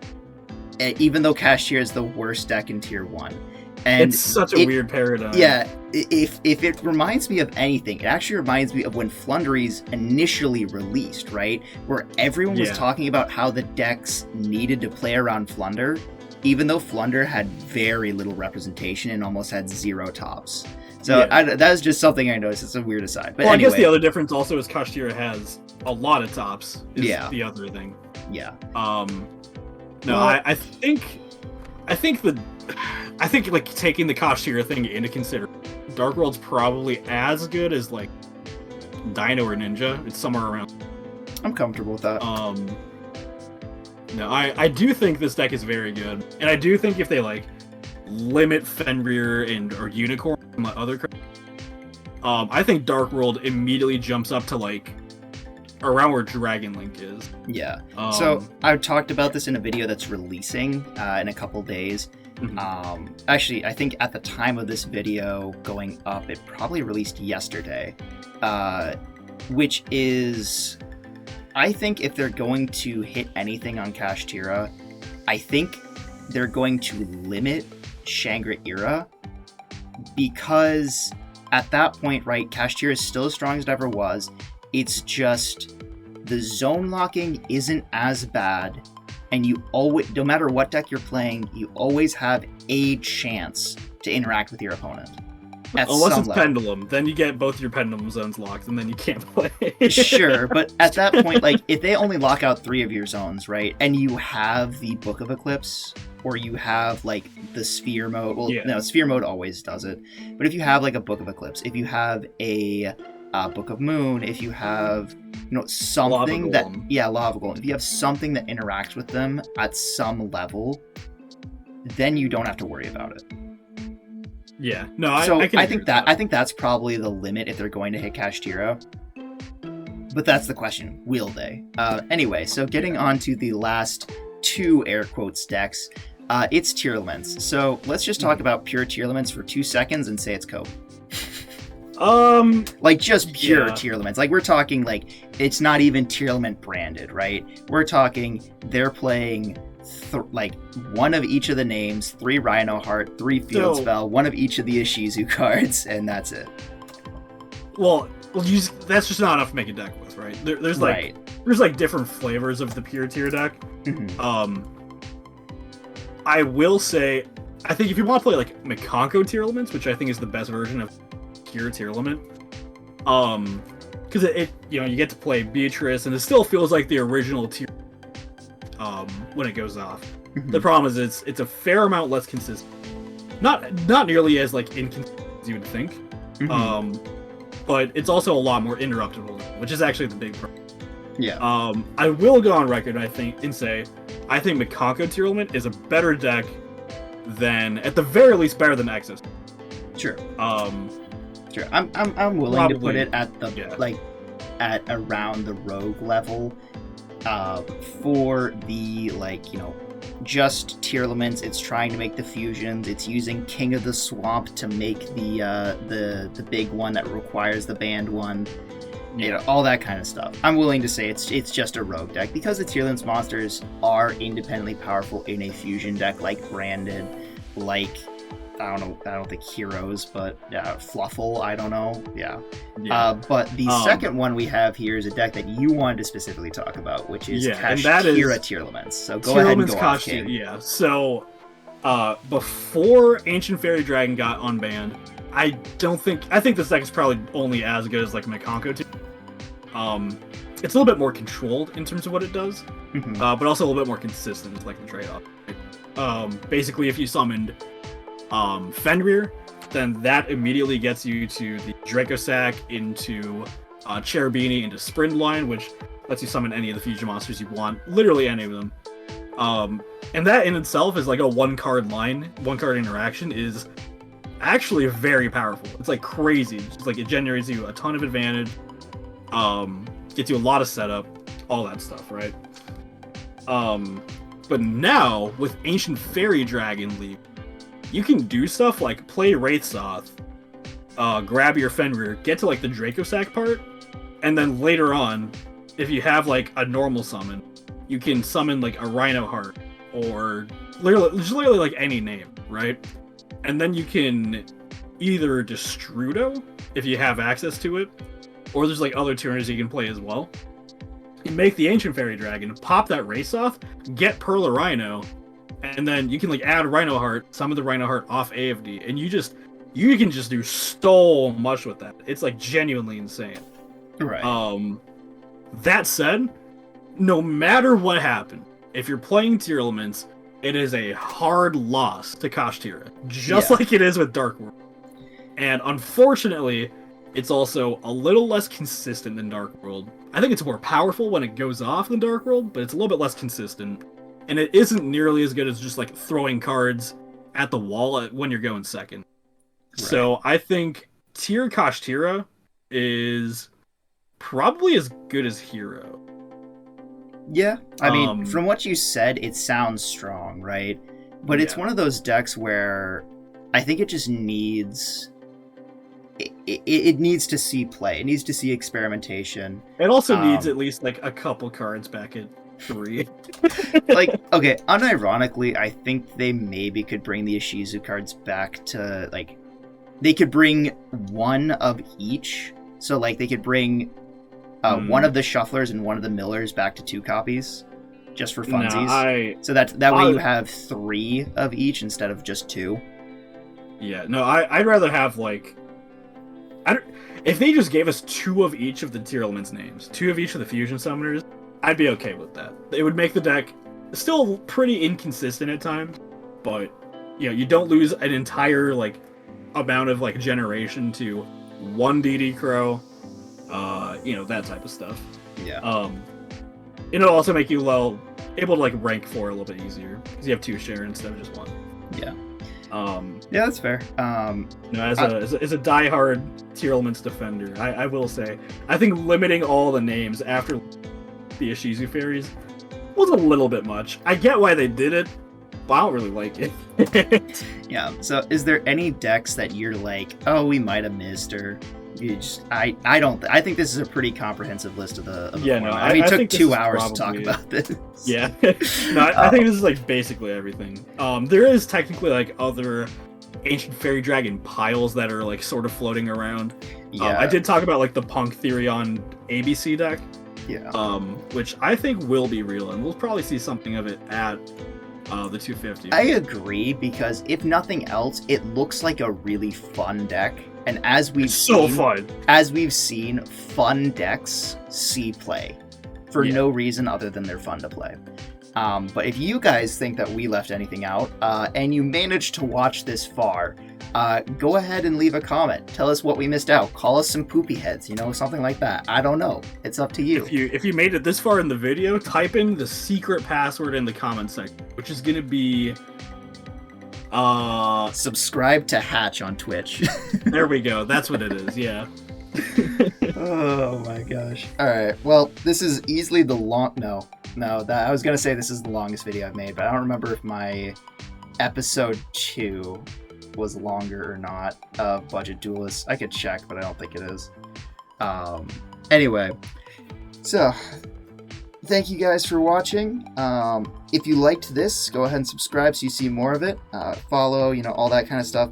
even though Kashtira is the worst deck in Tier 1. And it's such a weird paradigm. Yeah, if it reminds me of anything, it actually reminds me of when Flunderies initially released, right? Where everyone was talking about how the decks needed to play around Flunder, even though Flunder had very little representation and almost had 0 tops. So that was just something I noticed. It's a weird aside. But anyway. I guess the other difference also is Kashtira has a lot of tops. Is the other thing. Yeah. I think like taking the Kashtira thing into consideration, Dark World's probably as good as like Dino or Ninja. It's somewhere around. I'm comfortable with that. I do think this deck is very good, and I do think if they like limit Fenrir or Unicorn and other cards, I think Dark World immediately jumps up to like around where Dragon Link is. Yeah. So I've talked about this in a video that's releasing in a couple days. Actually, I think at the time of this video going up, it probably released yesterday, which is, I think if they're going to hit anything on Kashtira, I think they're going to limit Shangri-Ira, because at that point, right, Kashtira is still as strong as it ever was. It's just the zone locking isn't as bad. And you always, no matter what deck you're playing, you always have a chance to interact with your opponent. Unless it's Pendulum, then you get both your Pendulum zones locked, and then you can't play. Sure, but at that point, like, if they only lock out 3 of your zones, right, and you have the Book of Eclipse, or you have, like, the Sphere mode, no, Sphere mode always does it, but if you have, like, a Book of Eclipse, if you have a Book of Moon, if you have, something that... Yeah, Lava Golem. If you have something that interacts with them at some level, then you don't have to worry about it. Yeah. No, I think that's probably the limit if they're going to hit Kashtira. But that's the question. Will they? Anyway, so getting on to the last 2 air quotes decks, it's Tier Elements. So let's just talk about pure Tier Elements for 2 seconds and say it's Cope. Like just pure Tier Elements. Like we're talking like it's not even Tier Element branded, right? We're talking they're playing like 1 of each of the names, 3 Rhino Heart, 3 Field Spell, 1 of each of the Ishizu cards, and that's it. Well, that's just not enough to make a deck with, right? There's like different flavors of the pure tier deck. I will say, I think if you want to play like Mikanko Tier Elements, which I think is the best version of pure Tier Element, because it you get to play Beatrice, and it still feels like the original tier when it goes off. The problem is it's a fair amount less consistent, not nearly as like inconsistent as you would think, but it's also a lot more interruptible, which is actually the big problem. I will go on record, I think, and say I think Mikanko Tier Element is a better deck than, at the very least, better than Exos. Sure. Sure. I'm willing to put it at the at around the Rogue level. For the just Tier Elements, it's trying to make the fusions. It's using King of the Swamp to make the big one that requires the banned one. All that kind of stuff. I'm willing to say it's just a Rogue deck because the Tier Elements monsters are independently powerful in a fusion deck like Branded, like I don't think Heroes, but Fluffle, I don't know. But the second one we have here is a deck that you wanted to specifically talk about, which is Kashtira Tier Elements. So go ahead and go off, King. Yeah, so before Ancient Fairy Dragon got unbanned, I think this deck is probably only as good as like Mekonko 2. It's a little bit more controlled in terms of what it does, but also a little bit more consistent with like the trade-off. Basically, if you summoned Fenrir, then that immediately gets you to the Dracosac, into Cherubini, into Sprindline, which lets you summon any of the fusion monsters you want, literally any of them. And that in itself is like a one-card interaction is actually very powerful. It's like crazy. It's just like it generates you a ton of advantage, gets you a lot of setup, all that stuff, right? But now with Ancient Fairy Dragon Leap, you can do stuff like play Wraithsoth, grab your Fenrir, get to like the Dracosac part, and then later on, if you have like a normal summon, you can summon like a Rhino Heart or literally like any name, right? And then you can either Destrudo if you have access to it, or there's like other tuners you can play as well. You make the Ancient Fairy Dragon, pop that Wraithsoth, get Pearl of Rhino, and then you can like add Rhino Heart, summon the Rhino Heart off AFD, and you can just do so much with that. It's like genuinely insane. Right. That said, no matter what happened, if you're playing Tier Elements, it is a hard loss to Kashtira, just like it is with Dark World. And unfortunately, it's also a little less consistent than Dark World. I think it's more powerful when it goes off than Dark World, but it's a little bit less consistent. And it isn't nearly as good as just like throwing cards at the wall when you're going second. Right. So I think Tier Kashtira is probably as good as Hero. Yeah, I mean, from what you said, it sounds strong, right? But it's one of those decks where I think it just needs... It needs to see play. It needs to see experimentation. It also needs at least like a couple cards back at 3. Like, okay, unironically, I think they maybe could bring the Ishizu cards back to, like... They could bring one of each. So, like, they could bring... one of the Shufflers and one of the Millers back to 2 copies, just for funsies. So that way you have 3 of each instead of just 2. Yeah, no, I'd rather have like, if they just gave us 2 of each of the Tier Elements names, 2 of each of the Fusion Summoners, I'd be okay with that. It would make the deck still pretty inconsistent at times, but you don't lose an entire like amount of like generation to 1 DD Crow. That type of stuff. Yeah. It'll also make you able to like rank 4 a little bit easier because you have 2 share instead of just 1. Yeah. Yeah, that's fair. As a diehard Tier Elements defender, I will say I think limiting all the names after the Ishizu fairies was a little bit much. I get why they did it, but I don't really like it. Yeah. So, is there any decks that you're like, oh, we might have missed, or? I think this is a pretty comprehensive list of the format. I mean, it took 2 hours to talk about this. Yeah. No, I think this is like basically everything. There is technically like other Ancient Fairy Dragon piles that are like sort of floating around. I did talk about like the Punk Therion ABC deck. Yeah. Which I think will be real, and we'll probably see something of it at the 250. I agree, because if nothing else, it looks like a really fun deck. And as we've seen, fun decks see play for no reason other than they're fun to play. But if you guys think that we left anything out, and you managed to watch this far, go ahead and leave a comment. Tell us what we missed out. Call us some poopy heads, something like that. I don't know. It's up to you. If you made it this far in the video, type in the secret password in the comment section, which is going to be... subscribe to Hatch on Twitch. There we go. That's what it is. Yeah. Oh my gosh. All right. Well, this is easily the I was gonna say this is the longest video I've made, but I don't remember if my episode 2 was longer or not. Budget Duelist. I could check, but I don't think it is. Anyway, so thank you guys for watching. If you liked this, go ahead and subscribe so you see more of it. Follow, all that kind of stuff.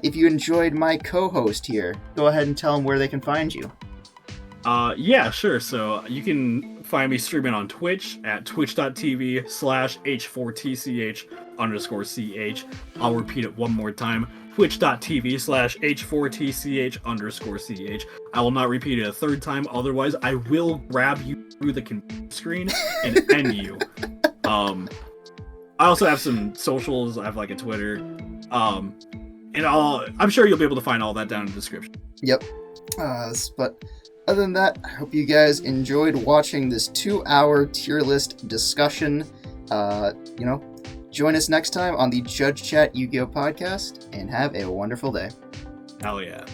If you enjoyed my co-host here, go ahead and tell them where they can find you. Yeah, sure. So you can find me streaming on Twitch at twitch.tv/h4tch_ch. I'll repeat it one more time. Twitch.tv/h4tch_ch. I will not repeat it a third time, otherwise I will grab you through the screen and end you. I also have some socials. I have like a Twitter. And I'm sure you'll be able to find all that down in the description. Yep. But other than that, I hope you guys enjoyed watching this 2-hour tier list discussion. Join us next time on the Judge Chat Yu-Gi-Oh podcast, and have a wonderful day. Hell yeah.